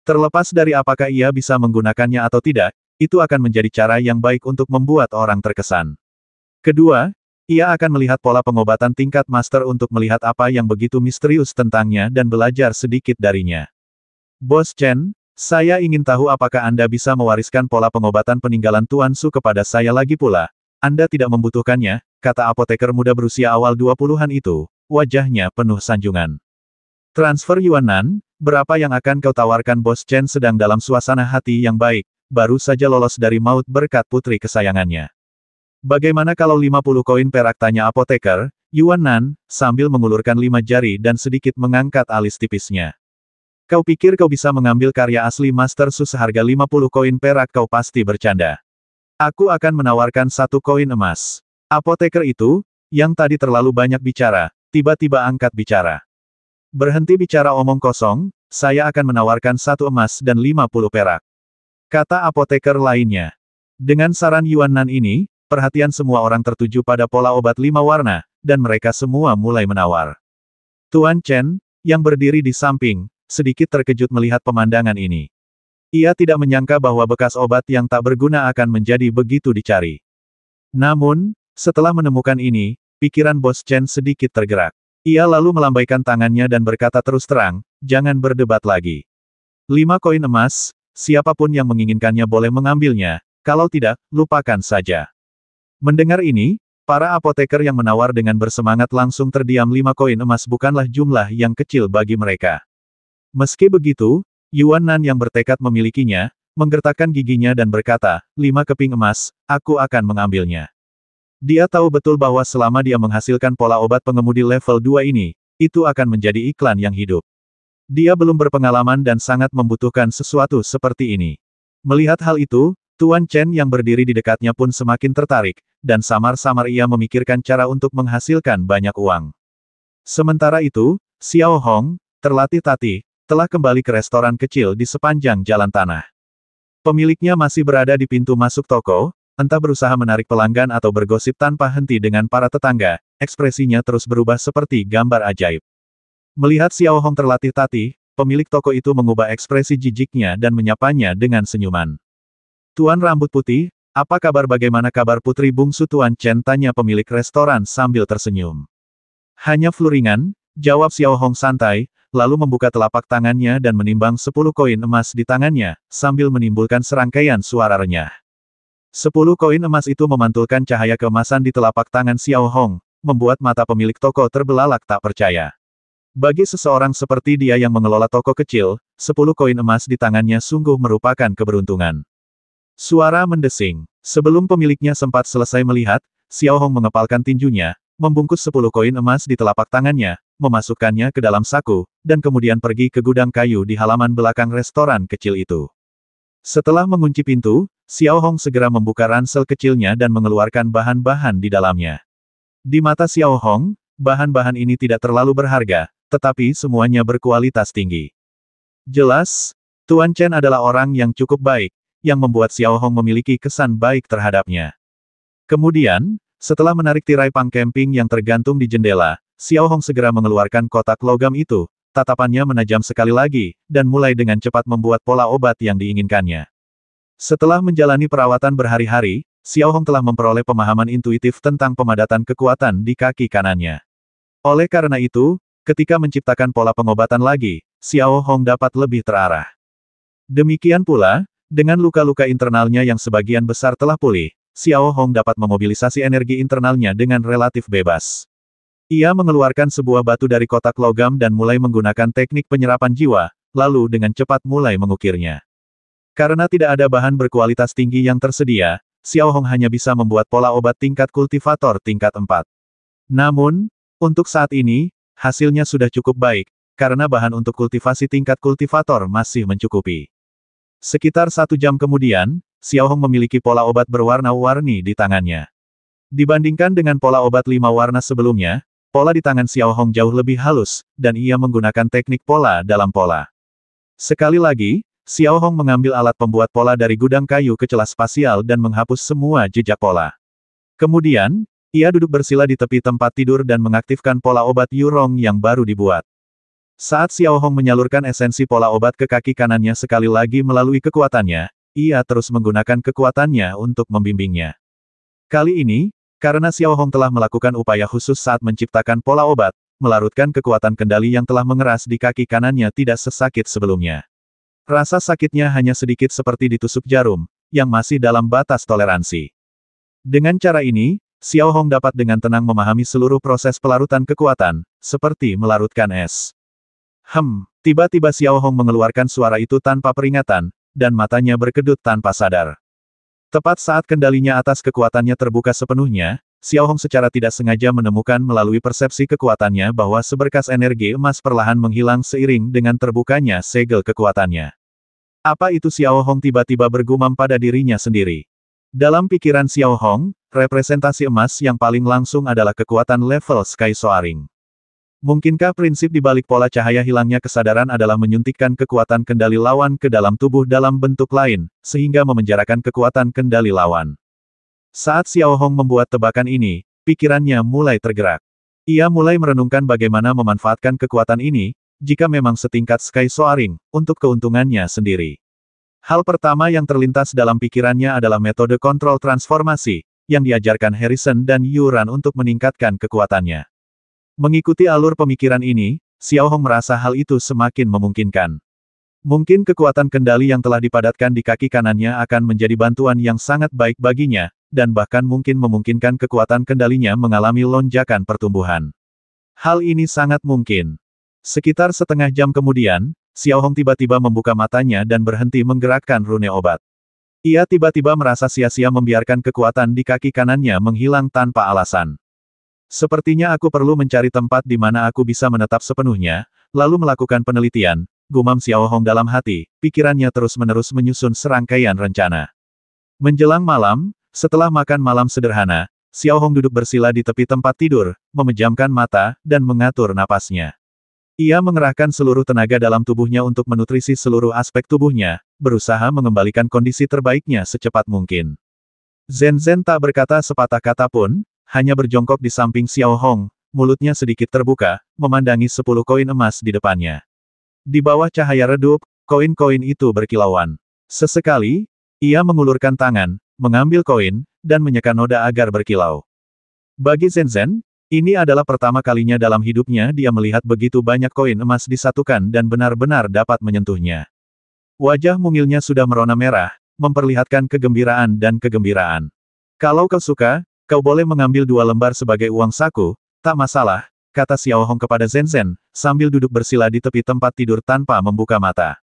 Terlepas dari apakah ia bisa menggunakannya atau tidak, itu akan menjadi cara yang baik untuk membuat orang terkesan. Kedua, ia akan melihat pola pengobatan tingkat master untuk melihat apa yang begitu misterius tentangnya dan belajar sedikit darinya. Bos Chen, saya ingin tahu apakah Anda bisa mewariskan pola pengobatan peninggalan Tuan Su kepada saya lagi pula. Anda tidak membutuhkannya, kata apoteker muda berusia awal 20-an itu, wajahnya penuh sanjungan. Transfer Yuan Nan, berapa yang akan kau tawarkan? Bos Chen sedang dalam suasana hati yang baik, baru saja lolos dari maut berkat putri kesayangannya. Bagaimana kalau 50 koin perak, tanya apoteker, Yuan Nan, sambil mengulurkan 5 jari dan sedikit mengangkat alis tipisnya. Kau pikir kau bisa mengambil karya asli Master Su seharga 50 koin perak? Kau pasti bercanda. Aku akan menawarkan 1 koin emas. Apoteker itu, yang tadi terlalu banyak bicara, tiba-tiba angkat bicara. Berhenti bicara omong kosong, saya akan menawarkan 1 emas dan 50 perak. Kata apoteker lainnya. Dengan saran Yuan Nan ini, perhatian semua orang tertuju pada pola obat 5 warna, dan mereka semua mulai menawar. Tuan Chen, yang berdiri di samping, sedikit terkejut melihat pemandangan ini. Ia tidak menyangka bahwa bekas obat yang tak berguna akan menjadi begitu dicari. Namun, setelah menemukan ini, pikiran Bos Chen sedikit tergerak. Ia lalu melambaikan tangannya dan berkata terus terang, jangan berdebat lagi. 5 koin emas, siapapun yang menginginkannya boleh mengambilnya, kalau tidak, lupakan saja. Mendengar ini, para apoteker yang menawar dengan bersemangat langsung terdiam. 5 koin emas bukanlah jumlah yang kecil bagi mereka. Meski begitu, Yuan Nan yang bertekad memilikinya, menggertakkan giginya dan berkata, 5 keping emas, aku akan mengambilnya. Dia tahu betul bahwa selama dia menghasilkan pola obat pengemudi level 2 ini, itu akan menjadi iklan yang hidup. Dia belum berpengalaman dan sangat membutuhkan sesuatu seperti ini. Melihat hal itu, Tuan Chen yang berdiri di dekatnya pun semakin tertarik, dan samar-samar ia memikirkan cara untuk menghasilkan banyak uang. Sementara itu, Xiao Hong, terlatih-tatih, telah kembali ke restoran kecil di sepanjang jalan tanah. Pemiliknya masih berada di pintu masuk toko, entah berusaha menarik pelanggan atau bergosip tanpa henti dengan para tetangga, ekspresinya terus berubah seperti gambar ajaib. Melihat Xiao Hong terlatih-tatih, pemilik toko itu mengubah ekspresi jijiknya dan menyapanya dengan senyuman. Tuan rambut putih, apa kabar? Bagaimana kabar putri bungsu Tuan Chen? Tanya pemilik restoran sambil tersenyum. Hanya flu ringan, jawab Xiao Hong santai, lalu membuka telapak tangannya dan menimbang 10 koin emas di tangannya, sambil menimbulkan serangkaian suara renyah. 10 koin emas itu memantulkan cahaya keemasan di telapak tangan Xiao Hong, membuat mata pemilik toko terbelalak tak percaya. Bagi seseorang seperti dia yang mengelola toko kecil, 10 koin emas di tangannya sungguh merupakan keberuntungan. Suara mendesing. Sebelum pemiliknya sempat selesai melihat, Xiao Hong mengepalkan tinjunya, membungkus 10 koin emas di telapak tangannya, memasukkannya ke dalam saku, dan kemudian pergi ke gudang kayu di halaman belakang restoran kecil itu. Setelah mengunci pintu, Xiao Hong segera membuka ransel kecilnya dan mengeluarkan bahan-bahan di dalamnya. Di mata Xiao Hong, bahan-bahan ini tidak terlalu berharga, tetapi semuanya berkualitas tinggi. Jelas, Tuan Chen adalah orang yang cukup baik, yang membuat Xiao Hong memiliki kesan baik terhadapnya. Kemudian, setelah menarik tirai pang camping yang tergantung di jendela, Xiao Hong segera mengeluarkan kotak logam itu, tatapannya menajam sekali lagi, dan mulai dengan cepat membuat pola obat yang diinginkannya. Setelah menjalani perawatan berhari-hari, Xiao Hong telah memperoleh pemahaman intuitif tentang pemadatan kekuatan di kaki kanannya. Oleh karena itu, ketika menciptakan pola pengobatan lagi, Xiao Hong dapat lebih terarah. Demikian pula, dengan luka-luka internalnya yang sebagian besar telah pulih, Xiao Hong dapat memobilisasi energi internalnya dengan relatif bebas. Ia mengeluarkan sebuah batu dari kotak logam dan mulai menggunakan teknik penyerapan jiwa, lalu dengan cepat mulai mengukirnya. Karena tidak ada bahan berkualitas tinggi yang tersedia, Xiao Hong hanya bisa membuat pola obat tingkat kultivator tingkat 4. Namun, untuk saat ini, hasilnya sudah cukup baik, karena bahan untuk kultivasi tingkat kultivator masih mencukupi. Sekitar 1 jam kemudian, Xiao Hong memiliki pola obat berwarna-warni di tangannya. Dibandingkan dengan pola obat 5 warna sebelumnya, pola di tangan Xiao Hong jauh lebih halus, dan ia menggunakan teknik pola dalam pola. Sekali lagi, Xiao Hong mengambil alat pembuat pola dari gudang kayu ke celah spasial dan menghapus semua jejak pola. Kemudian, ia duduk bersila di tepi tempat tidur dan mengaktifkan pola obat Yurong yang baru dibuat. Saat Xiao Hong menyalurkan esensi pola obat ke kaki kanannya sekali lagi melalui kekuatannya, ia terus menggunakan kekuatannya untuk membimbingnya. Kali ini, karena Xiao Hong telah melakukan upaya khusus saat menciptakan pola obat, melarutkan kekuatan kendali yang telah mengeras di kaki kanannya tidak sesakit sebelumnya. Rasa sakitnya hanya sedikit seperti ditusuk jarum, yang masih dalam batas toleransi. Dengan cara ini, Xiao Hong dapat dengan tenang memahami seluruh proses pelarutan kekuatan, seperti melarutkan es. Tiba-tiba Xiao Hong mengeluarkan suara itu tanpa peringatan, dan matanya berkedut tanpa sadar. Tepat saat kendalinya atas kekuatannya terbuka sepenuhnya, Xiao Hong secara tidak sengaja menemukan melalui persepsi kekuatannya bahwa seberkas energi emas perlahan menghilang seiring dengan terbukanya segel kekuatannya. Apa itu? Xiao Hong tiba-tiba bergumam pada dirinya sendiri. Dalam pikiran Xiao Hong, representasi emas yang paling langsung adalah kekuatan level Sky Soaring. Mungkinkah prinsip di balik pola cahaya hilangnya kesadaran adalah menyuntikkan kekuatan kendali lawan ke dalam tubuh dalam bentuk lain, sehingga memenjarakan kekuatan kendali lawan? Saat Xiao Hong membuat tebakan ini, pikirannya mulai tergerak. Ia mulai merenungkan bagaimana memanfaatkan kekuatan ini, jika memang setingkat Sky Soaring, untuk keuntungannya sendiri. Hal pertama yang terlintas dalam pikirannya adalah metode kontrol transformasi, yang diajarkan Harrison dan Yuran untuk meningkatkan kekuatannya. Mengikuti alur pemikiran ini, Xiao Hong merasa hal itu semakin memungkinkan. Mungkin kekuatan kendali yang telah dipadatkan di kaki kanannya akan menjadi bantuan yang sangat baik baginya, dan bahkan mungkin memungkinkan kekuatan kendalinya mengalami lonjakan pertumbuhan. Hal ini sangat mungkin. Sekitar setengah jam kemudian, Xiao Hong tiba-tiba membuka matanya dan berhenti menggerakkan rune obat. Ia tiba-tiba merasa sia-sia membiarkan kekuatan di kaki kanannya menghilang tanpa alasan. Sepertinya aku perlu mencari tempat di mana aku bisa menetap sepenuhnya, lalu melakukan penelitian, gumam Xiao Hong dalam hati, pikirannya terus-menerus menyusun serangkaian rencana. Menjelang malam, setelah makan malam sederhana, Xiao Hong duduk bersila di tepi tempat tidur, memejamkan mata, dan mengatur napasnya. Ia mengerahkan seluruh tenaga dalam tubuhnya untuk menutrisi seluruh aspek tubuhnya, berusaha mengembalikan kondisi terbaiknya secepat mungkin. Zhen tak berkata sepatah kata pun, hanya berjongkok di samping Xiao Hong, mulutnya sedikit terbuka, memandangi 10 koin emas di depannya. Di bawah cahaya redup, koin-koin itu berkilauan. Sesekali, ia mengulurkan tangan, mengambil koin, dan menyeka noda agar berkilau. Bagi Zhen, ini adalah pertama kalinya dalam hidupnya dia melihat begitu banyak koin emas disatukan dan benar-benar dapat menyentuhnya. Wajah mungilnya sudah merona merah, memperlihatkan kegembiraan dan kegembiraan. Kalau kau suka, kau boleh mengambil 2 lembar sebagai uang saku, tak masalah, kata Xiao Hong kepada Zhen, sambil duduk bersila di tepi tempat tidur tanpa membuka mata.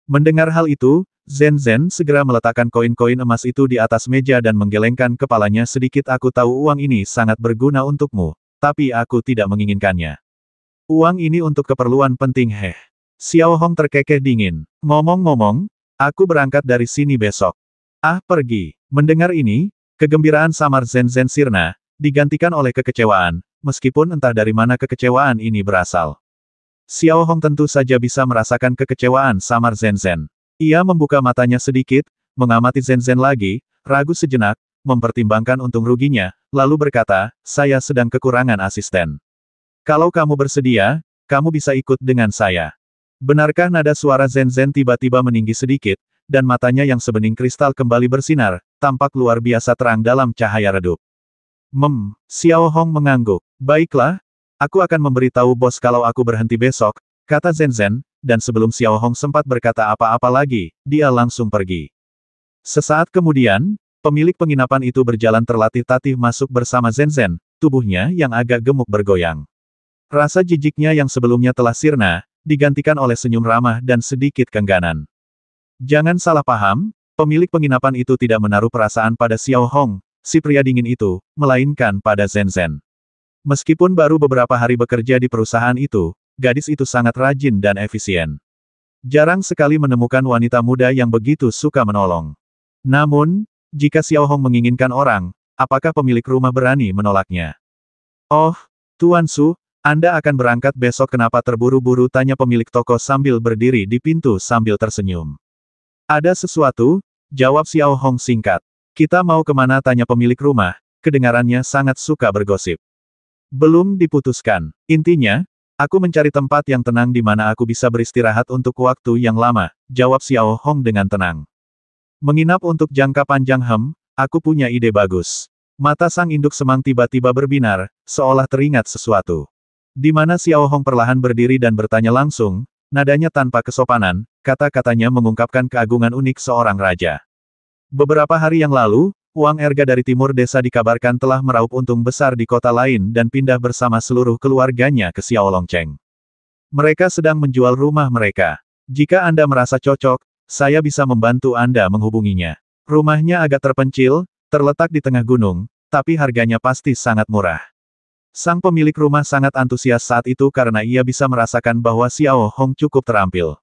Mendengar hal itu, Zhen segera meletakkan koin-koin emas itu di atas meja dan menggelengkan kepalanya sedikit. Aku tahu uang ini sangat berguna untukmu, tapi aku tidak menginginkannya. Uang ini untuk keperluan penting. Xiao Hong terkekeh dingin. Ngomong-ngomong, aku berangkat dari sini besok. Pergi. Mendengar ini, kegembiraan samar Zhen sirna, digantikan oleh kekecewaan, meskipun entah dari mana kekecewaan ini berasal. Xiao Hong tentu saja bisa merasakan kekecewaan samar Zhen. Ia membuka matanya sedikit, mengamati Zhen lagi, ragu sejenak, mempertimbangkan untung ruginya, lalu berkata, saya sedang kekurangan asisten. Kalau kamu bersedia, kamu bisa ikut dengan saya. Benarkah? Nada suara Zhen tiba-tiba meninggi sedikit, dan matanya yang sebening kristal kembali bersinar, tampak luar biasa terang dalam cahaya redup. Xiao Hong mengangguk. Baiklah, aku akan memberitahu bos kalau aku berhenti besok, kata Zhen, dan sebelum Xiao Hong sempat berkata apa-apa lagi, dia langsung pergi. Sesaat kemudian, pemilik penginapan itu berjalan terlatih-tatih masuk bersama Zhen, tubuhnya yang agak gemuk bergoyang. Rasa jijiknya yang sebelumnya telah sirna, digantikan oleh senyum ramah dan sedikit kengganan. Jangan salah paham, pemilik penginapan itu tidak menaruh perasaan pada Xiao Hong, si pria dingin itu, melainkan pada Zhen. Meskipun baru beberapa hari bekerja di perusahaan itu, gadis itu sangat rajin dan efisien. Jarang sekali menemukan wanita muda yang begitu suka menolong. Namun, jika Xiao Hong menginginkan orang, apakah pemilik rumah berani menolaknya? Oh, Tuan Su, Anda akan berangkat besok kenapa terburu-buru tanya pemilik toko sambil berdiri di pintu sambil tersenyum. Ada sesuatu, jawab Xiao Hong singkat. Kita mau kemana tanya pemilik rumah, kedengarannya sangat suka bergosip. Belum diputuskan. Intinya, aku mencari tempat yang tenang di mana aku bisa beristirahat untuk waktu yang lama, jawab Xiao Hong dengan tenang. Menginap untuk jangka panjang aku punya ide bagus. Mata sang induk semang tiba-tiba berbinar, seolah teringat sesuatu. Di mana Xiao Hong perlahan berdiri dan bertanya langsung, nadanya tanpa kesopanan, kata-katanya mengungkapkan keagungan unik seorang raja. Beberapa hari yang lalu, uang erga dari timur desa dikabarkan telah meraup untung besar di kota lain dan pindah bersama seluruh keluarganya ke Xiaolongcheng. Mereka sedang menjual rumah mereka. Jika Anda merasa cocok, saya bisa membantu Anda menghubunginya. Rumahnya agak terpencil, terletak di tengah gunung, tapi harganya pasti sangat murah. Sang pemilik rumah sangat antusias saat itu karena ia bisa merasakan bahwa Xiao Hong cukup terampil.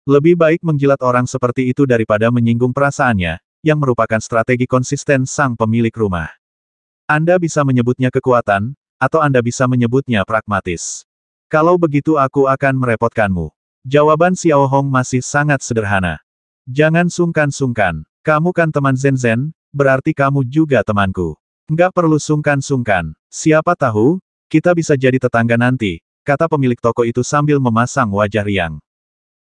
Lebih baik menjilat orang seperti itu daripada menyinggung perasaannya, yang merupakan strategi konsisten sang pemilik rumah. Anda bisa menyebutnya kekuatan, atau Anda bisa menyebutnya pragmatis. Kalau begitu aku akan merepotkanmu. Jawaban Xiao Hong masih sangat sederhana. Jangan sungkan-sungkan. Kamu kan teman Zen-Zen, berarti kamu juga temanku. Nggak perlu sungkan-sungkan. Siapa tahu, kita bisa jadi tetangga nanti, kata pemilik toko itu sambil memasang wajah riang.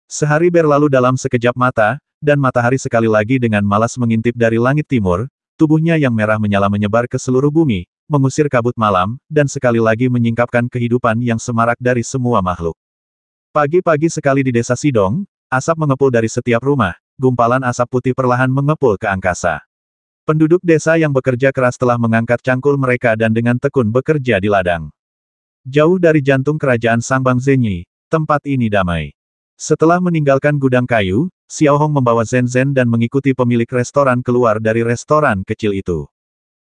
Sehari berlalu dalam sekejap mata, dan matahari sekali lagi dengan malas mengintip dari langit timur, tubuhnya yang merah menyala menyebar ke seluruh bumi, mengusir kabut malam, dan sekali lagi menyingkapkan kehidupan yang semarak dari semua makhluk. Pagi-pagi sekali di desa Sidong, asap mengepul dari setiap rumah, gumpalan asap putih perlahan mengepul ke angkasa. Penduduk desa yang bekerja keras telah mengangkat cangkul mereka dan dengan tekun bekerja di ladang. Jauh dari jantung kerajaan Sangbang Zenyi, tempat ini damai. Setelah meninggalkan gudang kayu, Xiao Hong membawa Zen-Zen dan mengikuti pemilik restoran keluar dari restoran kecil itu.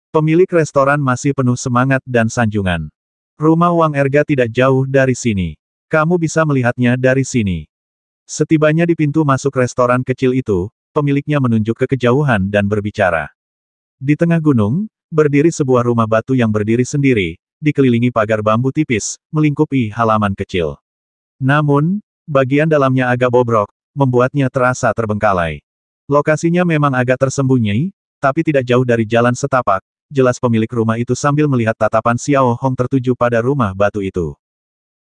Pemilik restoran masih penuh semangat dan sanjungan. Rumah Wang Erga tidak jauh dari sini. Kamu bisa melihatnya dari sini. Setibanya di pintu masuk restoran kecil itu, pemiliknya menunjuk ke kejauhan dan berbicara. Di tengah gunung, berdiri sebuah rumah batu yang berdiri sendiri, dikelilingi pagar bambu tipis, melingkupi halaman kecil. Namun, bagian dalamnya agak bobrok, membuatnya terasa terbengkalai. Lokasinya memang agak tersembunyi, tapi tidak jauh dari jalan setapak, jelas pemilik rumah itu sambil melihat tatapan Xiao Hong tertuju pada rumah batu itu.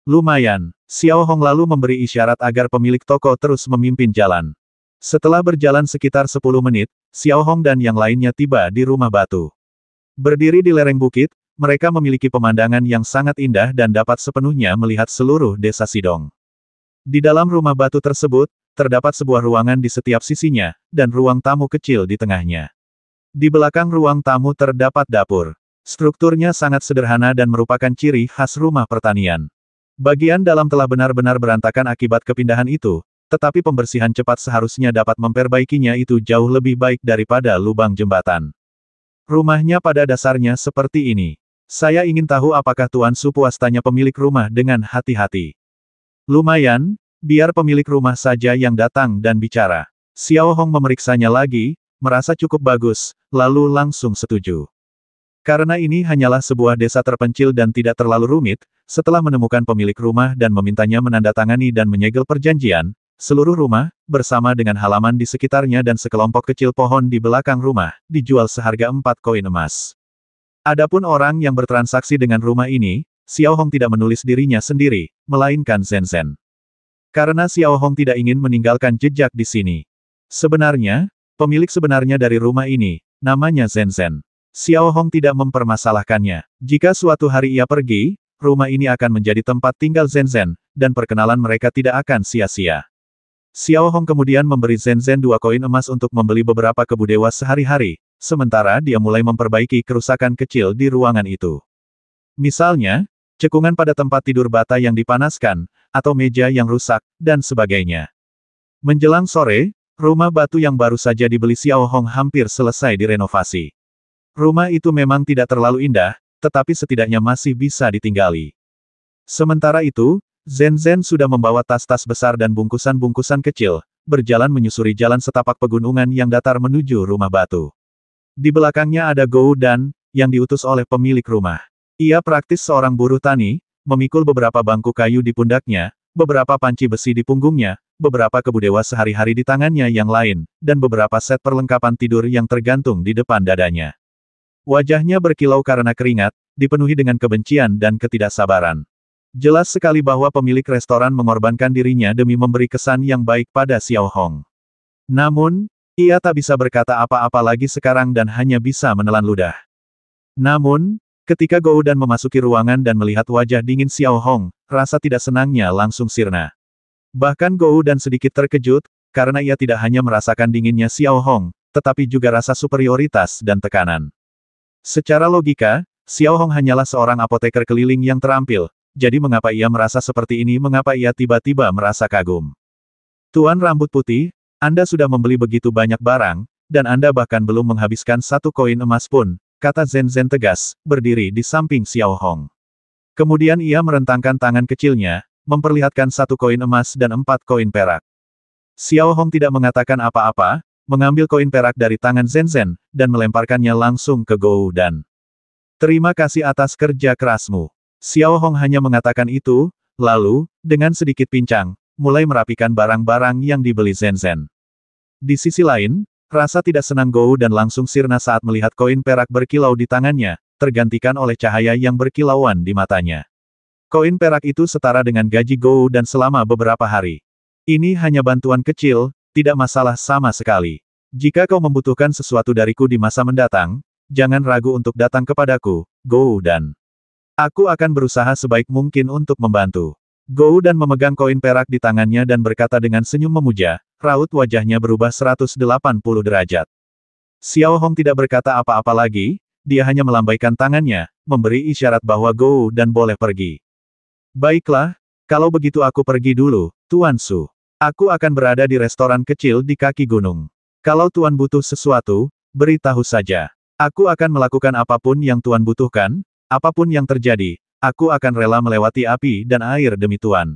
Lumayan, Xiao Hong lalu memberi isyarat agar pemilik toko terus memimpin jalan. Setelah berjalan sekitar 10 menit, Xiao Hong dan yang lainnya tiba di rumah batu. Berdiri di lereng bukit, mereka memiliki pemandangan yang sangat indah dan dapat sepenuhnya melihat seluruh desa Sidong. Di dalam rumah batu tersebut, terdapat sebuah ruangan di setiap sisinya, dan ruang tamu kecil di tengahnya. Di belakang ruang tamu terdapat dapur. Strukturnya sangat sederhana dan merupakan ciri khas rumah pertanian. Bagian dalam telah benar-benar berantakan akibat kepindahan itu, tetapi pembersihan cepat seharusnya dapat memperbaikinya itu jauh lebih baik daripada lubang jembatan. Rumahnya pada dasarnya seperti ini. Saya ingin tahu apakah Tuan Su puas, tanya pemilik rumah dengan hati-hati. Lumayan, biar pemilik rumah saja yang datang dan bicara. Xiao Hong memeriksanya lagi, merasa cukup bagus, lalu langsung setuju. Karena ini hanyalah sebuah desa terpencil dan tidak terlalu rumit, setelah menemukan pemilik rumah dan memintanya menandatangani dan menyegel perjanjian, seluruh rumah, bersama dengan halaman di sekitarnya dan sekelompok kecil pohon di belakang rumah, dijual seharga 4 koin emas. Adapun orang yang bertransaksi dengan rumah ini, Xiao Hong tidak menulis dirinya sendiri, melainkan Zen-Zen. Karena Xiao Hong tidak ingin meninggalkan jejak di sini. Sebenarnya, pemilik sebenarnya dari rumah ini, namanya Zen-Zen. Xiao Hong tidak mempermasalahkannya. Jika suatu hari ia pergi, rumah ini akan menjadi tempat tinggal Zen-Zen, dan perkenalan mereka tidak akan sia-sia. Xiao Hong kemudian memberi Zen-Zen 2 koin emas untuk membeli beberapa kebu dewa sehari-hari, sementara dia mulai memperbaiki kerusakan kecil di ruangan itu. Misalnya, cekungan pada tempat tidur bata yang dipanaskan, atau meja yang rusak, dan sebagainya. Menjelang sore, rumah batu yang baru saja dibeli Xiao Hong hampir selesai direnovasi. Rumah itu memang tidak terlalu indah, tetapi setidaknya masih bisa ditinggali. Sementara itu, Zen-Zen sudah membawa tas-tas besar dan bungkusan-bungkusan kecil, berjalan menyusuri jalan setapak pegunungan yang datar menuju rumah batu. Di belakangnya ada Gou Dan, yang diutus oleh pemilik rumah. Ia praktis seorang buruh tani, memikul beberapa bangku kayu di pundaknya, beberapa panci besi di punggungnya, beberapa kebu dewa sehari-hari di tangannya yang lain, dan beberapa set perlengkapan tidur yang tergantung di depan dadanya. Wajahnya berkilau karena keringat, dipenuhi dengan kebencian dan ketidaksabaran. Jelas sekali bahwa pemilik restoran mengorbankan dirinya demi memberi kesan yang baik pada Xiao Hong. Namun, ia tak bisa berkata apa-apa lagi sekarang dan hanya bisa menelan ludah. Namun, ketika Gou Dan memasuki ruangan dan melihat wajah dingin Xiao Hong, rasa tidak senangnya langsung sirna. Bahkan Gou Dan sedikit terkejut, karena ia tidak hanya merasakan dinginnya Xiao Hong, tetapi juga rasa superioritas dan tekanan. Secara logika, Xiao Hong hanyalah seorang apoteker keliling yang terampil, jadi mengapa ia merasa seperti ini, mengapa ia tiba-tiba merasa kagum. Tuan rambut putih, Anda sudah membeli begitu banyak barang, dan Anda bahkan belum menghabiskan 1 koin emas pun, kata Zhen Zhen tegas, berdiri di samping Xiao Hong. Kemudian ia merentangkan tangan kecilnya, memperlihatkan 1 koin emas dan 4 koin perak. Xiao Hong tidak mengatakan apa-apa, mengambil koin perak dari tangan Zhen Zhen, dan melemparkannya langsung ke Gou Dan. Terima kasih atas kerja kerasmu. Xiao Hong hanya mengatakan itu, lalu, dengan sedikit pincang, mulai merapikan barang-barang yang dibeli Zhen Zhen. Di sisi lain, rasa tidak senang Gou Dan langsung sirna saat melihat koin perak berkilau di tangannya, tergantikan oleh cahaya yang berkilauan di matanya. Koin perak itu setara dengan gaji Gou Dan selama beberapa hari. Ini hanya bantuan kecil, tidak masalah sama sekali. Jika kau membutuhkan sesuatu dariku di masa mendatang, jangan ragu untuk datang kepadaku, Gou Dan. Aku akan berusaha sebaik mungkin untuk membantu. Gou Dan memegang koin perak di tangannya dan berkata dengan senyum memuja, raut wajahnya berubah 180 derajat. Xiao Hong tidak berkata apa-apa lagi, dia hanya melambaikan tangannya, memberi isyarat bahwa Gou Dan boleh pergi. Baiklah, kalau begitu aku pergi dulu, Tuan Su. Aku akan berada di restoran kecil di kaki gunung. Kalau Tuan butuh sesuatu, beritahu saja. Aku akan melakukan apapun yang Tuan butuhkan, apapun yang terjadi, aku akan rela melewati api dan air demi Tuan.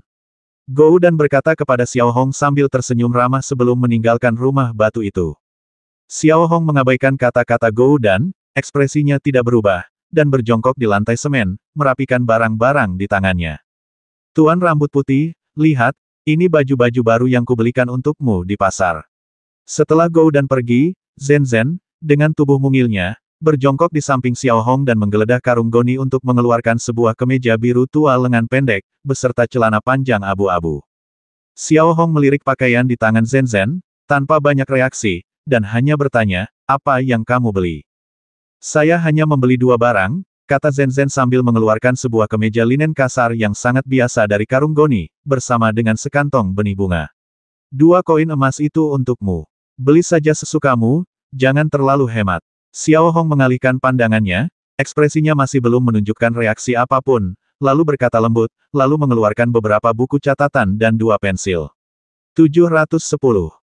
Gou Dan berkata kepada Xiao Hong sambil tersenyum ramah sebelum meninggalkan rumah batu itu. Xiao Hong mengabaikan kata-kata Gou Dan, ekspresinya tidak berubah, dan berjongkok di lantai semen, merapikan barang-barang di tangannya. Tuan rambut putih, lihat, ini baju-baju baru yang kubelikan untukmu di pasar. Setelah Gou Dan pergi, Zhen Zhen, dengan tubuh mungilnya, berjongkok di samping Xiao Hong dan menggeledah karung goni untuk mengeluarkan sebuah kemeja biru tua lengan pendek, beserta celana panjang abu-abu. Xiao Hong melirik pakaian di tangan Zhen Zhen, tanpa banyak reaksi, dan hanya bertanya, apa yang kamu beli? Saya hanya membeli 2 barang, kata Zhen Zhen sambil mengeluarkan sebuah kemeja linen kasar yang sangat biasa dari karung goni, bersama dengan sekantong benih bunga. 2 koin emas itu untukmu. Beli saja sesukamu, jangan terlalu hemat. Xiao Hong mengalihkan pandangannya, ekspresinya masih belum menunjukkan reaksi apapun, lalu berkata lembut, lalu mengeluarkan beberapa buku catatan dan 2 pensil. 710.